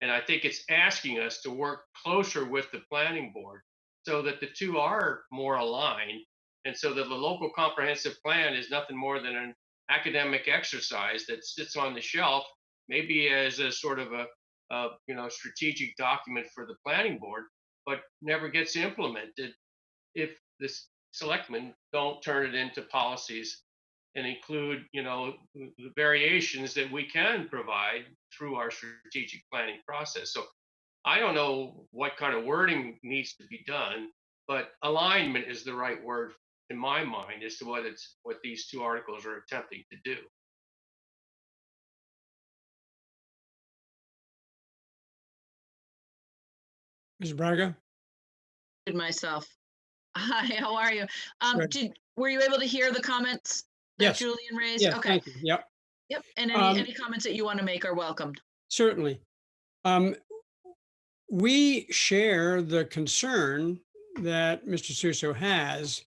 And I think it's asking us to work closer with the planning board so that the two are more aligned, and so that the local comprehensive plan is nothing more than an academic exercise that sits on the shelf, maybe as a sort of a strategic document for the planning board, but never gets implemented if the selectmen don't turn it into policies and include, the variations that we can provide through our strategic planning process. So I don't know what kind of wording needs to be done, but alignment is the right word in my mind as to what these two articles are attempting to do. Ms. Braga? Myself. Hi, how are you? Good. Were you able to hear the comments that Yes. Julian raised? Yes, Okay. thank you. Yep. Yep. And any comments that you want to make are welcomed. Certainly. We share the concern that Mr. Suso has,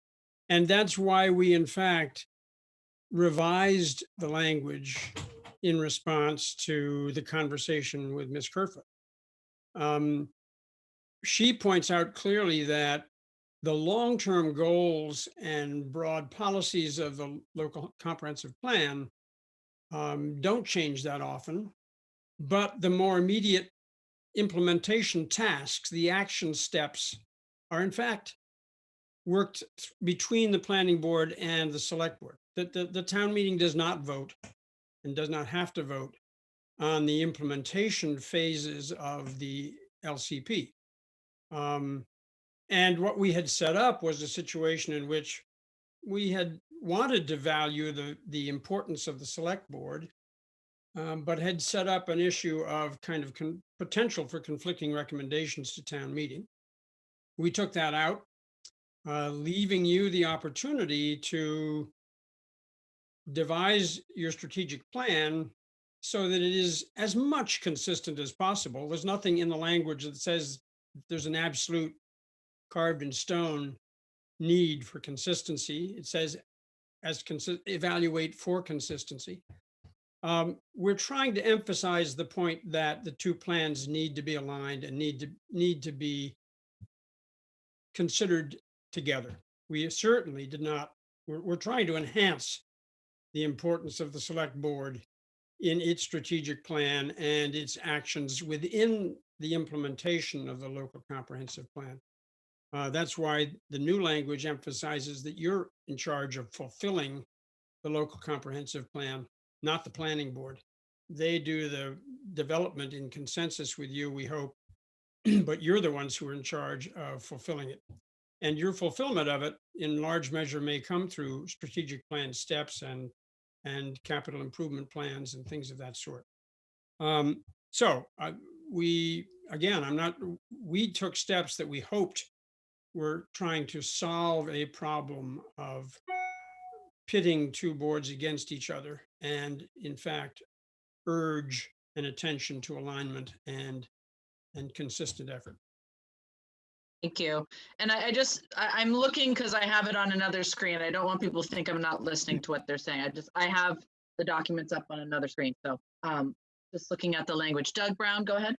and that's why we, in fact, revised the language in response to the conversation with Ms. Kerfoot. She points out clearly that the long-term goals and broad policies of the local comprehensive plan don't change that often, but the more immediate implementation tasks, the action steps, are in fact worked between the planning board and the select board. The town meeting does not vote and does not have to vote on the implementation phases of the LCP. And what we had set up was a situation in which we had wanted to value the importance of the select board, but had set up an issue of kind of potential for conflicting recommendations to town meeting. We took that out, leaving you the opportunity to devise your strategic plan so that it is as much consistent as possible. There's nothing in the language that says there's an absolute carved in stone need for consistency. It says evaluate for consistency. We're trying to emphasize the point that the two plans need to be aligned and need to be considered together. We certainly did not. We're trying to enhance the importance of the select board in its strategic plan and its actions within the implementation of the local comprehensive plan. That's why the new language emphasizes that you're in charge of fulfilling the local comprehensive plan, not the planning board. They do the development in consensus with you, we hope, but you're the ones who are in charge of fulfilling it. And your fulfillment of it in large measure may come through strategic plan steps and capital improvement plans and things of that sort. We took steps that we hoped were trying to solve a problem of pitting two boards against each other and in fact urge an attention to alignment and consistent effort. Thank you. And I'm looking because I have it on another screen. I don't want people to think I'm not listening to what they're saying. I have the documents up on another screen. So just looking at the language. Doug Brown, go ahead.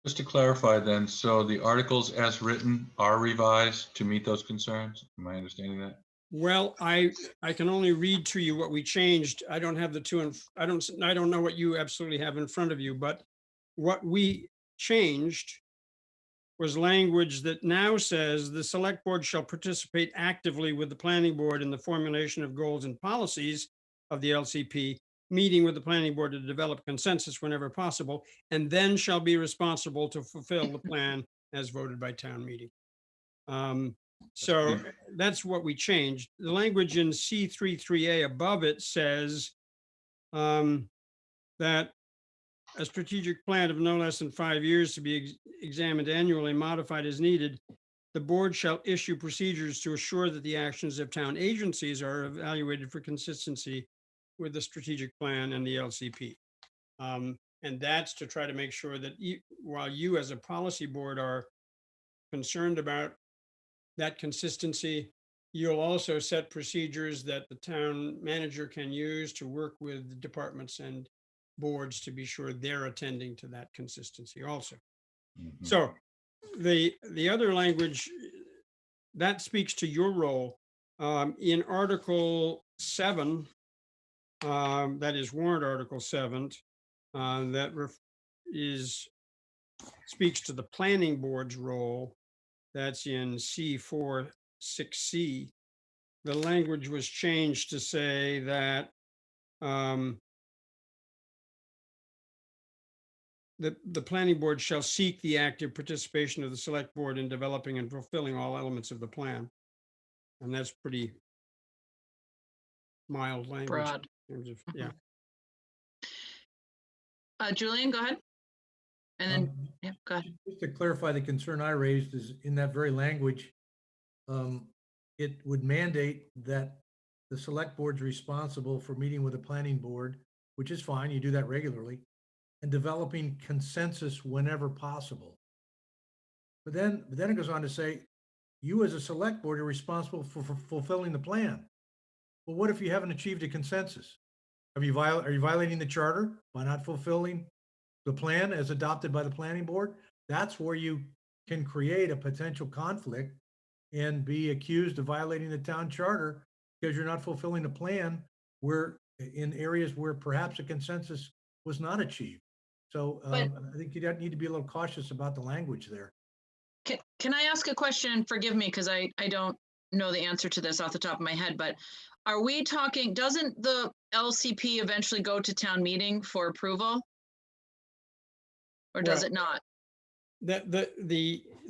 Just to clarify then, so the articles as written are revised to meet those concerns? Am I understanding that? Well, I can only read to you what we changed. I don't have the two, and I don't know what you absolutely have in front of you, but what we changed was language that now says the select board shall participate actively with the planning board in the formulation of goals and policies of the LCP meeting with the planning board to develop consensus whenever possible, and then shall be responsible to fulfill the plan as voted by town meeting. So that's what we changed. The language in C33A above it says that a strategic plan of no less than 5 years to be examined annually, modified as needed. The board shall issue procedures to assure that the actions of town agencies are evaluated for consistency with the strategic plan and the LCP. And that's to try to make sure that while you as a policy board are concerned about that consistency, you'll also set procedures that the town manager can use to work with departments and boards to be sure they're attending to that consistency also. So the other language that speaks to your role in Article 7, that is warrant Article 7, that speaks to the planning board's role. That's in C4 6C. The language was changed to say that the planning board shall seek the active participation of the select board in developing and fulfilling all elements of the plan. And that's pretty mild language. Broad. In terms of, yeah. Julian, go ahead. And then, yeah, go ahead. Just to clarify, the concern I raised is in that very language, it would mandate that the select board's responsible for meeting with the planning board, which is fine, you do that regularly, and developing consensus whenever possible. But then it goes on to say, you as a select board are responsible for fulfilling the plan. Well, what if you haven't achieved a consensus? Are you violating the charter by not fulfilling the plan as adopted by the planning board? That's where you can create a potential conflict and be accused of violating the town charter because you're not fulfilling the plan where in areas where perhaps a consensus was not achieved. So I think you need to be a little cautious about the language there. Can I ask a question? Forgive me, because I don't know the answer to this off the top of my head, but are we talking, doesn't the LCP eventually go to town meeting for approval? Or does it not? There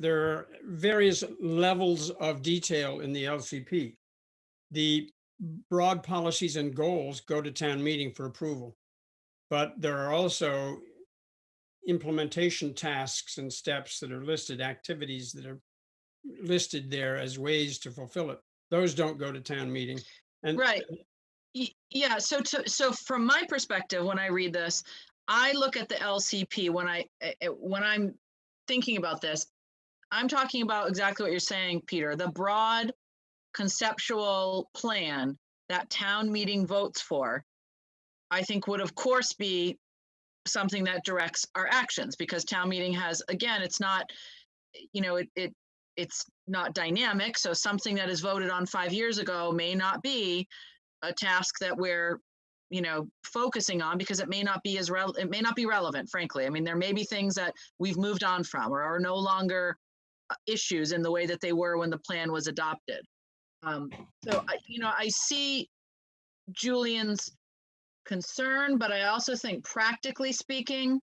are various levels of detail in the LCP. The broad policies and goals go to town meeting for approval, but there are also implementation tasks and steps that are listed, activities that are listed there as ways to fulfill it. Those don't go to town meeting. And right. Yeah. So from my perspective, when I read this, I look at the LCP when I'm thinking about this, I'm talking about exactly what you're saying, Peter, the broad conceptual plan that town meeting votes for, I think would of course be something that directs our actions, because town meeting has, again, it's not, it's not dynamic. So something that is voted on 5 years ago may not be a task that we're, focusing on, because it may not be it may not be relevant, frankly. I mean, there may be things that we've moved on from or are no longer issues in the way that they were when the plan was adopted. So I see Julian's concern, but I also think practically speaking,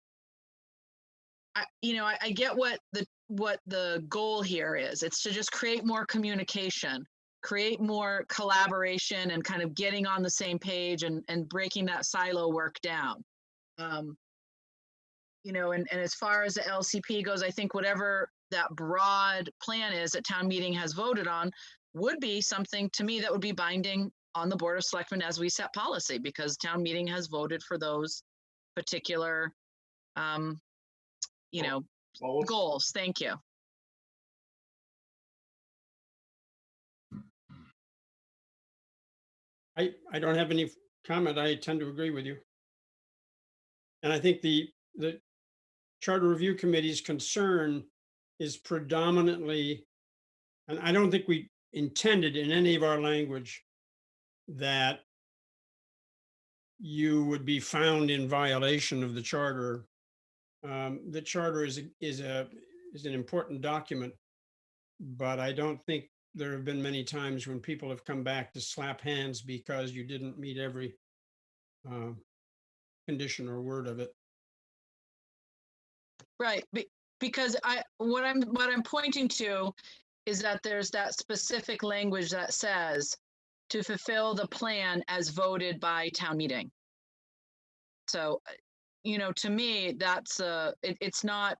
I get what the goal here is. It's to just create more communication, create more collaboration, and kind of getting on the same page and breaking that silo work down. And as far as the LCP goes, I think whatever that broad plan is that town meeting has voted on would be something to me that would be binding on the Board of Selectmen as we set policy, because town meeting has voted for those particular, goals. Thank you. I don't have any comment. I tend to agree with you. And I think the Charter Review Committee's concern is predominantly, and I don't think we intended in any of our language that you would be found in violation of the charter. The charter is an important document, but I don't think there have been many times when people have come back to slap hands because you didn't meet every condition or word of it. Right, because what I'm pointing to is that there's that specific language that says to fulfill the plan as voted by town meeting. So, to me, that's it's not,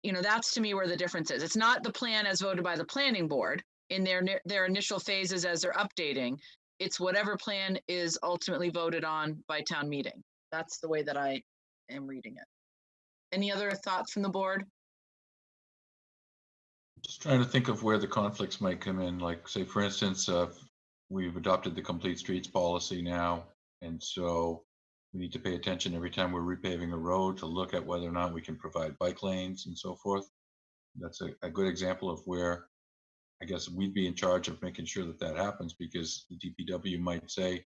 that's to me where the difference is. It's not the plan as voted by the planning board in their initial phases as they're updating. It's whatever plan is ultimately voted on by town meeting. That's the way that I am reading it. Any other thoughts from the board? Just trying to think of where the conflicts might come in. Like, say, for instance, we've adopted the complete streets policy now, and so we need to pay attention every time we're repaving a road to look at whether or not we can provide bike lanes and so forth. That's a good example of where I guess we'd be in charge of making sure that that happens, because the DPW might say,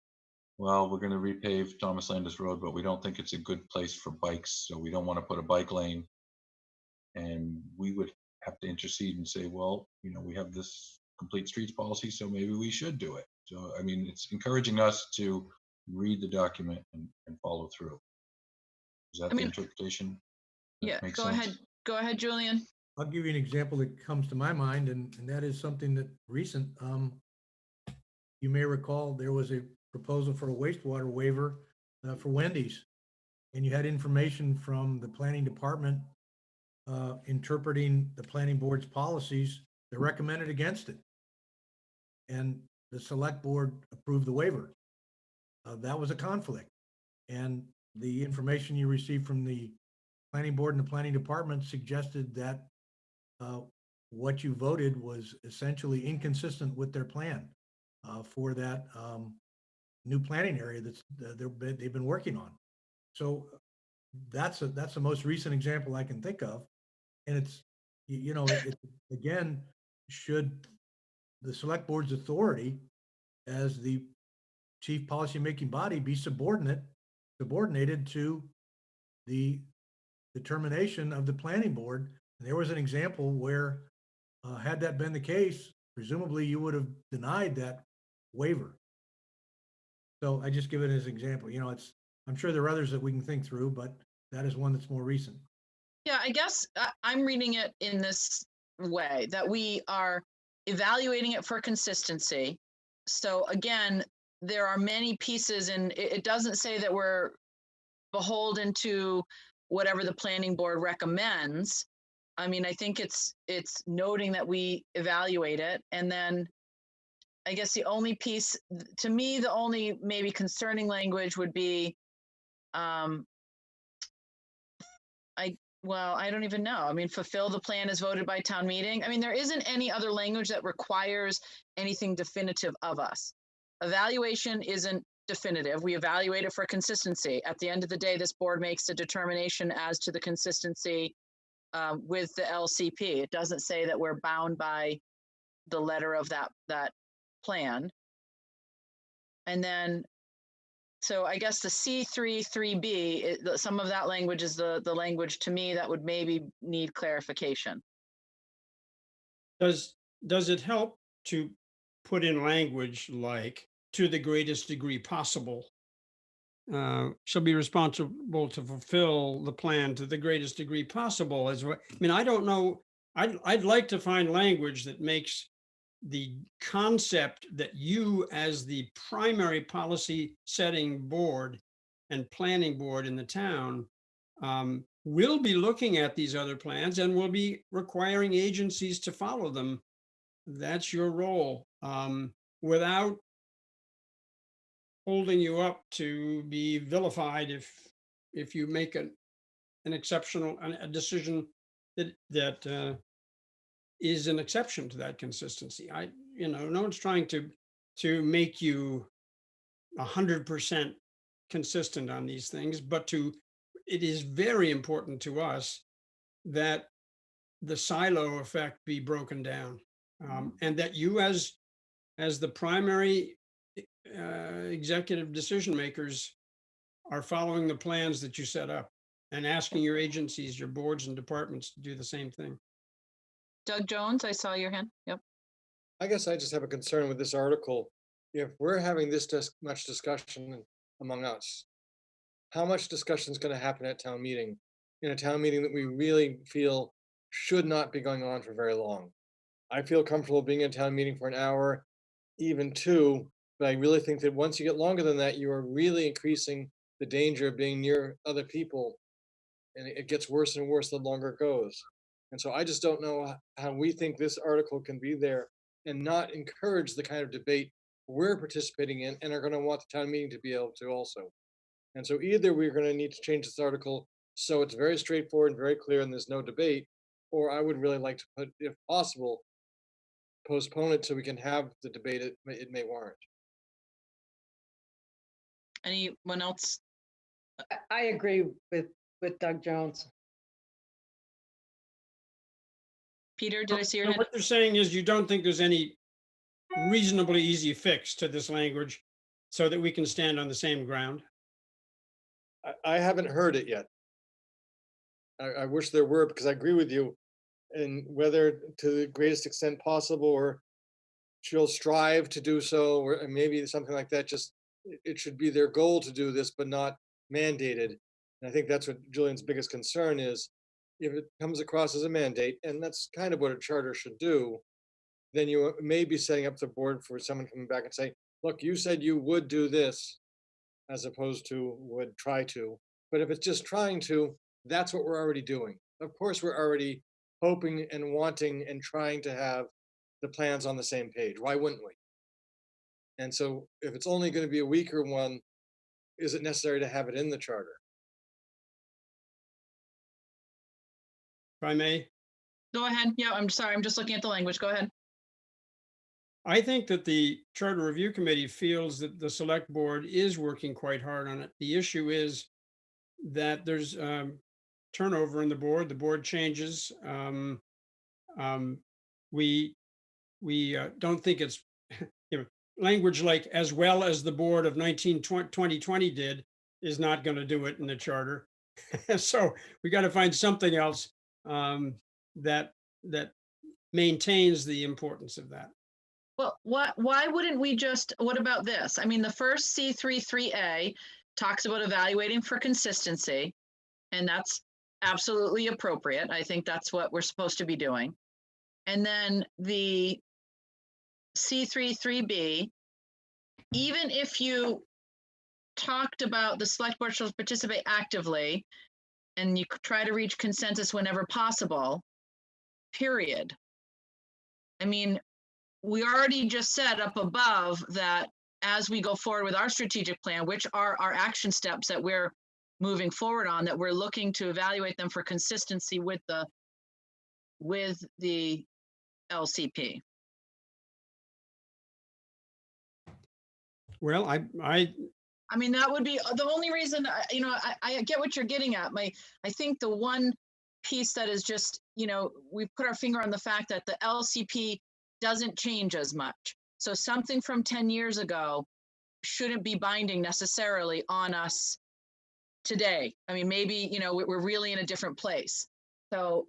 well, we're going to repave Thomas Landis Road, but we don't think it's a good place for bikes, so we don't want to put a bike lane. And we would have to intercede and say, well, we have this complete streets policy, so maybe we should do it. So, I mean, it's encouraging us to read the document and follow through. Is that the interpretation? Yeah, go ahead. Go ahead, Julian. I'll give you an example that comes to my mind, and that is something that recent. You may recall there was a proposal for a wastewater waiver for Wendy's, and you had information from the planning department interpreting the planning board's policies that recommended against it. And the select board approved the waiver. That was a conflict. And the information you received from the planning board and the planning department suggested that what you voted was essentially inconsistent with their plan for that new planning area they've been working on. So that's the most recent example I can think of. And it's, it again, should the select board's authority as the chief policymaking body be subordinated to the determination of the planning board. And there was an example where had that been the case, presumably you would have denied that waiver. So I just give it as an example. I'm sure there are others that we can think through, but that is one that's more recent. Yeah, I guess I'm reading it in this way, that we are evaluating it for consistency. So again, there are many pieces, and it doesn't say that we're beholden to whatever the planning board recommends. I mean, I think it's noting that we evaluate it. And then I guess the only piece, to me, the only maybe concerning language would be, I don't even know. I mean, fulfill the plan as voted by town meeting. I mean, there isn't any other language that requires anything definitive of us. Evaluation isn't definitive. We evaluate it for consistency. At the end of the day, this board makes a determination as to the consistency with the LCP. It doesn't say that we're bound by the letter of that plan. And then, so I guess the C3-3B, some of that language is the language to me that would maybe need clarification. Does it help to put in language like, to the greatest degree possible, shall be responsible to fulfill the plan to the greatest degree possible? I don't know. I'd like to find language that makes the concept that you, as the primary policy setting board and planning board in the town, will be looking at these other plans and will be requiring agencies to follow them. That's your role, without holding you up to be vilified if you make an exceptional a decision that is an exception to that consistency. No one's trying to make you 100% consistent on these things, but it is very important to us that the silo effect be broken down, and that you as the primary executive decision makers are following the plans that you set up and asking your agencies, your boards and departments to do the same thing. Doug Jones, I saw your hand. Yep. I guess I just have a concern with this article. If we're having this much discussion among us, how much discussion is going to happen at town meeting, in a town meeting that we really feel should not be going on for very long. I feel comfortable being in a town meeting for an hour, even two, but I really think that once you get longer than that, you are really increasing the danger of being near other people. And it gets worse and worse the longer it goes. And so I just don't know how we think this article can be there and not encourage the kind of debate we're participating in and are going to want the town meeting to be able to also. And so either we're going to need to change this article so it's very straightforward and very clear and there's no debate, or I would really like to put, if possible, postpone it so we can have the debate it may warrant. Anyone else? I agree with Doug Jones. Peter, did I see your So hand? what you're saying is you don't think there's any reasonably easy fix to this language so that we can stand on the same ground? I haven't heard it yet. I wish there were, because I agree with you, and whether to the greatest extent possible, or she'll strive to do so, or maybe something like that. Just it should be their goal to do this, but not mandated. And I think that's what Julian's biggest concern is. If it comes across as a mandate, and that's kind of what a charter should do, then you may be setting up the board for someone coming back and say, look, you said you would do this, as opposed to would try to. But if it's just trying to, that's what we're already doing. Of course, we're already hoping and wanting and trying to have the plans on the same page. Why wouldn't we? And so if it's only going to be a weaker one, is it necessary to have it in the charter? If I may? Go ahead. Yeah, I'm sorry. I'm just looking at the language. Go ahead. I think that the Charter Review Committee feels that the Select Board is working quite hard on it. The issue is that there's turnover in the board changes. We don't think it's, language like as well as the board of 2020 did is not going to do it in the charter. So we got to find something else that maintains the importance of that. Well, why wouldn't we just, what about this? I mean, the first C3.3a talks about evaluating for consistency, and that's absolutely appropriate. I think that's what we're supposed to be doing. And then the C3.3b, even if you talked about the select board shall participate actively and you try to reach consensus whenever possible, period. I mean, we already just said up above that as we go forward with our strategic plan, which are our action steps that we're moving forward on, that we're looking to evaluate them for consistency with the LCP. Well, I mean, that would be the only reason, I get what you're getting at. I think the one piece that is just, we put our finger on the fact that the LCP doesn't change as much. So something from 10 years ago shouldn't be binding necessarily on us today. I mean, maybe, we're really in a different place. So,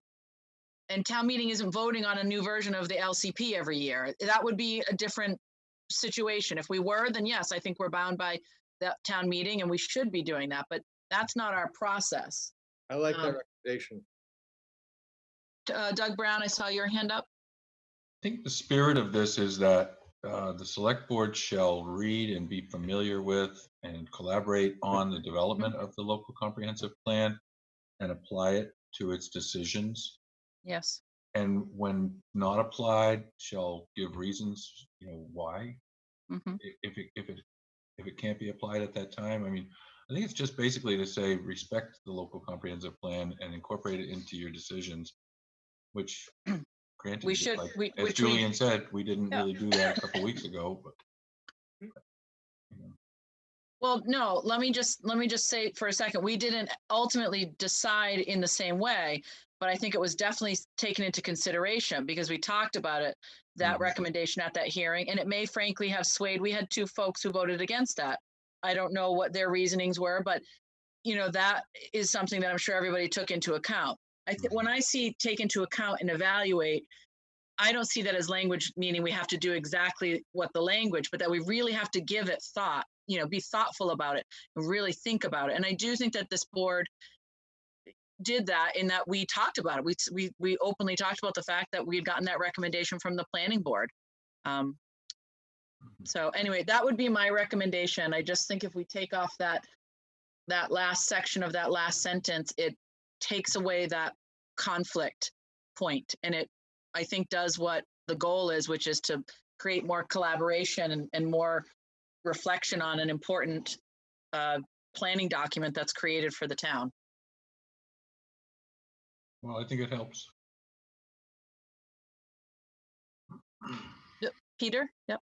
and town meeting isn't voting on a new version of the LCP every year. That would be a different situation. If we were, then yes, I think we're bound by that town meeting and we should be doing that, but that's not our process. I like that recommendation. Doug Brown, I saw your hand up. I think the spirit of this is that the select board shall read and be familiar with and collaborate on the development of the local comprehensive plan and apply it to its decisions. Yes. And when not applied, shall give reasons, why. Mm-hmm. If it can't be applied at that time, I mean, I think it's just basically to say respect the local comprehensive plan and incorporate it into your decisions, which. Granted, we should, as Julian said, we didn't really do that a couple weeks ago. But, Well, no, let me just say for a second, we didn't ultimately decide in the same way, but I think it was definitely taken into consideration because we talked about it, that recommendation at that hearing, and it may frankly have swayed. We had two folks who voted against that. I don't know what their reasonings were, but that is something that I'm sure everybody took into account. I think when I see take into account and evaluate, I don't see that as language, meaning we have to do exactly what the language, but that we really have to give it thought be thoughtful about it and really think about it. And I do think that this board did that in that we talked about it. We openly talked about the fact that we had gotten that recommendation from the planning board. So anyway, that would be my recommendation. I just think if we take off that last section of that last sentence, it takes away that conflict point, and it, I think, does what the goal is, which is to create more collaboration and more reflection on an important planning document that's created for the town. Well, I think it helps. Yep. Peter? Yep.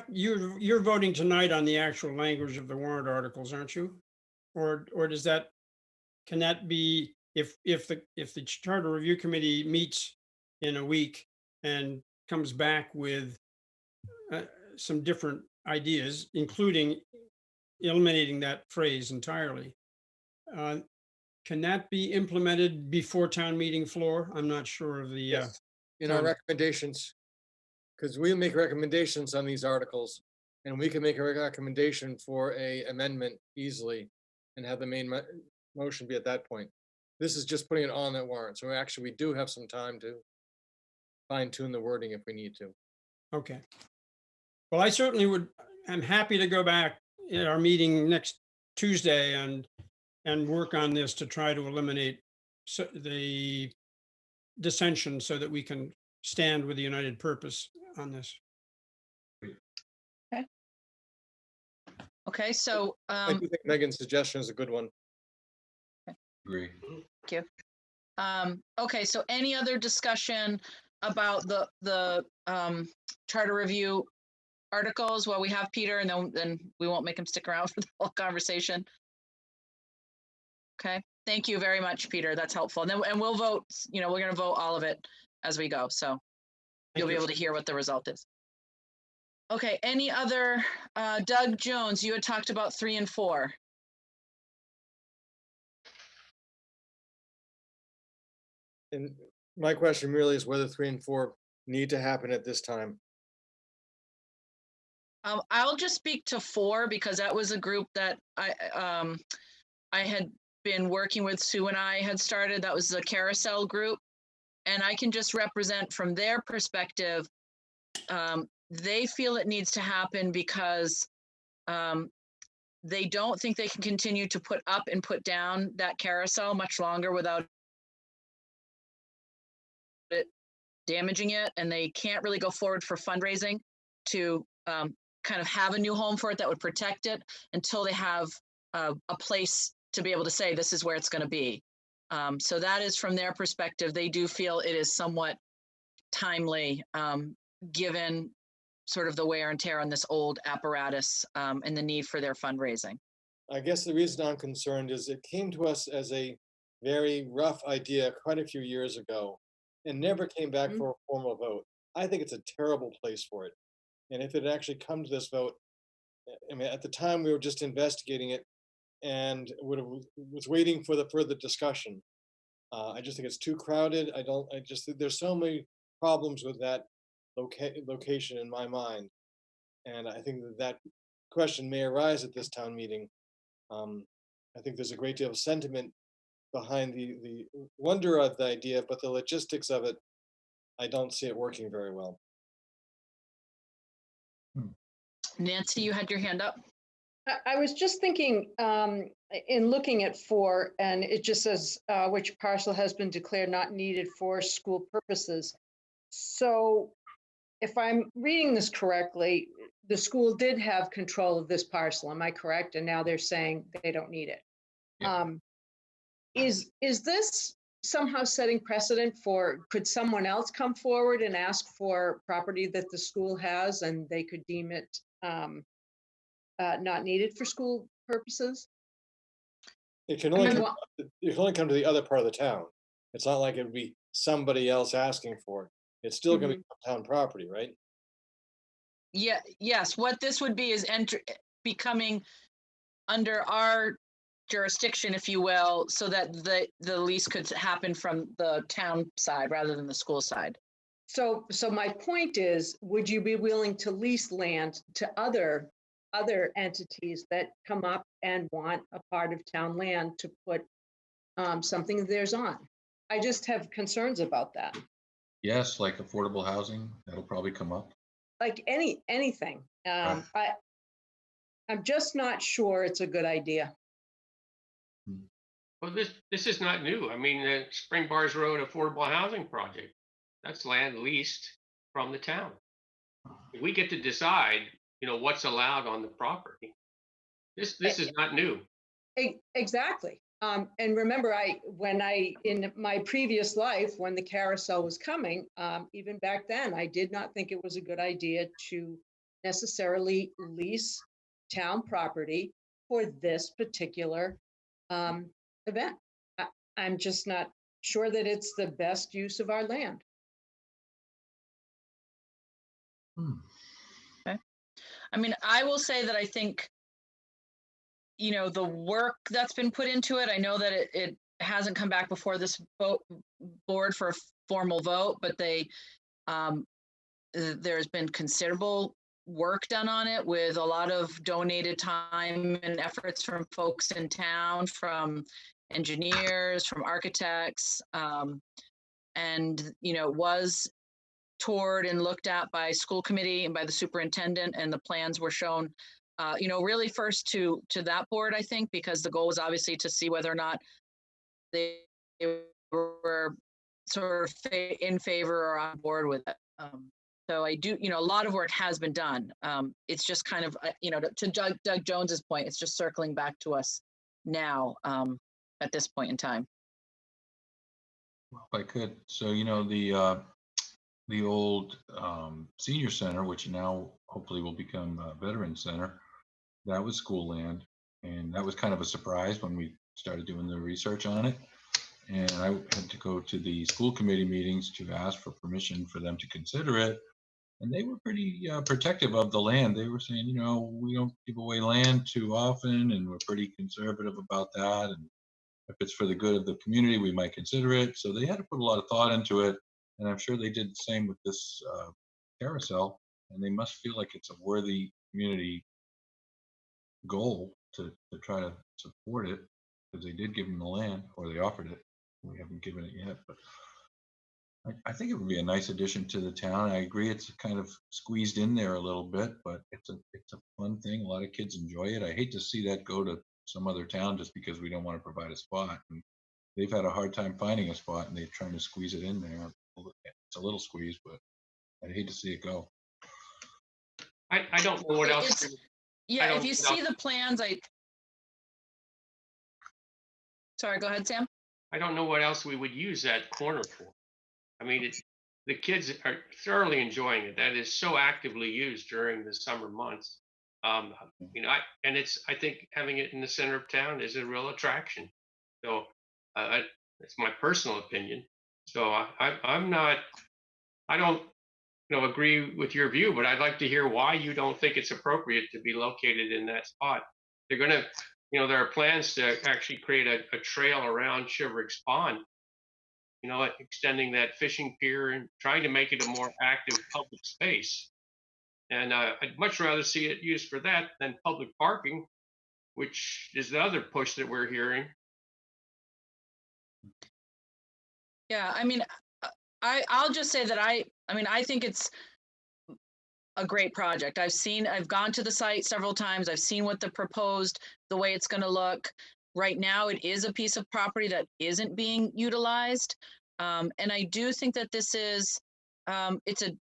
You're voting tonight on the actual language of the warrant articles, aren't you? Or can that be, if the Charter Review Committee meets in a week and comes back with some different ideas, including eliminating that phrase entirely, can that be implemented before town meeting floor? I'm not sure of the Yes. In our recommendations, because we make recommendations on these articles, and we can make a recommendation for a amendment easily and have the main motion be at that point. This is just putting it on that warrant. So actually, we do have some time to fine tune the wording if we need to. Okay. Well, I certainly I'm happy to go back at our meeting next Tuesday and work on this to try to eliminate the dissension so that we can stand with the united purpose on this. Okay, so I do think Megan's suggestion is a good one. Agree. Thank you. Okay, so any other discussion about the charter review articles? Well, we have Peter, and then we won't make him stick around for the whole conversation. Okay, thank you very much, Peter. That's helpful. And we'll vote. We're going to vote all of it as we go, so you'll be able to hear what the result is. Okay, any other? Doug Jones, you had talked about 3 and 4. And my question really is whether 3 and 4 need to happen at this time. I'll just speak to 4 because that was a group that I had been working with. Sue and I had started. That was the carousel group, and I can just represent from their perspective. They feel it needs to happen because they don't think they can continue to put up and put down that carousel much longer without it damaging it, and they can't really go forward for fundraising to kind of have a new home for it that would protect it until they have a place to be able to say this is where it's going to be. So that is from their perspective. They do feel it is somewhat timely given sort of the wear and tear on this old apparatus and the need for their fundraising. I guess the reason I'm concerned is it came to us as a very rough idea quite a few years ago and never came back for a formal vote. I think it's a terrible place for it. And if it had actually come to this vote, I mean, at the time we were just investigating it and was waiting for the further discussion. I just think it's too crowded. I just think there's so many problems with that location in my mind. And I think that question may arise at this town meeting. I think there's a great deal of sentiment behind the wonder of the idea, but the logistics of it, I don't see it working very well. Nancy, you had your hand up. I was just thinking, in looking at 4, and it just says which parcel has been declared not needed for school purposes. So if I'm reading this correctly, the school did have control of this parcel, am I correct? And now they're saying they don't need it. Yeah. Is this somehow setting precedent for, could someone else come forward and ask for property that the school has and they could deem it not needed for school purposes? It can only come to the other part of the town. It's not like it would be somebody else asking for it. It's still going to be town property, right? Yeah. Yes. What this would be is becoming under our jurisdiction, if you will, so that the lease could happen from the town side rather than the school side. So my point is, would you be willing to lease land to other entities that come up and want a part of town land to put something of theirs on? I just have concerns about that. Yes, like affordable housing, that'll probably come up. Like anything. I'm just not sure it's a good idea. Well, this is not new. I mean, the Spring Bars Road Affordable Housing Project, that's land leased from the town. We get to decide, what's allowed on the property. This is not new. Exactly. And remember, in my previous life, when the carousel was coming, even back then, I did not think it was a good idea to necessarily lease town property for this particular event. I'm just not sure that it's the best use of our land. Okay. I mean, I will say that I think, the work that's been put into it, I know that it hasn't come back before this board for a formal vote, but there's been considerable work done on it with a lot of donated time and efforts from folks in town, from engineers, from architects, and, was toured and looked at by school committee and by the superintendent, and the plans were shown really first to that board, I think, because the goal was obviously to see whether or not they were sort of in favor or on board with it. So I do, a lot of work has been done. It's just kind of, to Doug Jones's point, it's just circling back to us now at this point in time. Well, if I could, so, the old senior center, which now hopefully will become a veteran center, that was school land. And that was kind of a surprise when we started doing the research on it. And I had to go to the school committee meetings to ask for permission for them to consider it. And they were pretty protective of the land. They were saying, we don't give away land too often, and we're pretty conservative about that. And if it's for the good of the community, we might consider it. So they had to put a lot of thought into it. And I'm sure they did the same with this carousel. And they must feel like it's a worthy community goal to try to support it, because they did give them the land, or they offered it. We haven't given it yet, but I think it would be a nice addition to the town. I agree it's kind of squeezed in there a little bit, but it's a fun thing. A lot of kids enjoy it. I hate to see that go to some other town just because we don't want to provide a spot. And they've had a hard time finding a spot, and they're trying to squeeze it in there. It's a little squeeze, but I'd hate to see it go. I don't know what else. Yeah, if you see the plans, sorry, go ahead, Sam. I don't know what else we would use that corner for. I mean, the kids are thoroughly enjoying it. That is so actively used during the summer months. I think having it in the center of town is a real attraction. So that's my personal opinion. So I don't agree with your view, but I'd like to hear why you don't think it's appropriate to be located in that spot. They're going to, there are plans to actually create a trail around Shiverick's Pond, extending that fishing pier and trying to make it a more active public space. And I'd much rather see it used for that than public parking, which is the other push that we're hearing. Yeah, I mean, I'll just say that I think it's a great project. I've gone to the site several times. I've seen what the way it's going to look. Right now, it is a piece of property that isn't being utilized. And I do think that this is, it's an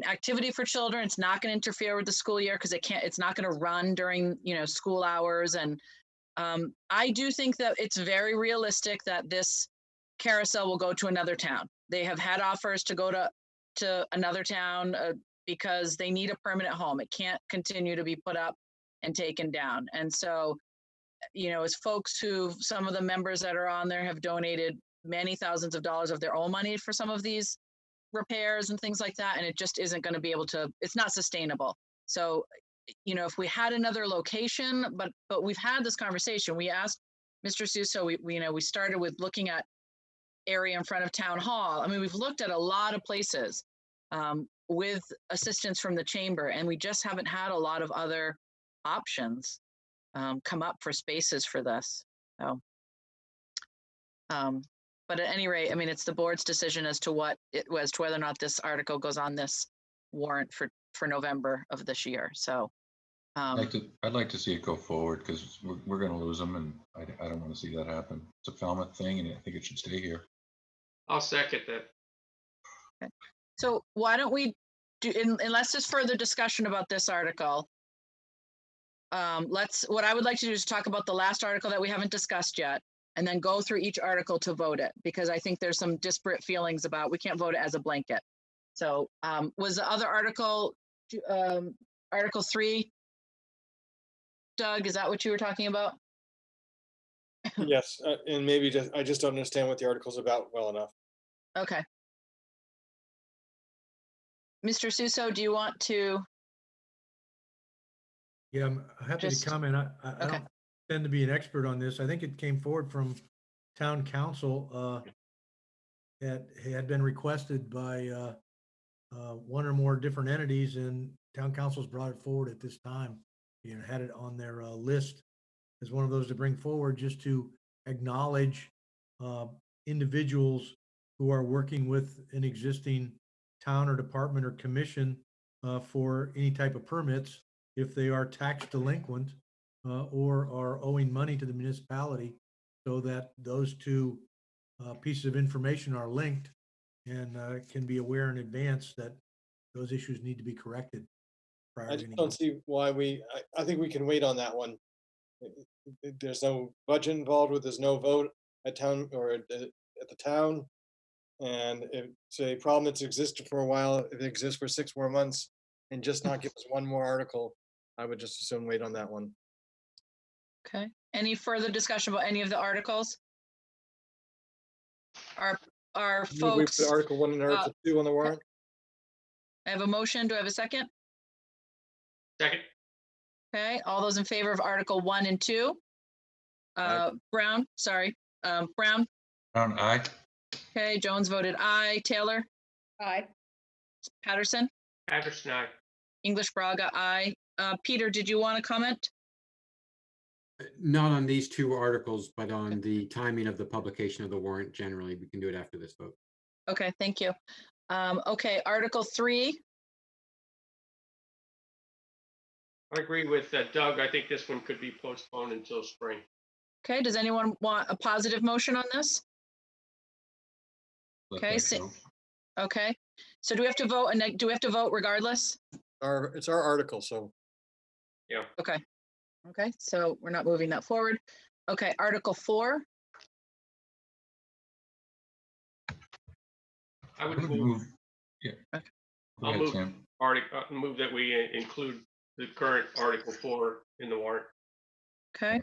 activity for children. It's not going to interfere with the school year because it's not going to run during, school hours. And I do think that it's very realistic that this carousel will go to another town. They have had offers to go to another town because they need a permanent home. It can't continue to be put up and taken down. And so, as some of the members that are on there have donated many thousands of dollars of their own money for some of these repairs and things like that. And it just isn't going to be able to, it's not sustainable. So, if we had another location, but we've had this conversation, we asked Mr. Suso, we started with looking at area in front of town hall. I mean, we've looked at a lot of places with assistance from the chamber. And we just haven't had a lot of other options come up for spaces for this. So, but at any rate, I mean, it's the board's decision as to what it was, to whether or not this article goes on this warrant for November of this year. So I'd like to see it go forward, because we're going to lose them, and I don't want to see that happen. It's a Falmouth thing, and I think it should stay here. I'll second that. okay. So why don't we do, unless there's further discussion about this article, what I would like to do is talk about the last article that we haven't discussed yet, and then go through each article to vote it, because I think there's some disparate feelings about, we can't vote it as a blanket. So was the other article, Article 3, Doug, is that what you were talking about? Yes, and maybe I just don't understand what the article's about well enough. Okay. Mr. Suso, do you want to? Yeah, I'm happy to comment. I don't tend to be an expert on this. I think it came forward from town council that had been requested by one or more different entities, and town council's brought it forward at this time. You know, had it on their list as one of those to bring forward, just to acknowledge individuals who are working with an existing town or department or commission for any type of permits, if they are tax delinquent or are owing money to the municipality, so that those two pieces of information are linked and can be aware in advance that those issues need to be corrected. I just don't see why I think we can wait on that one. There's no budget involved with, there's no vote at town or at the town. And it's a problem that's existed for a while. If it exists for 6 more months and just not give us one more article, I would just assume wait on that one. Okay. Any further discussion about any of the articles? Our folks. We put Article 1 and Article 2 on the warrant. I have a motion. Do I have a second? Second. Okay. All those in favor of Article 1 and 2? Brown, sorry. Brown. Brown, aye. Okay. Jones voted aye. Taylor. Aye. Patterson. Patterson, aye. English Braga, aye. Peter, did you want to comment? Not on these 2 articles, but on the timing of the publication of the warrant generally. We can do it after this vote. Okay, thank you. Okay, Article 3. I agree with Doug. I think this one could be postponed until spring. Okay, does anyone want a positive motion on this? Okay, okay. So do we have to vote, and do we have to vote regardless? It's our article, so. Yeah. Okay. Okay, so we're not moving that forward. Okay, Article 4. I would move. Yeah. Okay. I'll move that we include the current Article 4 in the warrant. Okay.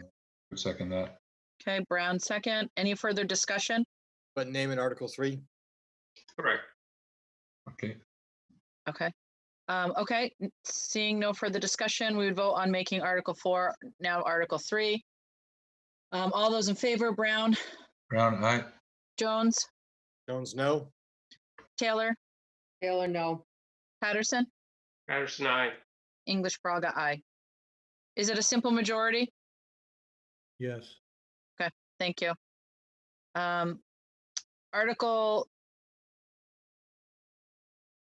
Second that. Okay, Brown second. Any further discussion? But name in Article 3. Correct. Okay. Okay. Okay, seeing no further discussion, we would vote on making Article 4 now Article 3. All those in favor, Brown? Brown, aye. Jones? Jones, no. Taylor? Taylor, no. Patterson? Patterson, aye. English Braga, aye. Is it a simple majority? Yes. Okay, thank you. Article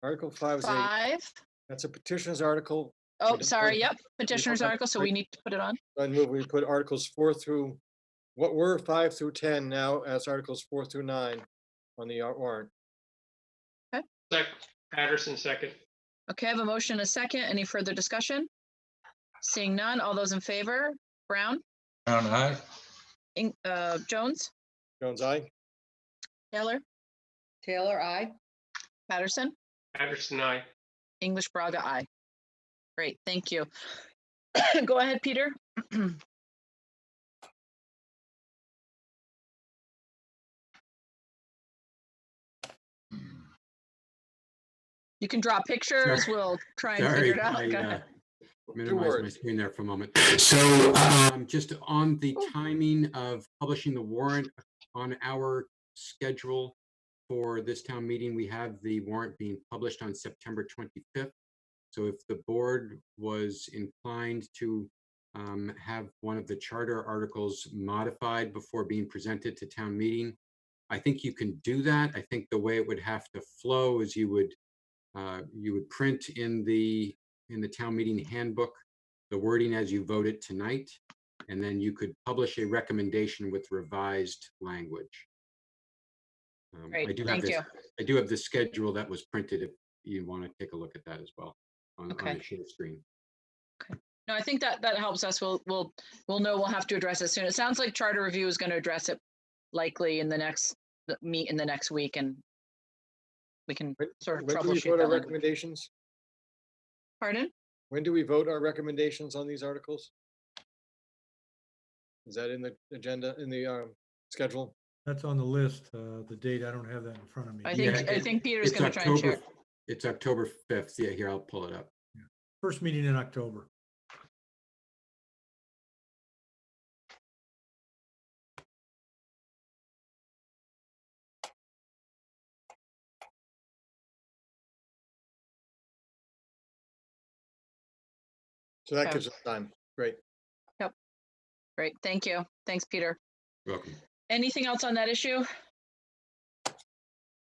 5 is 5. That's a petitioner's article. Oh, sorry. Yep, petitioner's article. So we need to put it on. I move we put Articles 4 through what were 5 through 10 now as Articles 4 through 9 on the warrant. Okay. Patterson, second. Okay, I have a motion and a second. Any further discussion? Seeing none. All those in favor? Brown? Brown, aye. Jones? Jones, aye. Taylor? Taylor, aye. Patterson? Patterson, aye. English Braga, aye. Great, thank you. Go ahead, Peter. You can draw pictures. Sorry. We'll try and figure it out. Go ahead. Minimize my screen there for a moment. So just on the timing of publishing the warrant on our schedule, for this town meeting, we have the warrant being published on September 25th. So if the board was inclined to have one of the charter articles modified before being presented to town meeting, I think you can do that. I think the way it would have to flow is you would print in the town meeting handbook the wording as you vote it tonight, and then you could publish a recommendation with revised language. Great, I do thank you. I do have the schedule that was printed if you want to take a look at that as well on the share screen. No, I think that helps us. We'll know we'll have to address it soon. It sounds like Charter Review is going to address it likely in the next week, and we can sort of When do we troubleshoot vote our that language. recommendations? Pardon? When do we vote our recommendations on these articles? Is that in the agenda, in the schedule? That's on the list. The date, I don't have that in front of me. I think Peter's going to try and share. It's October 5th. Yeah, here, I'll pull it up. First meeting in October. So that gives us time. Great. Yep. Great. Thank you. Thanks, Peter. You're welcome. Anything else on that issue?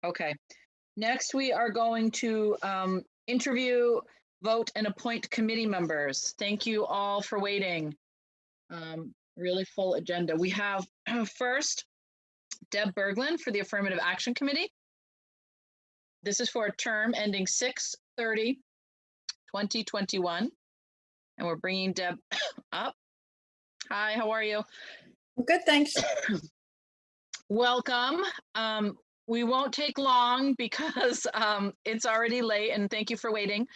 Okay. Next, we are going to interview, vote, and appoint committee members. Thank you all for waiting. Really full agenda. We have first Deb Berglund for the Affirmative Action Committee. This is for a term ending 6/30/2021. And we're bringing Deb up. Hi, how are you? Good, thanks. Welcome. We won't take long because it's already late, and thank you for waiting.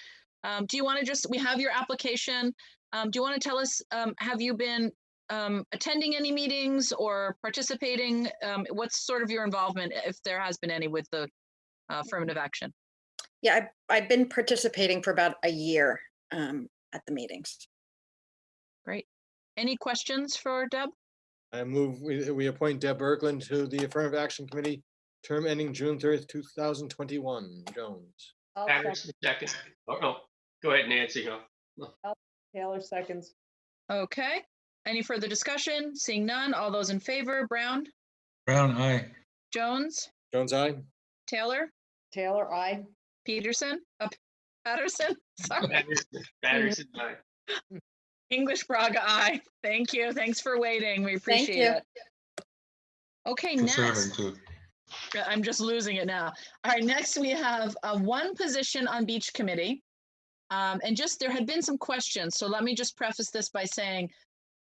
Do you want to we have your application. Do you want to tell us, have you been attending any meetings or participating? What's sort of your involvement, if there has been any, with the affirmative action? Yeah, I've been participating for about a year at the meetings. Great. Any questions for Deb? I move we appoint Deb Berglund to the Affirmative Action Committee, term ending June 30th, 2021. Jones. Second. Oh, no. Go ahead, Nancy. Taylor seconds. Okay. Any further discussion? Seeing none. All those in favor? Brown? Brown, aye. Jones? Jones, aye. Taylor? Taylor, aye. Peterson? Patterson? Sorry. Patterson, aye. English Braga, aye. Thank you. Thanks for waiting. We appreciate it. Okay, next. I'm just losing it now. All right, next we have one position on Beach Committee. And there had been some questions. So let me just preface this by saying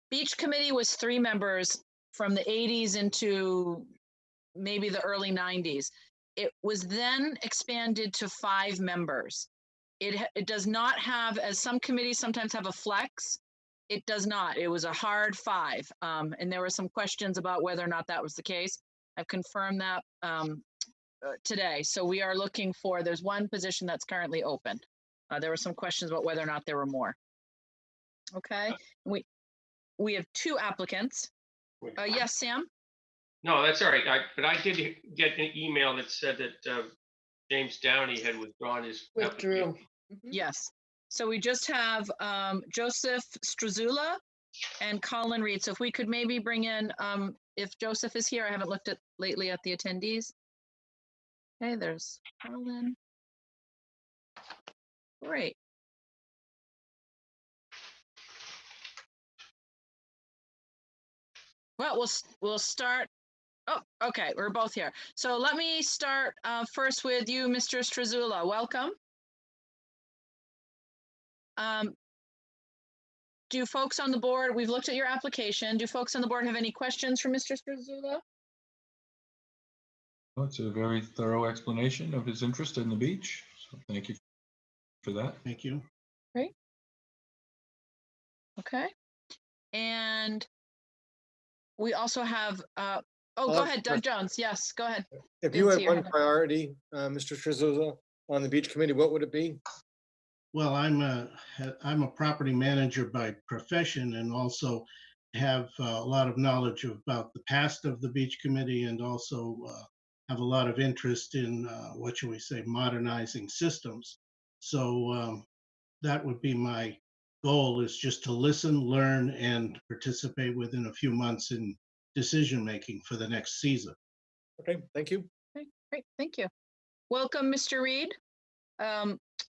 Beach Committee was 3 members from the 80s into maybe the early 90s. It was then expanded to 5 members. It does not have, as some committees sometimes have a flex, it does not. It was a hard 5. And there were some questions about whether or not that was the case. I've confirmed that today. So we are looking for, there's one position that's currently open. There were some questions about whether or not there were more. Okay, we have 2 applicants. Yes, Sam? No, that's all right. But I did get an email that said that James Downey had withdrawn his application. Yes. So we just have Joseph Struzula and Colin Reed. So if we could maybe bring in, if Joseph is here, I haven't looked at lately at the attendees. Okay, there's Colin. Great. Well, we'll start. Oh, okay, we're both here. So let me start first with you, Mr. Struzula. Welcome. Do folks on the board, we've looked at your application. Do folks on the board have any questions for Mr. Struzula? Well, it's a very thorough explanation of his interest in the beach. So thank you for that. Thank you. Great. Okay. And we also have, go ahead, Doug Jones. Yes, go ahead. If you had one priority, Mr. Struzula, on the Beach Committee, what would it be? Well, I'm a property manager by profession and also have a lot of knowledge about the past of the Beach Committee and also have a lot of interest in, what should we say, modernizing systems. So that would be my goal, is just to listen, learn, and participate within a few months in decision-making for the next season. Okay, thank you. Okay, great, thank you. Welcome, Mr. Reed.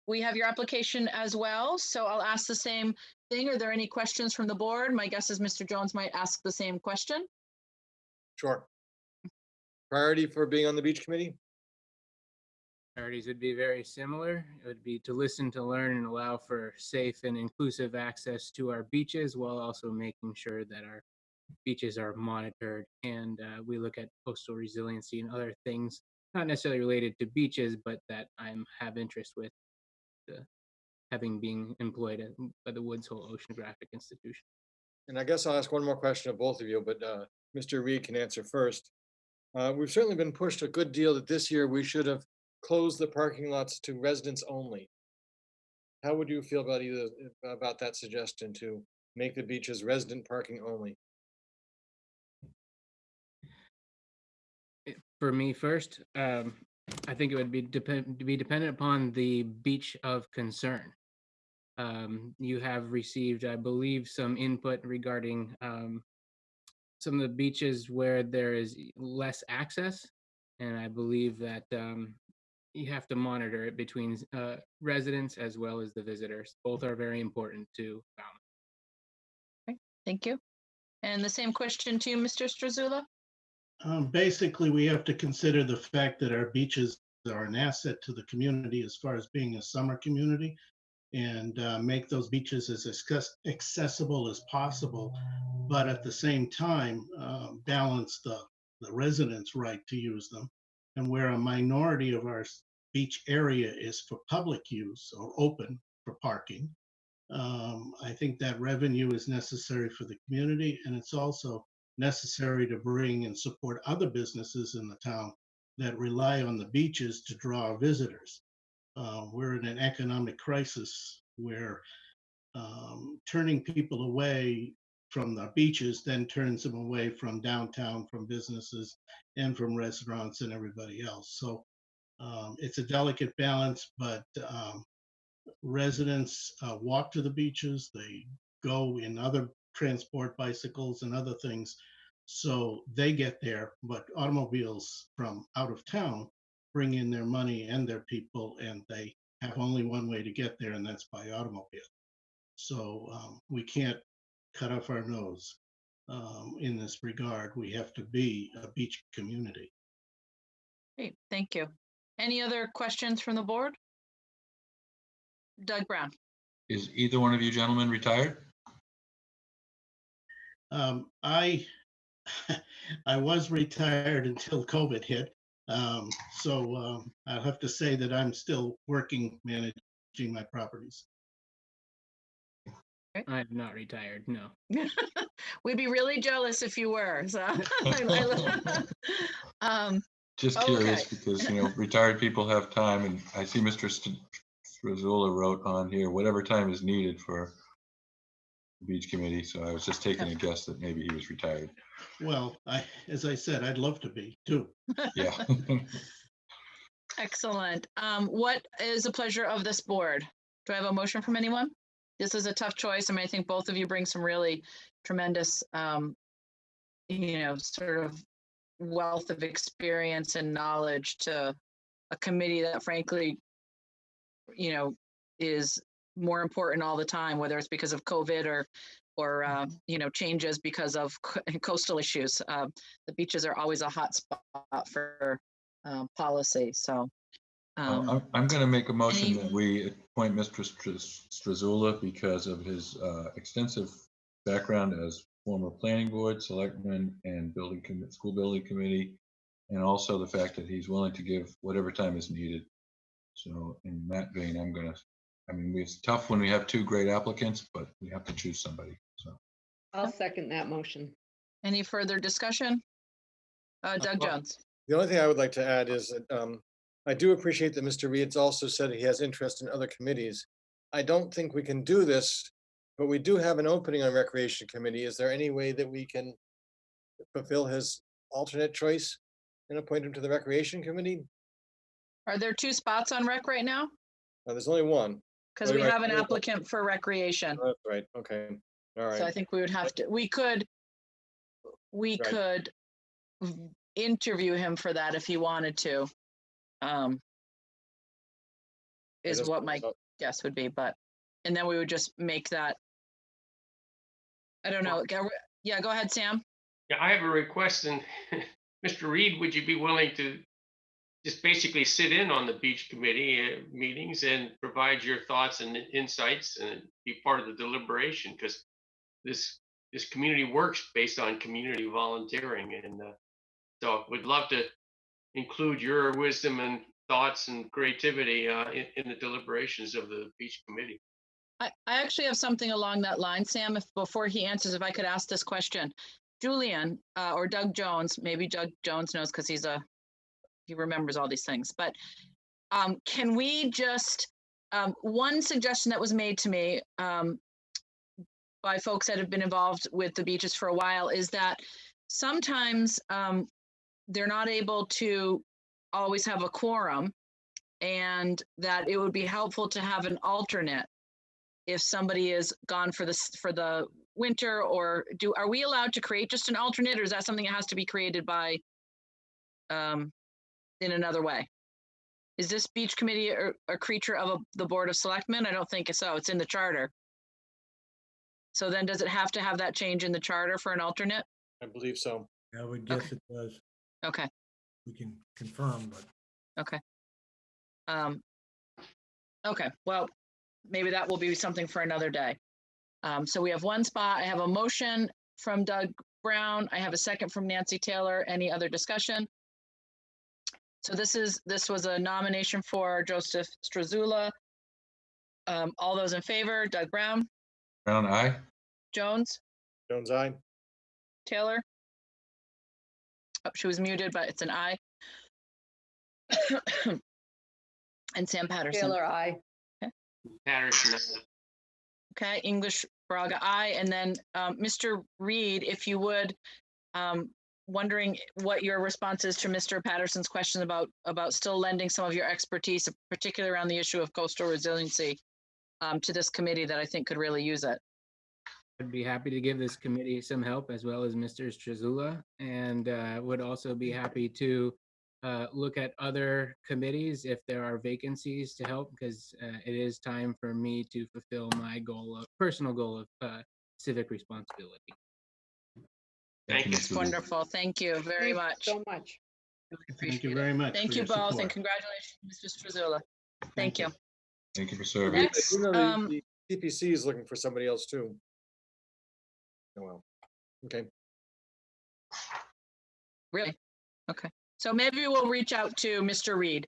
We have your application as well, so I'll ask the same thing. Are there any questions from the board? My guess is Mr. Jones might ask the same question. Sure. Priority for being on the beach committee? Priorities would be very similar. It would be to listen, to learn, and allow for safe and inclusive access to our beaches, while also making sure that our beaches are monitored, and we look at coastal resiliency and other things, not necessarily related to beaches, but that I have interest with, having being employed by the Woods Hole Oceanographic Institution. And I guess I'll ask one more question of both of you, but Mr. Reed can answer first. We've certainly been pushed a good deal that this year we should have closed the parking lots to residents only. How would you feel about that suggestion to make the beaches resident parking only? For me first, I think it would be dependent upon the beach of concern. You have received, I believe, some input regarding some of the beaches where there is less access, and I believe that you have to monitor it between residents as well as the visitors. Both are very important to Falmouth. Okay, thank you. And the same question to you, Mr. Struzula? Basically, we have to consider the fact that our beaches are an asset to the community as far as being a summer community, and make those beaches as accessible as possible, but at the same time, balance the residents' right to use them. And where a minority of our beach area is for public use or open for parking, I think that revenue is necessary for the community, and it's also necessary to bring and support other businesses in the town that rely on the beaches to draw visitors. We're in an economic crisis where turning people away from the beaches then turns them away from downtown, from businesses, and from restaurants and everybody else. So it's a delicate balance, but residents walk to the beaches, they go in other transport, bicycles and other things, so they get there, but automobiles from out of town bring in their money and their people, and they have only one way to get there, and that's by automobile. So we can't cut off our nose in this regard. We have to be a beach community. Great, thank you. Any other questions from the board? Doug Brown. Is either one of you gentlemen retired? I was retired until COVID hit. So I'll have to say that I'm still working, managing my properties. I'm not retired, no. We'd be really jealous if you were. So Just curious, because retired people have time, and I see Mr. Struzula wrote on here, whatever time is needed for the beach committee. So I was just taking a guess that maybe he was retired. Well, as I said, I'd love to be too. Yeah. Excellent. What is the pleasure of this board? Do I have a motion from anyone? This is a tough choice. I mean, I think both of you bring some really tremendous, sort of wealth of experience and knowledge to a committee that frankly, is more important all the time, whether it's because of COVID or changes because of coastal issues. The beaches are always a hot spot for policy. So I'm going to make a motion that we appoint Mr. Struzula because of his extensive background as former planning board, selectman, and school building committee, and also the fact that he's willing to give whatever time is needed. So in that vein, it's tough when we have two great applicants, but we have to choose somebody. So I'll second that motion. Any further discussion? Doug Jones. The only thing I would like to add is that I do appreciate that Mr. Reed's also said he has interest in other committees. I don't think we can do this, but we do have an opening on Recreation Committee. Is there any way that we can fulfill his alternate choice? and appoint him to the Recreation Committee. Are there 2 spots on rec right now? There's only one. Because Oh, we you're right. have an applicant for recreation. Oh, that's right. Okay. All right. So I think we would have to, we could Right. interview him for that if he wanted to. Is that's what my so- guess would be, and then we would just make that. I don't know. Yeah, go ahead, Sam. Yeah, I have a request, and Mr. Reed, would you be willing to just basically sit in on the beach committee meetings and provide your thoughts and insights and be part of the deliberation? Because this community works based on community volunteering, and so we'd love to include your wisdom and thoughts and creativity in the deliberations of the beach committee. I actually have something along that line, Sam. If before he answers, if I could ask this question, Julian or Doug Jones, maybe Doug Jones knows because he remembers all these things. But can we just one suggestion that was made to me by folks that have been involved with the beaches for a while is that sometimes they're not able to always have a quorum, and that it would be helpful to have an alternate if somebody is gone for the winter. Or are we allowed to create just an alternate, or is that something that has to be created by in another way? Is this beach committee a creature of the Board of Selectmen? I don't think so. It's in the charter. So then does it have to have that change in the charter for an alternate? I believe so. I would guess it does. Okay. We can confirm, but. Okay. Okay, well, maybe that will be something for another day. So we have 1 spot. I have a motion from Doug Brown. I have a second from Nancy Taylor. Any other discussion? So this was a nomination for Joseph Struzula. All those in favor, Doug Brown, Brown, aye. Jones, Jones, aye. Taylor. Oh, she was muted, but it's an aye. And Sam Patterson. Taylor, aye. Patterson. Okay, English Braga, aye. And then Mr. Reed, if you would, wondering what your response is to Mr. Patterson's question about still lending some of your expertise, particularly around the issue of coastal resiliency, to this committee that I think could really use it. I'd be happy to give this committee some help, as well as Mr. Struzula, and would also be happy to look at other committees if there are vacancies to help, because it is time for me to fulfill my personal goal of civic responsibility. Thank you. Wonderful. Thank you very much. So much. Thank you very much. Thank for you your both, support. and congratulations, Mr. Struzula. Thank you. Thank you for serving. Next, The CPC is looking for somebody else too. Oh, well, okay. Really? Okay. So maybe we'll reach out to Mr. Reed,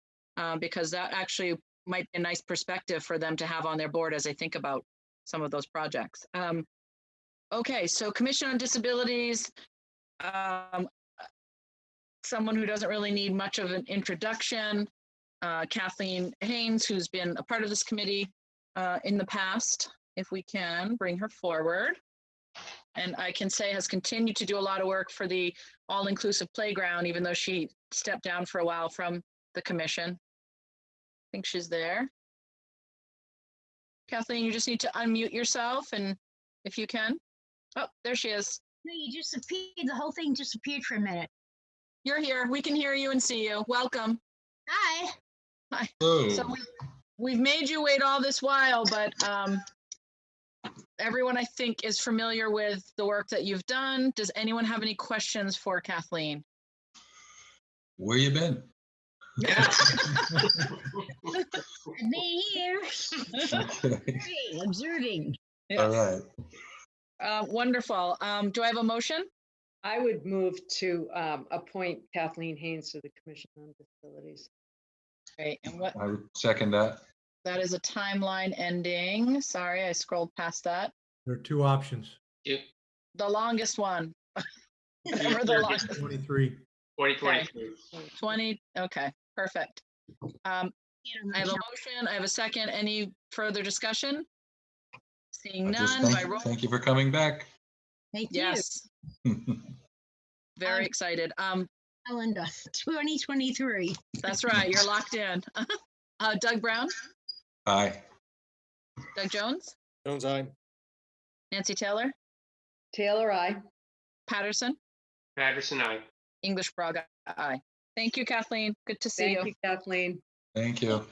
because that actually might be a nice perspective for them to have on their board as they think about some of those projects. Okay, so Commission on Disabilities, someone who doesn't really need much of an introduction, Kathleen Haynes, who's been a part of this committee in the past, if we can bring her forward. And I can say has continued to do a lot of work for the all-inclusive playground, even though she stepped down for a while from the commission. I think she's there. Kathleen, you just need to unmute yourself, and if you can. Oh, there she is. No, you disappeared. The whole thing disappeared for a minute. You're here. We can hear you and see you. Welcome. Hi. Hi. Oh. So we've made you wait all this while, but everyone, I think, is familiar with the work that you've done. Does anyone have any questions for Kathleen? Where you been? Me here. Hey, observing. All right. Wonderful. Do I have a motion? I would move to appoint Kathleen Haynes to the Commission on Disabilities. Great. And what? I would second that. That is a timeline ending. Sorry, I scrolled past that. There are 2 options. Yeah. The longest one. Whatever the longest. 23. 2023. 20. Okay, perfect. I have a motion. I have a second. Any further discussion? Seeing Just none. By roll. thank you for coming back. Thank you. Yes. Very excited. Calendar 2023. That's right. You're locked in. Doug Brown, Aye. Doug Jones, Jones, aye. Nancy Taylor, Taylor, I. Patterson, Patterson, aye. English Braga, aye. Thank you, Kathleen. Good to see Thank you. you, Kathleen. Thank you.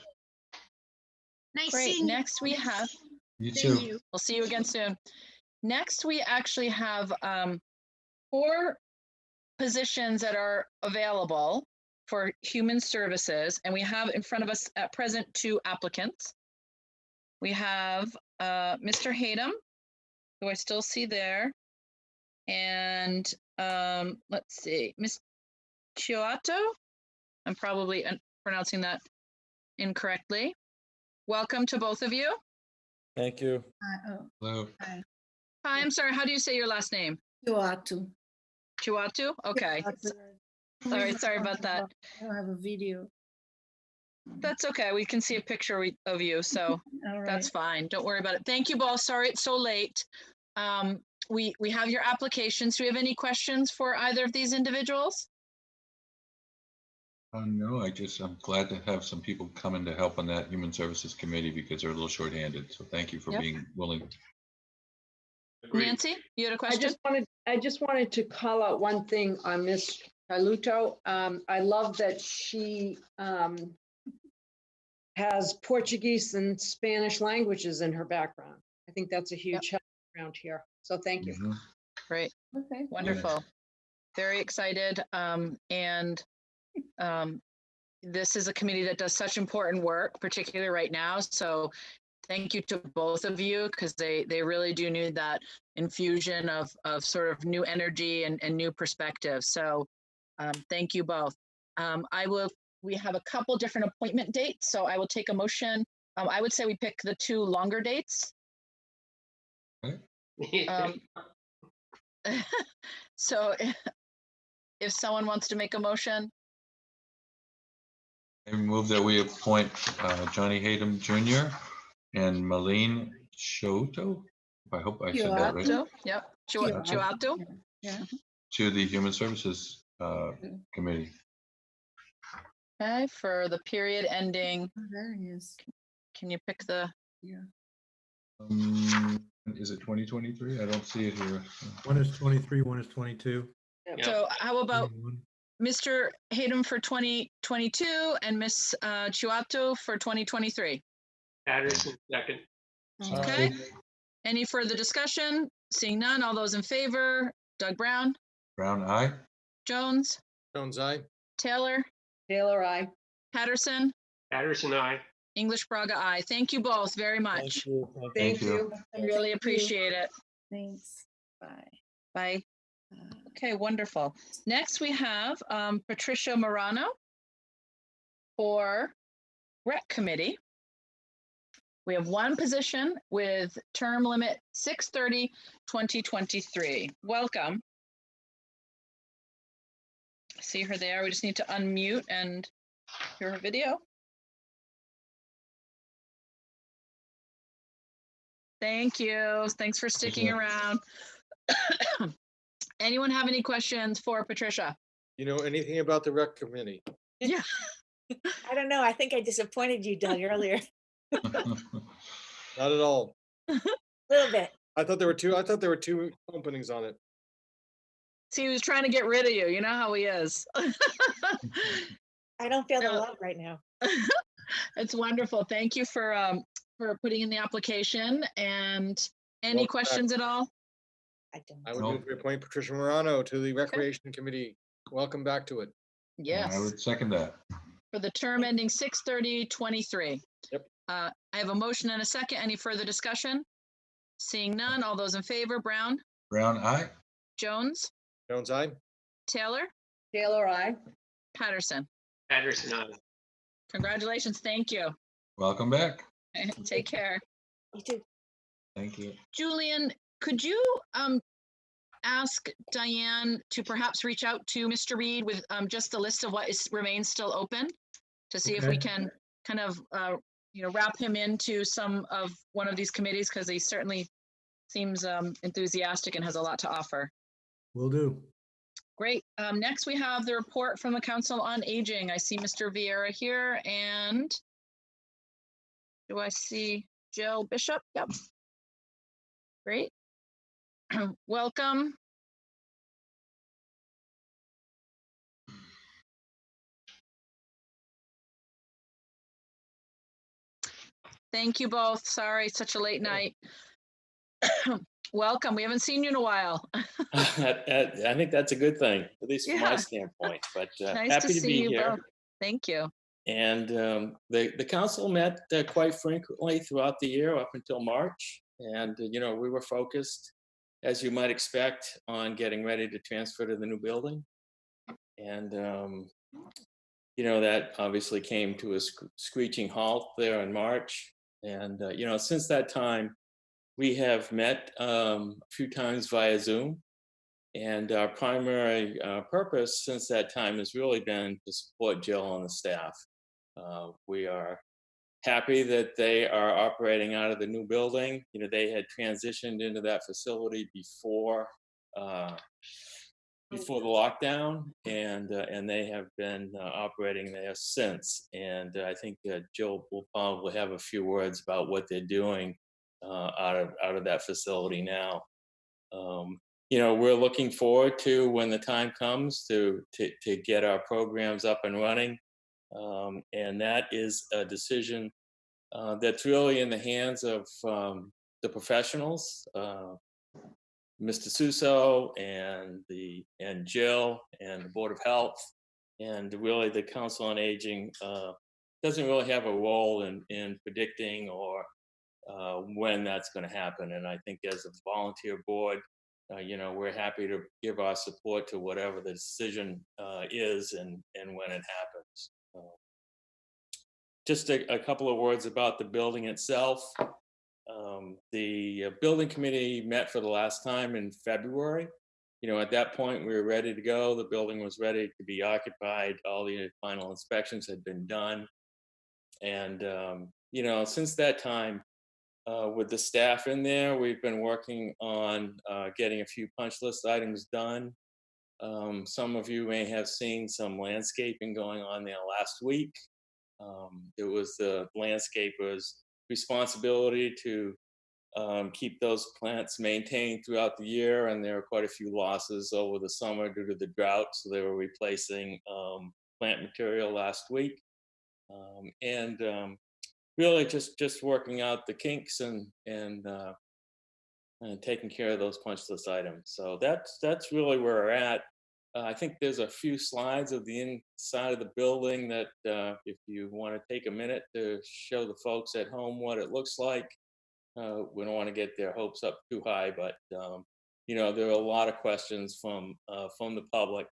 Nice Great. seeing you. Next we have, You Thank too. you. we'll see you again soon. Next, we actually have 4 positions that are available for human services, and we have in front of us at present 2 applicants. We have Mr. Hayden, who I still see there, and let's see, Miss Chioato. I'm probably pronouncing that incorrectly. Welcome to both of you. Thank you. Hello. Hi. Hi, I'm sorry. How do you say your last name? Chuatu. Chuatu? Okay. All right. Sorry about that. I don't have a video. That's okay. We can see a picture of you, so that's fine. Don't worry about it. Thank you both. Sorry it's so late. We have your applications. Do we have any questions for either of these individuals? No, I'm glad to have some people come in to help on that Human Services Committee because they're a little shorthanded. So thank you for Yep. being willing. Nancy, you had a question? I just wanted to call out one thing on Miss Carluto. I love that she has Portuguese and Spanish languages in her background. I think that's a huge help around here. So thank you. Mhm. Great. Okay. Wonderful. Very excited. And this is a committee that does such important work, particularly right now. So thank you to both of you because they really do need that infusion of sort of new energy and new perspective. So thank you both. We have a couple different appointment dates, so I will take a motion. I would say we pick the 2 longer dates. So if someone wants to make a motion. I move that we appoint Johnny Hayden Jr. and Malene Shoto. I hope I said that right. Yep. Chuatu. Yeah. To the Human Services Committee. Okay, for the period ending. Oh, there he is. Can you pick the? Yeah. Is it 2023? I don't see it here. One is 23, one is 22. So how about 21. Mr. Hayden for 2022 and Miss Chuatu for 2023? Patterson, second. Okay. Any further discussion? Seeing none, all those in favor? Doug Brown, Brown, aye. Jones, Jones, aye. Taylor, Taylor, I. Patterson, Patterson, aye. English Braga, aye. Thank you both very much. Thank you. I really appreciate it. Thanks. Bye. Bye. Okay, wonderful. Next we have Patricia Morano for Rec Committee. We have 1 position with term limit 6/30/2023. Welcome. See her there. We just need to unmute and hear her video. Thank you. Thanks for sticking around. Anyone have any questions for Patricia? You know anything about the rec committee? Yeah. I don't know. I think I disappointed you, Doug, earlier. Not at all. A little bit. I thought there were 2 openings on it. See, he was trying to get rid of you. You know how he is. I don't feel the love right now. It's wonderful. Thank you for putting in the application. And any Welcome questions back. at all? I would move to appoint Patricia Morano to the Recreation Committee. Welcome back to it. Yes. I would second that. For the term ending 6/30/23. Yep. I have a motion and a second. Any further discussion? Seeing none, all those in favor, Brown, Brown, aye. Jones, Jones, aye. Taylor, Taylor, I. Patterson. Patterson, aye. Congratulations. Thank you. Welcome back. Take care. You too. Thank you. Julian, could you ask Diane to perhaps reach out to Mr. Reed with just a list of what remains still open to see if we can kind of wrap him into one of these committees, because he certainly seems enthusiastic and has a lot to offer. Will do. Great. Next, we have the report from the Council on Aging. I see Mr. Vieira here, and do I see Jill Bishop? Yep. Great. Welcome. Thank you both. Sorry, such a late night. Welcome. We haven't seen you in a while. I think that's a good thing, at least from my Yeah. standpoint, but Nice happy to to see be you here. both. Thank you. And the council met quite frequently throughout the year up until March. And, we were focused, as you might expect, on getting ready to transfer to the new building. And, that obviously came to a screeching halt there in March. And, since that time, we have met a few times via Zoom. And our primary purpose since that time has really been to support Jill and the staff. We are happy that they are operating out of the new building. They had transitioned into that facility before the lockdown, and they have been operating there since. And I think Jill will probably have a few words about what they're doing out of that facility now. We're looking forward to when the time comes to get our programs up and running. And that is a decision that's really in the hands of the professionals, Mr. Suso and Jill and the Board of Health, and really the Council on Aging doesn't really have a role in predicting or when that's going to happen. And I think as a volunteer board, we're happy to give our support to whatever the decision is and when it happens. Just a couple of words about the building itself. The building committee met for the last time in February. At that point, we were ready to go. The building was ready to be occupied. All the final inspections had been done. And, since that time, with the staff in there, we've been working on getting a few punch list items done. Some of you may have seen some landscaping going on there last week. It was the landscaper's responsibility to keep those plants maintained throughout the year, and there were quite a few losses over the summer due to the drought, so they were replacing plant material last week. Really just working out the kinks and taking care of those punch list items. So that's really where we're at. I think there's a few slides of the inside of the building that if you want to take a minute to show the folks at home what it looks like. We don't want to get their hopes up too high, but there are a lot of questions from the public,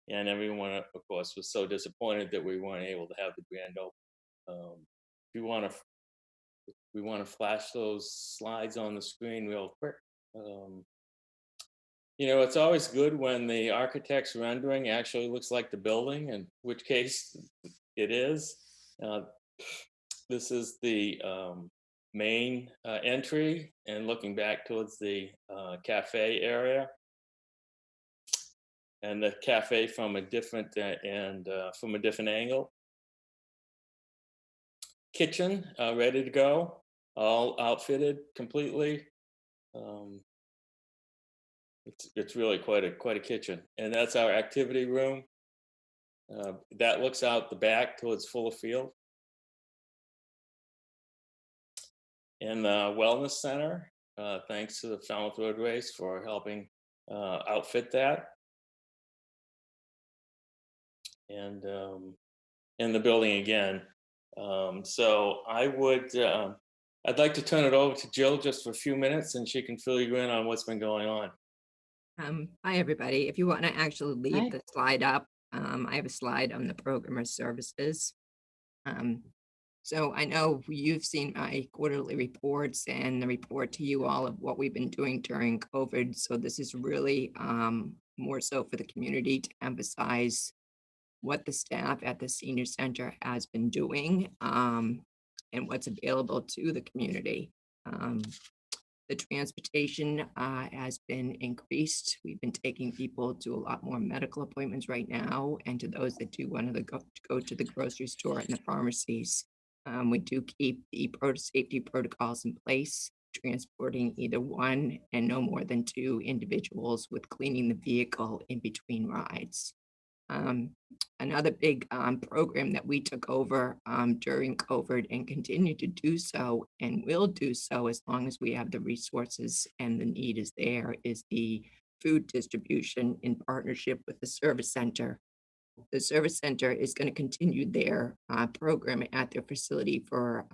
and everyone, of course, was so disappointed that we weren't able to have the grand open. If we want to flash those slides on the screen real quick. It's always good when the architect's rendering actually looks like the building, in which case it is. This is the main entry, and looking back towards the cafe area. And the cafe from a different angle. Kitchen ready to go, all outfitted completely. It's really quite a kitchen, and that's our activity room. That looks out the back towards Fuller Field. And the Wellness Center, thanks to the Falmouth Roadways for helping outfit that. And the building again. So I'd like to turn it over to Jill just for a few minutes, and she can fill you in on what's been going on. Hi, everybody. If you want to actually leave the slide up, I have a slide on the programmer services. So I know you've seen my quarterly reports and the report to you all of what we've been doing during COVID. So this is really more so for the community to emphasize what the staff at the senior center has been doing and what's available to the community. The transportation has been increased. We've been taking people to a lot more medical appointments right now, and to those that do want to go to the grocery store and the pharmacies. We do keep the safety protocols in place, transporting either one and no more than two individuals, with cleaning the vehicle in between rides. Another big program that we took over during COVID and continue to do so and will do so as long as we have the resources and the need is there, is the food distribution in partnership with the service center. The service center is going to continue their program at their facility for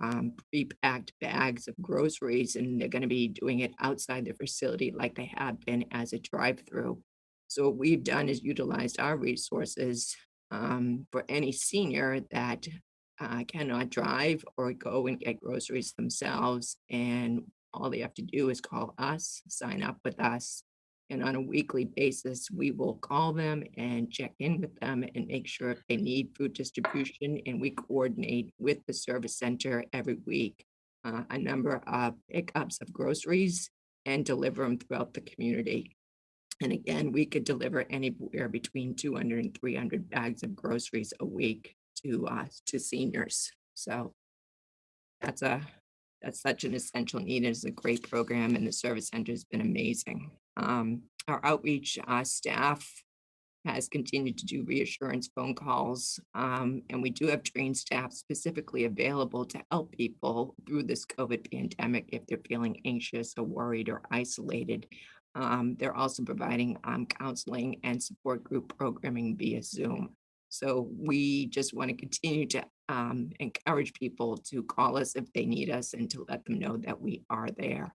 pre-packed bags of groceries, and they're going to be doing it outside the facility like they have been as a drive-through. So what we've done is utilized our resources for any senior that cannot drive or go and get groceries themselves. And all they have to do is call us, sign up with us. And on a weekly basis, we will call them and check in with them and make sure if they need food distribution. And we coordinate with the service center every week a number of pickups of groceries and deliver them throughout the community. And again, we could deliver anywhere between 200 and 300 bags of groceries a week to seniors. So that's such an essential need. It's a great program, and the service center has been amazing. Our outreach staff has continued to do reassurance phone calls, and we do have trained staff specifically available to help people through this COVID pandemic if they're feeling anxious or worried or isolated. They're also providing counseling and support group programming via Zoom. So we just want to continue to encourage people to call us if they need us and to let them know that we are there.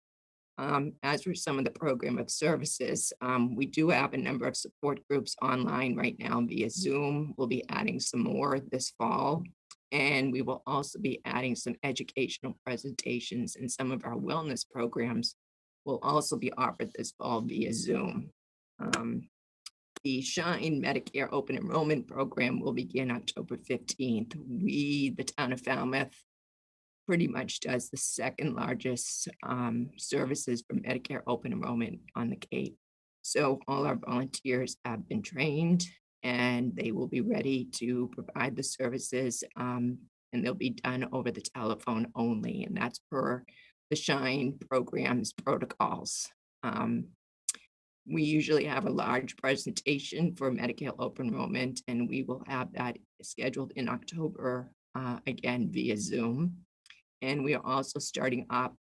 As for some of the program of services, we do have a number of support groups online right now via Zoom. We'll be adding some more this fall, and we will also be adding some educational presentations, and some of our wellness programs will also be offered this fall via Zoom. The Shine Medicare Open Enrollment Program will begin October 15th. The town of Falmouth, pretty much does the second largest services for Medicare open enrollment on the Cape. So all our volunteers have been trained, and they will be ready to provide the services, and they'll be done over the telephone only, and that's per the Shine program's protocols. We usually have a large presentation for Medicare open enrollment, and we will have that scheduled in October, again via Zoom. And we are also starting up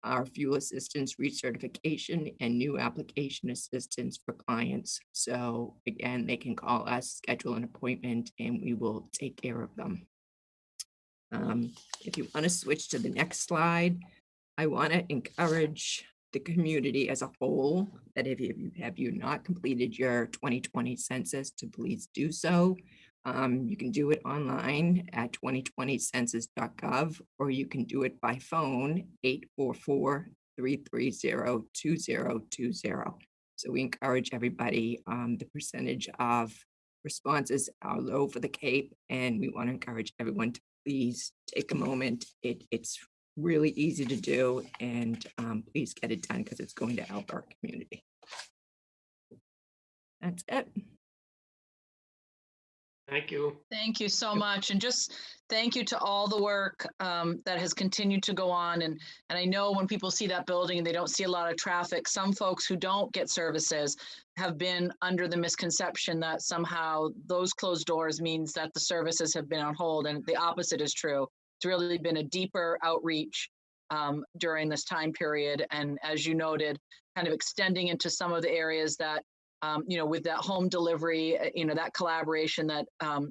our fuel assistance recertification and new application assistance for clients. So again, they can call us, schedule an appointment, and we will take care of them. If you want to switch to the next slide, I want to encourage the community as a whole that if you not completed your 2020 census, to please do so. You can do it online at 2020census.gov, or you can do it by phone, 844-330-2020. So we encourage everybody. The percentage of responses are low for the Cape, and we want to encourage everyone to please take a moment. It's really easy to do, and please get it done because it's going to help our community. That's it. Thank you. Thank you so much. And just thank you to all the work that has continued to go on. And I know when people see that building and they don't see a lot of traffic, some folks who don't get services have been under the misconception that somehow those closed doors means that the services have been on hold. And the opposite is true. It's really been a deeper outreach during this time period. And as you noted, kind of extending into some of the areas that with that home delivery, that collaboration, that,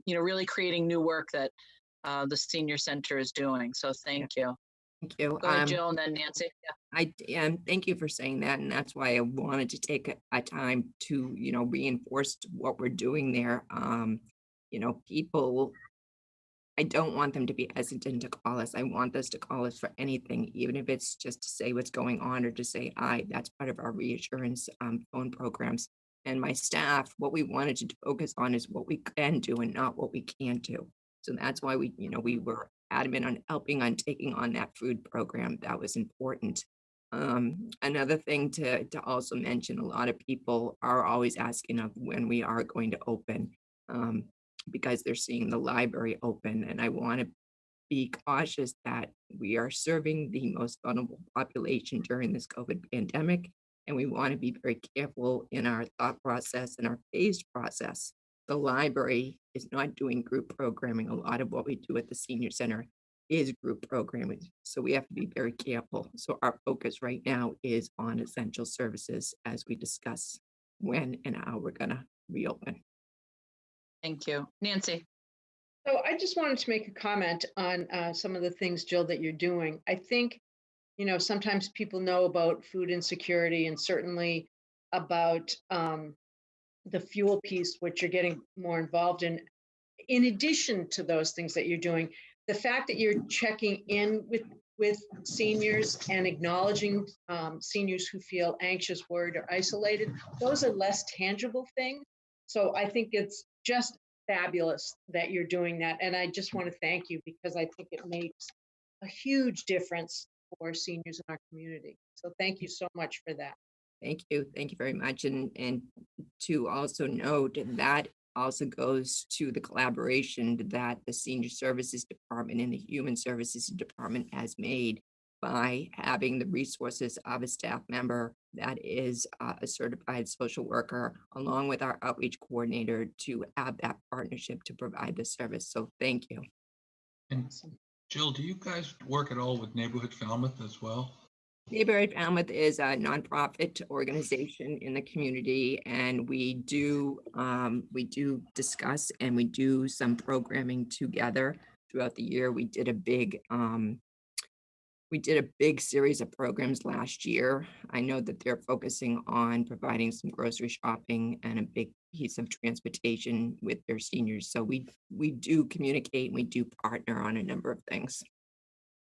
really creating new work that the senior center is doing. So thank you. Thank you. Go ahead, Jill, and then Nancy. Yeah. Thank you for saying that. And that's why I wanted to take a time to, reinforce what we're doing there. People, I don't want them to be hesitant to call us. I want us to call us for anything, even if it's just to say what's going on or to say, that's part of our reassurance phone programs. And my staff, what we wanted to focus on is what we can do and not what we can't do. So that's why we were adamant on helping on taking on that food program. That was important. Another thing to also mention, a lot of people are always asking of when we are going to open, because they're seeing the library open, and I want to be cautious that we are serving the most vulnerable population during this COVID pandemic, and we want to be very careful in our thought process and our phased process. The library is not doing group programming. A lot of what we do at the senior center is group programming, so we have to be very careful. So our focus right now is on essential services as we discuss when and how we're gonna reopen. Thank you. Nancy? So I just wanted to make a comment on some of the things, Jill, that you're doing. I think, sometimes people know about food insecurity and certainly about the fuel piece, which you're getting more involved in. In addition to those things that you're doing, the fact that you're checking in with seniors and acknowledging seniors who feel anxious, worried, or isolated, those are less tangible things. So I think it's just fabulous that you're doing that. And I just want to thank you because I think it makes a huge difference for seniors in our community. So thank you so much for that. Thank you. Thank you very much. And to also note that also goes to the collaboration that the Senior Services Department and the Human Services Department has made by having the resources of a staff member that is a certified social worker, along with our outreach coordinator, to have that partnership to provide the service. So thank you. And Jill, do you guys work at all with Neighborhood Falmouth as well? Neighborhood Falmouth is a nonprofit organization in the community, and we do discuss and we do some programming together throughout the year. We did a big series of programs last year. I know that they're focusing on providing some grocery shopping and a big piece of transportation with their seniors. So we do communicate and we do partner on a number of things.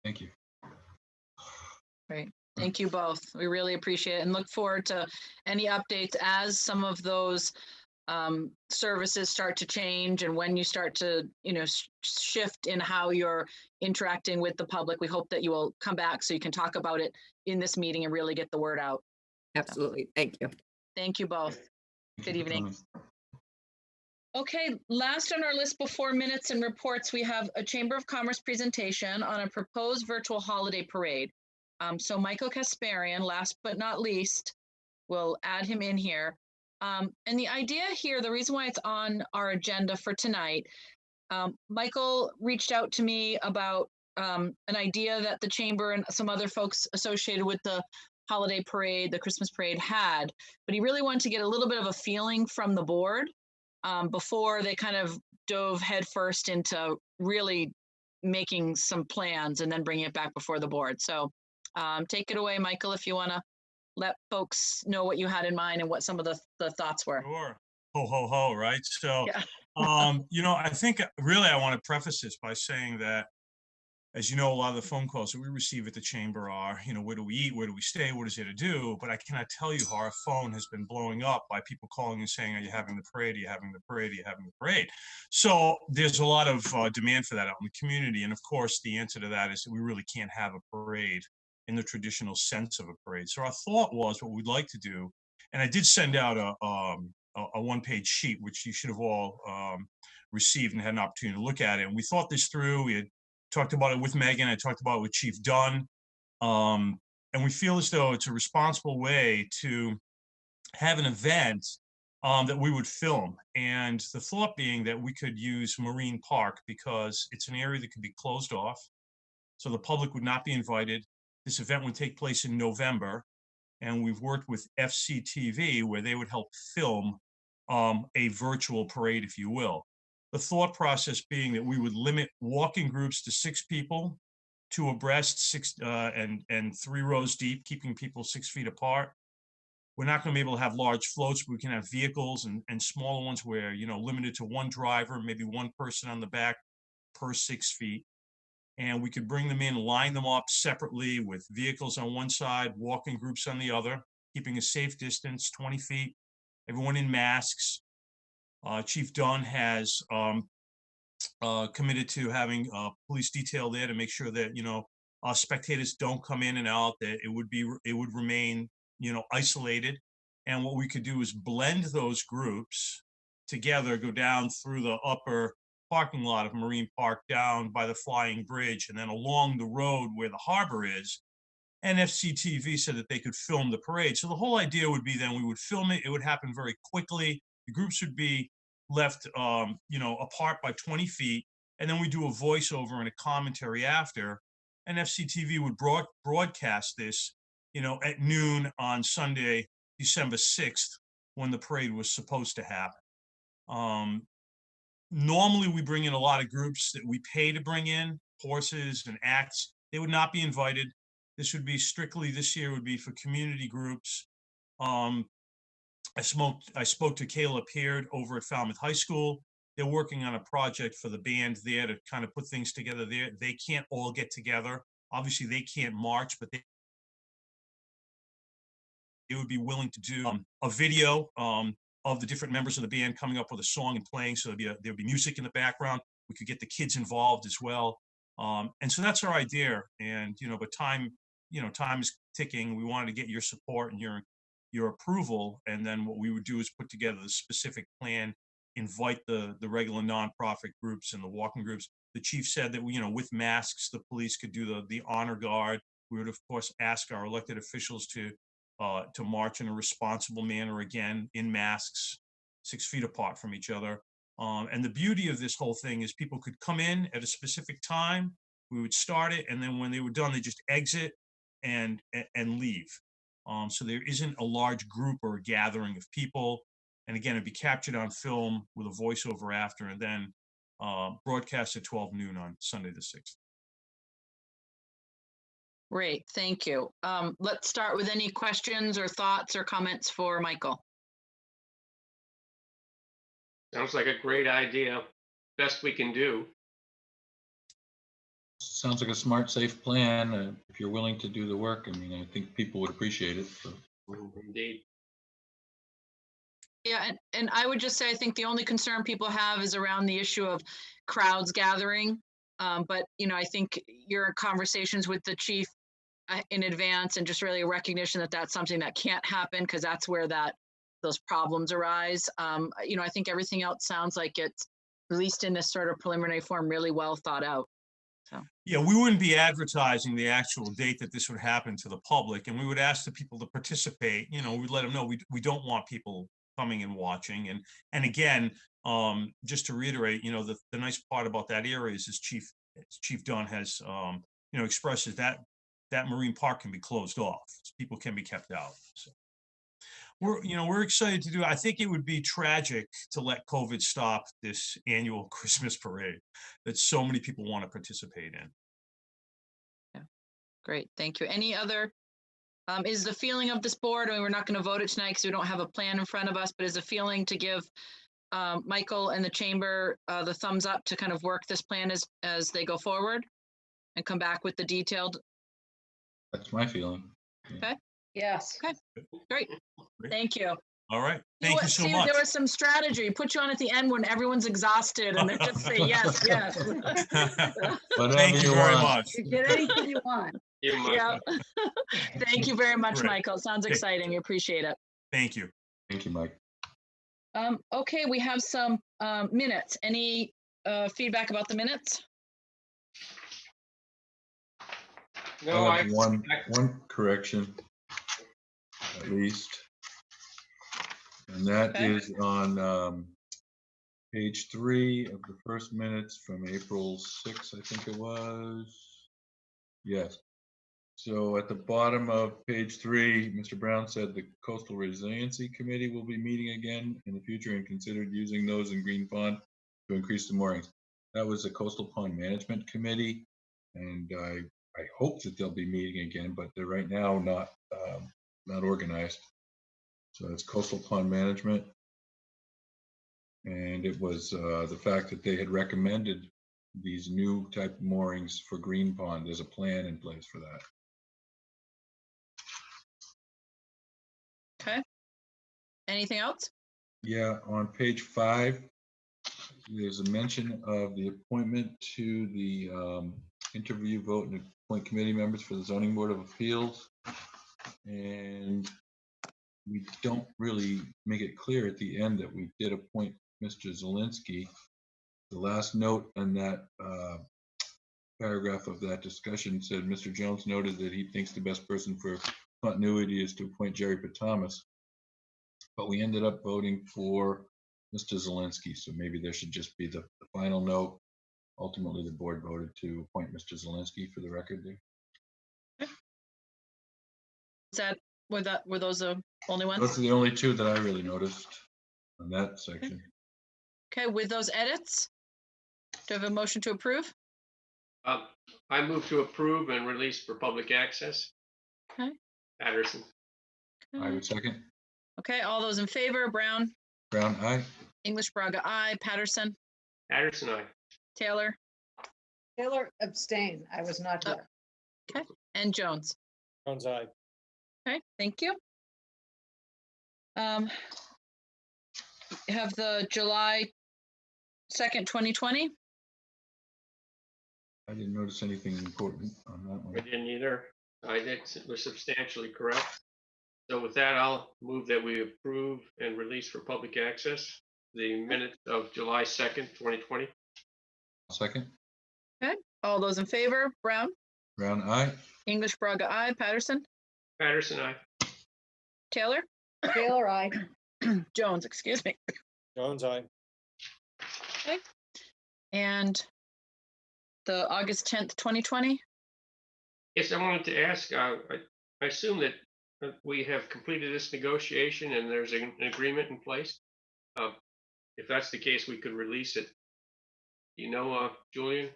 Thank you. Great. Thank you both. We really appreciate it and look forward to any updates as some of those services start to change and when you start to, shift in how you're interacting with the public. We hope that you will come back so you can talk about it in this meeting and really get the word out. Absolutely. Thank you. Thank you both. Good evening. Okay, last on our list before minutes and reports, we have a Chamber of Commerce presentation on a proposed virtual holiday parade. So Michael Kasparian, last but not least, we'll add him in here. And the idea here, the reason why it's on our agenda for tonight, Michael reached out to me about an idea that the Chamber and some other folks associated with the holiday parade, the Christmas parade had, but he really wanted to get a little bit of a feeling from the board before they kind of dove headfirst into really making some plans and then bringing it back before the board. So take it away, Michael, if you want to let folks know what you had in mind and what some of the thoughts were. Sure. Ho, ho, ho, right? So, Yeah. I think really I want to preface this by saying that, as you know, a lot of the phone calls that we receive at the Chamber are, where do we eat? Where do we stay? What is there to do? But I cannot tell you how our phone has been blowing up by people calling and saying, are you having the parade? Are you having the parade? Are you having the parade? So there's a lot of demand for that out in the community. And of course, the answer to that is that we really can't have a parade in the traditional sense of a parade. So our thought was what we'd like to do, and I did send out a one-page sheet, which you should have all received and had an opportunity to look at it. And we thought this through. We had talked about it with Megan. I talked about it with Chief Dunn. And we feel as though it's a responsible way to have an event that we would film. And the thought being that we could use Marine Park because it's an area that could be closed off. So the public would not be invited. This event would take place in November. And we've worked with FCTV where they would help film a virtual parade, if you will. The thought process being that we would limit walking groups to 6 people, 2 abreast, and 3 rows deep, keeping people 6 feet apart. We're not going to be able to have large floats, but we can have vehicles and smaller ones where, limited to 1 driver, maybe 1 person on the back per 6 feet. And we could bring them in, line them up separately with vehicles on one side, walking groups on the other, keeping a safe distance, 20 feet, everyone in masks. Chief Dunn has committed to having police detail there to make sure that, spectators don't come in and out, that it would remain, isolated. And what we could do is blend those groups together, go down through the upper parking lot of Marine Park, down by the Flying Bridge, and then along the road where the harbor is. And FCTV said that they could film the parade. So the whole idea would be then we would film it. It would happen very quickly. The groups would be left, apart by 20 feet. And then we do a voiceover and a commentary after. And FCTV would broadcast this, at noon on Sunday, December 6th, when the parade was supposed to happen. Normally, we bring in a lot of groups that we pay to bring in, horses and acts. They would not be invited. This would be strictly, this year would be for community groups. I spoke to Kayla Peard over at Falmouth High School. They're working on a project for the band there to kind of put things together there. They can't all get together. Obviously, they can't march, but they would be willing to do a video of the different members of the band coming up with a song and playing. So there'd be music in the background. We could get the kids involved as well. And so that's our idea. And, but time is ticking. We wanted to get your support and your approval. And then what we would do is put together the specific plan, invite the regular nonprofit groups and the walking groups. The chief said that, with masks, the police could do the honor guard. We would, of course, ask our elected officials to march in a responsible manner, again, in masks, 6 feet apart from each other. And the beauty of this whole thing is people could come in at a specific time. We would start it, and then when they were done, they just exit and leave. So there isn't a large group or a gathering of people. And again, it'd be captured on film with a voiceover after, and then broadcast at 12 noon on Sunday the 6th. Great, thank you. Let's start with any questions or thoughts or comments for Michael. Sounds like a great idea. Best we can do. Sounds like a smart, safe plan. If you're willing to do the work, I think people would appreciate it. So. Indeed. Yeah, and I would just say, I think the only concern people have is around the issue of crowds gathering. But, I think your conversations with the chief in advance and just really a recognition that that's something that can't happen, because that's where those problems arise. I think everything else sounds like it's, at least in this sort of preliminary form, really well thought out. So. Yeah, we wouldn't be advertising the actual date that this would happen to the public, and we would ask the people to participate. We'd let them know we don't want people coming and watching. And again, just to reiterate, the nice part about that area is Chief Dunn has expresses that Marine Park can be closed off. People can be kept out. So we're excited to do. I think it would be tragic to let COVID stop this annual Christmas parade that so many people want to participate in. Yeah, great, thank you. Any other? Is the feeling of this board, we're not going to vote it tonight because we don't have a plan in front of us, but is the feeling to give Michael and the chamber the thumbs up to kind of work this plan as they go forward and come back with the detailed? That's my feeling. Okay. Yes. Okay. Great. Thank you. All right. Thank you so much. There was some strategy. Put you on at the end when everyone's exhausted and they just say yes, yes. Thank you very much. You get anything you want. Yeah. Thank you very much, Great. Michael. Sounds exciting. We appreciate it. Thank you. Thank you, Mike. Okay, we have some minutes. Any feedback about the minutes? No, I have one correction, at least. And that is on page 3 of the first minutes from April 6th, I think it was. Yes. So at the bottom of page 3, Mr. Brown said the Coastal Resiliency Committee will be meeting again in the future and considered using those in Green Pond to increase the moorings. That was the Coastal Pond Management Committee, and I hope that they'll be meeting again, but they're right now not organized. So it's Coastal Pond Management, and it was the fact that they had recommended these new type moorings for Green Pond. There's a plan in place for that. Okay. Anything else? Yeah, on page 5, there's a mention of the appointment to the interview, vote, and appoint committee members for the zoning board of appeals. And we don't really make it clear at the end that we did appoint Mr. Zelinski. The last note in that paragraph of that discussion said, Mr. Jones noted that he thinks the best person for continuity is to appoint Jerry Patamas. But we ended up voting for Mr. Zelinski, so maybe there should just be the final note. Ultimately, the board voted to appoint Mr. Zelinski for the record there. Is that, were those the only ones? Those are the only two that I really noticed on that section. Okay, with those edits, do I have a motion to approve? I move to approve and release for public access. Okay. Patterson. I would second. Okay, all those in favor, Brown, Brown, aye. English Braga, aye, Patterson, Patterson, aye. Taylor, Taylor abstained. I was not here. okay, and Jones. Jones, aye. Okay, thank you. Have the July 2nd, 2020. I didn't notice anything important on that I one. didn't either. I think it was substantially correct. So with that, I'll move that we approve and release for public access the minutes of July 2nd, 2020. Second. Okay, all those in favor, Brown, Brown, aye. English Braga, aye, Patterson, Patterson, aye. Taylor, Taylor, aye. Jones, excuse me. Jones, aye. Okay, and the August 10th, 2020. Yes, I wanted to ask, I assume that we have completed this negotiation and there's an agreement in place. If that's the case, we could release it. You know, Julian?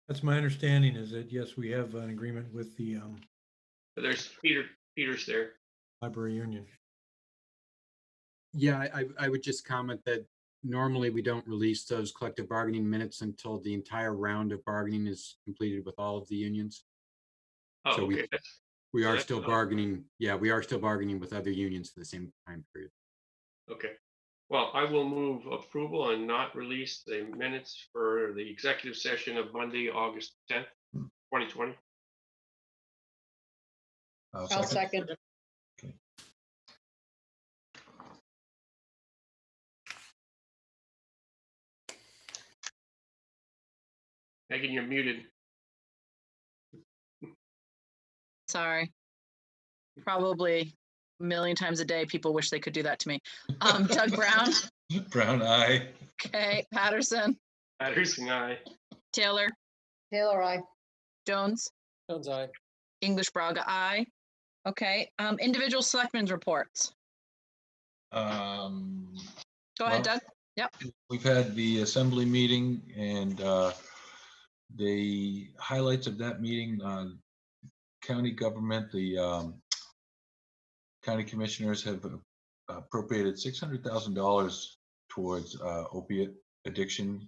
That's my understanding, is that, yes, we have an agreement with the There's Peter's there. library union. Yeah, I would just comment that normally we don't release those collective bargaining minutes until the entire round of bargaining is completed with all of the unions. Oh, So okay. we are that's still fine. bargaining. Yeah, we are still bargaining with other unions for the same time period. Okay. Well, I will move approval and not release the minutes for the executive session of Monday, August 10th, 2020. I'll second. Megan, you're muted. Sorry. Probably a million times a day, people wish they could do that to me. Doug Brown. Brown, aye. Okay, Patterson, Patterson, aye. Taylor, Taylor, aye. Jones, Jones, aye. English Braga, aye. Okay, individual selectmen's reports. Go ahead, Doug. Yep. We've had the assembly meeting, and the highlights of that meeting, county government, the county commissioners have appropriated $600,000 towards opiate addiction,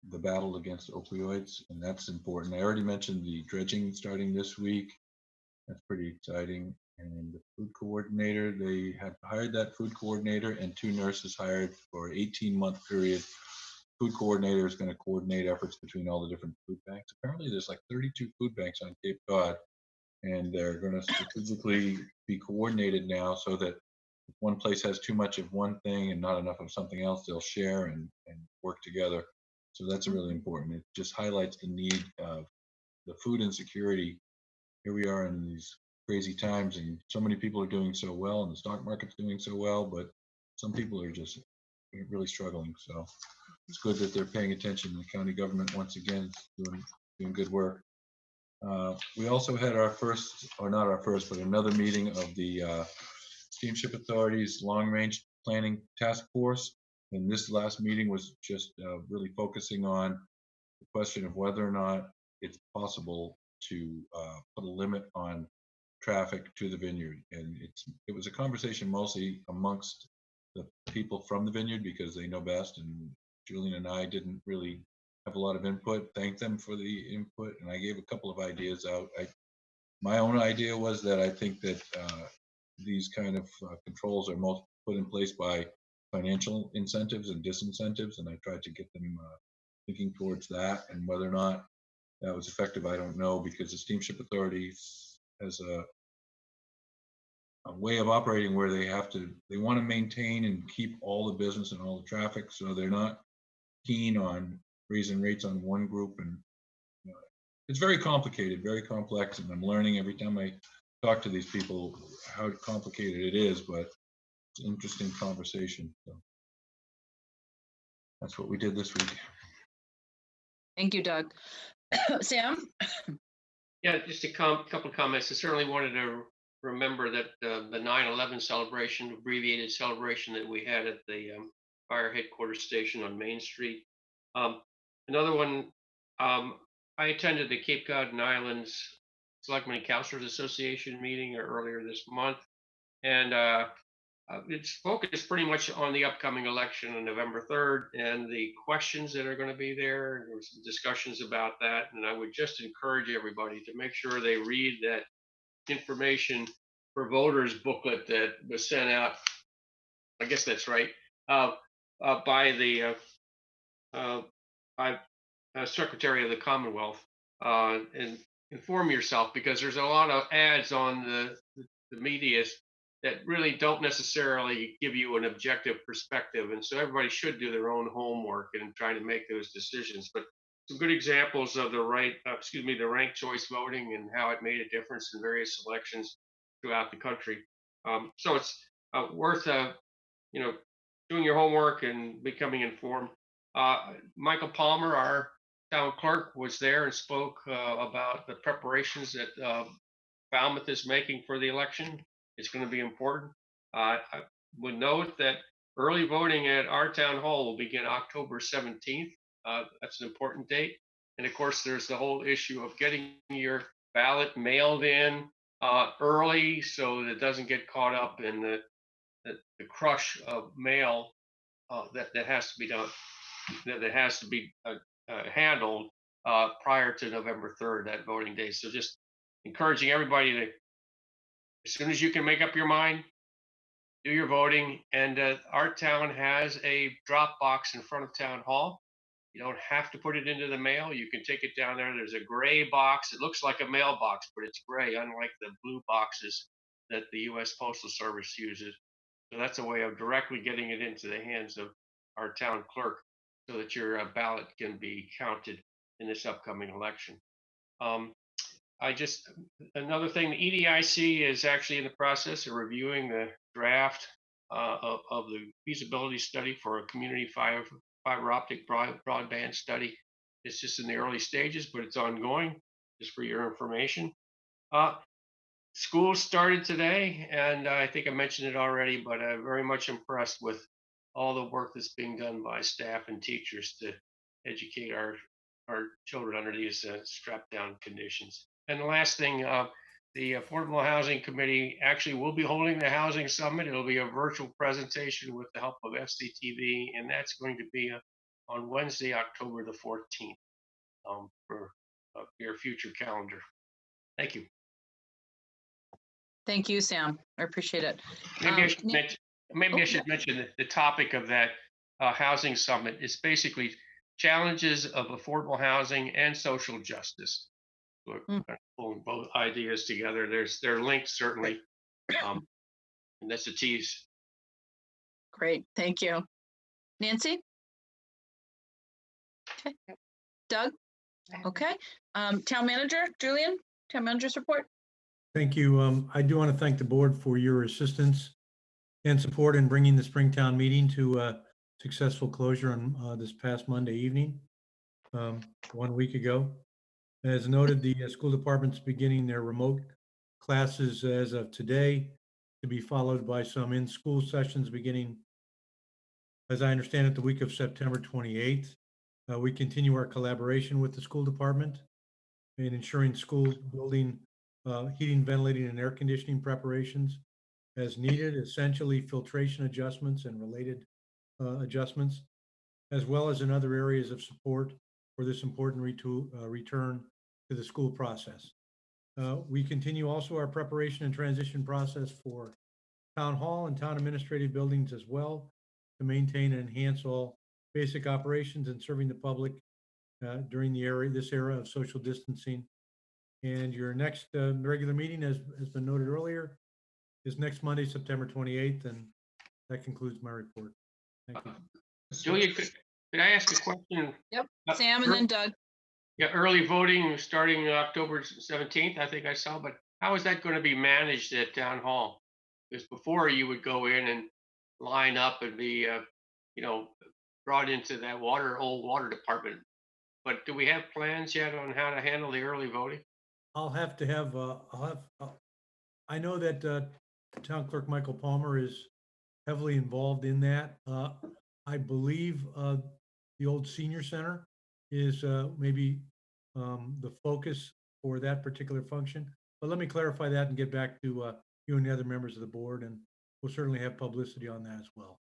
the battle against opioids, and that's important. I already mentioned the dredging starting this week. That's pretty exciting. And the food coordinator, they have hired that food coordinator and 2 nurses hired for an 18-month period. Food coordinator is going to coordinate efforts between all the different food banks. Apparently there's like 32 food banks on Cape Cod, and they're going to strategically be coordinated now so that if one place has too much of one thing and not enough of something else, they'll share and work together. So that's really important. It just highlights the need of the food insecurity. Here we are in these crazy times, and so many people are doing so well, and the stock market's doing so well, but some people are just really struggling. So it's good that they're paying attention. The county government, once again, is doing good work. We also had our first, or not our first, but another meeting of the Steamship Authority's Long Range Planning Task Force. And this last meeting was just really focusing on the question of whether or not it's possible to put a limit on traffic to the vineyard. And it was a conversation mostly amongst the people from the vineyard because they know best, and Julian and I didn't really have a lot of input. Thank them for the input, and I gave a couple of ideas out. My own idea was that I think that these kind of controls are most put in place by financial incentives and disincentives, and I tried to get them thinking towards that and whether or not that was effective, I don't know, because the Steamship Authority has a way of operating where they want to maintain and keep all the business and all the traffic, so they're not keen on raising rates on one group. And you know, it's very complicated, very complex, and I'm learning every time I talk to these people how complicated it is, but it's an interesting conversation. So that's what we did this week. Thank you, Doug. Sam? Yeah, just a couple of comments. I certainly wanted to remember that the 9/11 celebration, abbreviated celebration that we had at the fire headquarters station on Main Street. Another one, I attended the Cape Cod and Islands Selectmen and Councilors Association meeting earlier this month, and it's focused pretty much on the upcoming election on November 3rd and the questions that are going to be there. There were some discussions about that, and I would just encourage everybody to make sure they read that information for voters booklet that was sent out. I guess that's right, by the Secretary of the Commonwealth, and inform yourself, because there's a lot of ads on the media that really don't necessarily give you an objective perspective. And so everybody should do their own homework and try to make those decisions. But some good examples of the ranked choice voting and how it made a difference in various elections throughout the country. So it's worth, doing your homework and becoming informed. Michael Palmer, our town clerk, was there and spoke about the preparations that Falmouth is making for the election. It's going to be important. I would note that early voting at our town hall will begin October 17th. That's an important date. And of course, there's the whole issue of getting your ballot mailed in early so that it doesn't get caught up in the crush of mail that has to be done, that has to be handled prior to November 3rd, that voting day. So just encouraging everybody to, as soon as you can make up your mind, do your voting. And our town has a drop box in front of town hall. You don't have to put it into the mail. You can take it down there. There's a gray box. It looks like a mailbox, but it's gray, unlike the blue boxes that the U.S. Postal Service uses. So that's a way of directly getting it into the hands of our town clerk so that your ballot can be counted in this upcoming election. Another thing, the EDIC is actually in the process of reviewing the draft of the feasibility study for a community fiber optic broadband study. It's just in the early stages, but it's ongoing, just for your information. School started today, and I think I mentioned it already, but I'm very much impressed with all the work that's being done by staff and teachers to educate our children under these strapped down conditions. And the last thing, the Affordable Housing Committee actually will be holding the Housing Summit. It'll be a virtual presentation with the help of FCTV, and that's going to be on Wednesday, October the 14th, for your future calendar. Thank you. Thank you, Sam. I appreciate it. Maybe I should mention that the topic of that Housing Summit is basically challenges of affordable housing and social justice. We're kind of pulling both ideas together. They're linked, certainly, and that's a tease. Great, thank you. Nancy? Okay. Doug? Okay. Town Manager, Julian, Town Manager's report. Thank you. I do want to thank the board for your assistance and support in bringing the Springtown meeting to a successful closure on this past Monday evening, 1 week ago. As noted, the school department's beginning their remote classes as of today, to be followed by some in-school sessions beginning, as I understand it, the week of September 28th. We continue our collaboration with the school department in ensuring school building heating, ventilating, and air conditioning preparations as needed, essentially filtration adjustments and related adjustments, as well as in other areas of support for this important return to the school process. We continue also our preparation and transition process for town hall and town administrative buildings as well, to maintain and enhance all basic operations and serving the public during this era of social distancing. And your next regular meeting, as has been noted earlier, is next Monday, September 28th, and that concludes my report. Thank you. Julia, could I ask a question? Yep, Sam and then Doug. Yeah, early voting starting October 17th, I think I saw, but how is that going to be managed at Town Hall? Because before you would go in and line up and be, brought into that old water department. But do we have plans yet on how to handle the early voting? I know that Town Clerk Michael Palmer is heavily involved in that. I believe the old senior center is maybe the focus for that particular function. But let me clarify that and get back to you and the other members of the board, and we'll certainly have publicity on that as well.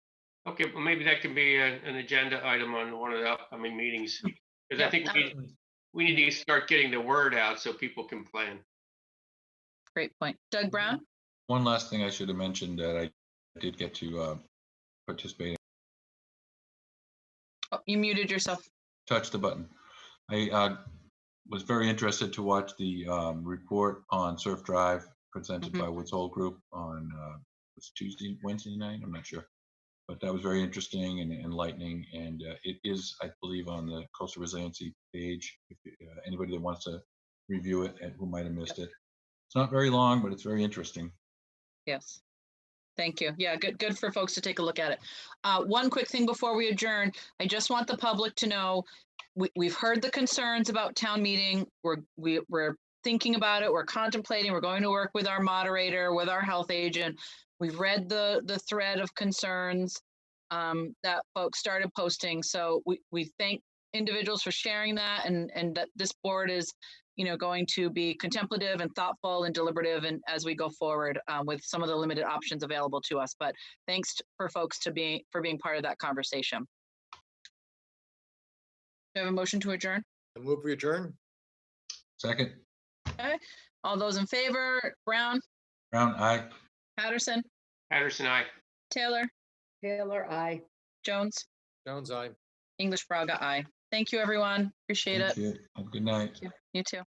Okay, well, maybe that can be an agenda item on one of the upcoming meetings. Because I think we need to start getting the word out so people can plan. Great point. Doug Brown? One last thing I should have mentioned that I did get to participate in. Oh, you muted yourself. Touch the button. I was very interested to watch the report on Surf Drive presented by Woods Hole Group on Wednesday night, I'm not sure. But that was very interesting and enlightening, and it is, I believe, on the Coastal Resiliency page. If anybody that wants to review it and who might have missed it. It's not very long, but it's very interesting. Yes. Thank you. Yeah, good for folks to take a look at it. One quick thing before we adjourn, I just want the public to know we've heard the concerns about town meeting. We're thinking about it. We're contemplating. We're going to work with our moderator, with our health agent. We've read the thread of concerns that folks started posting. So we thank individuals for sharing that, and that this board is going to be contemplative and thoughtful and deliberative and as we go forward with some of the limited options available to us. But thanks for folks for being part of that conversation. Do you have a motion to adjourn? I move we adjourn. Second. Okay. All those in favor? Brown? Brown, aye. Patterson? Patterson, aye. Taylor? Taylor, aye. Jones? Jones, aye. English Braga, aye. Thank you, everyone. Appreciate it. Have a good night. You too.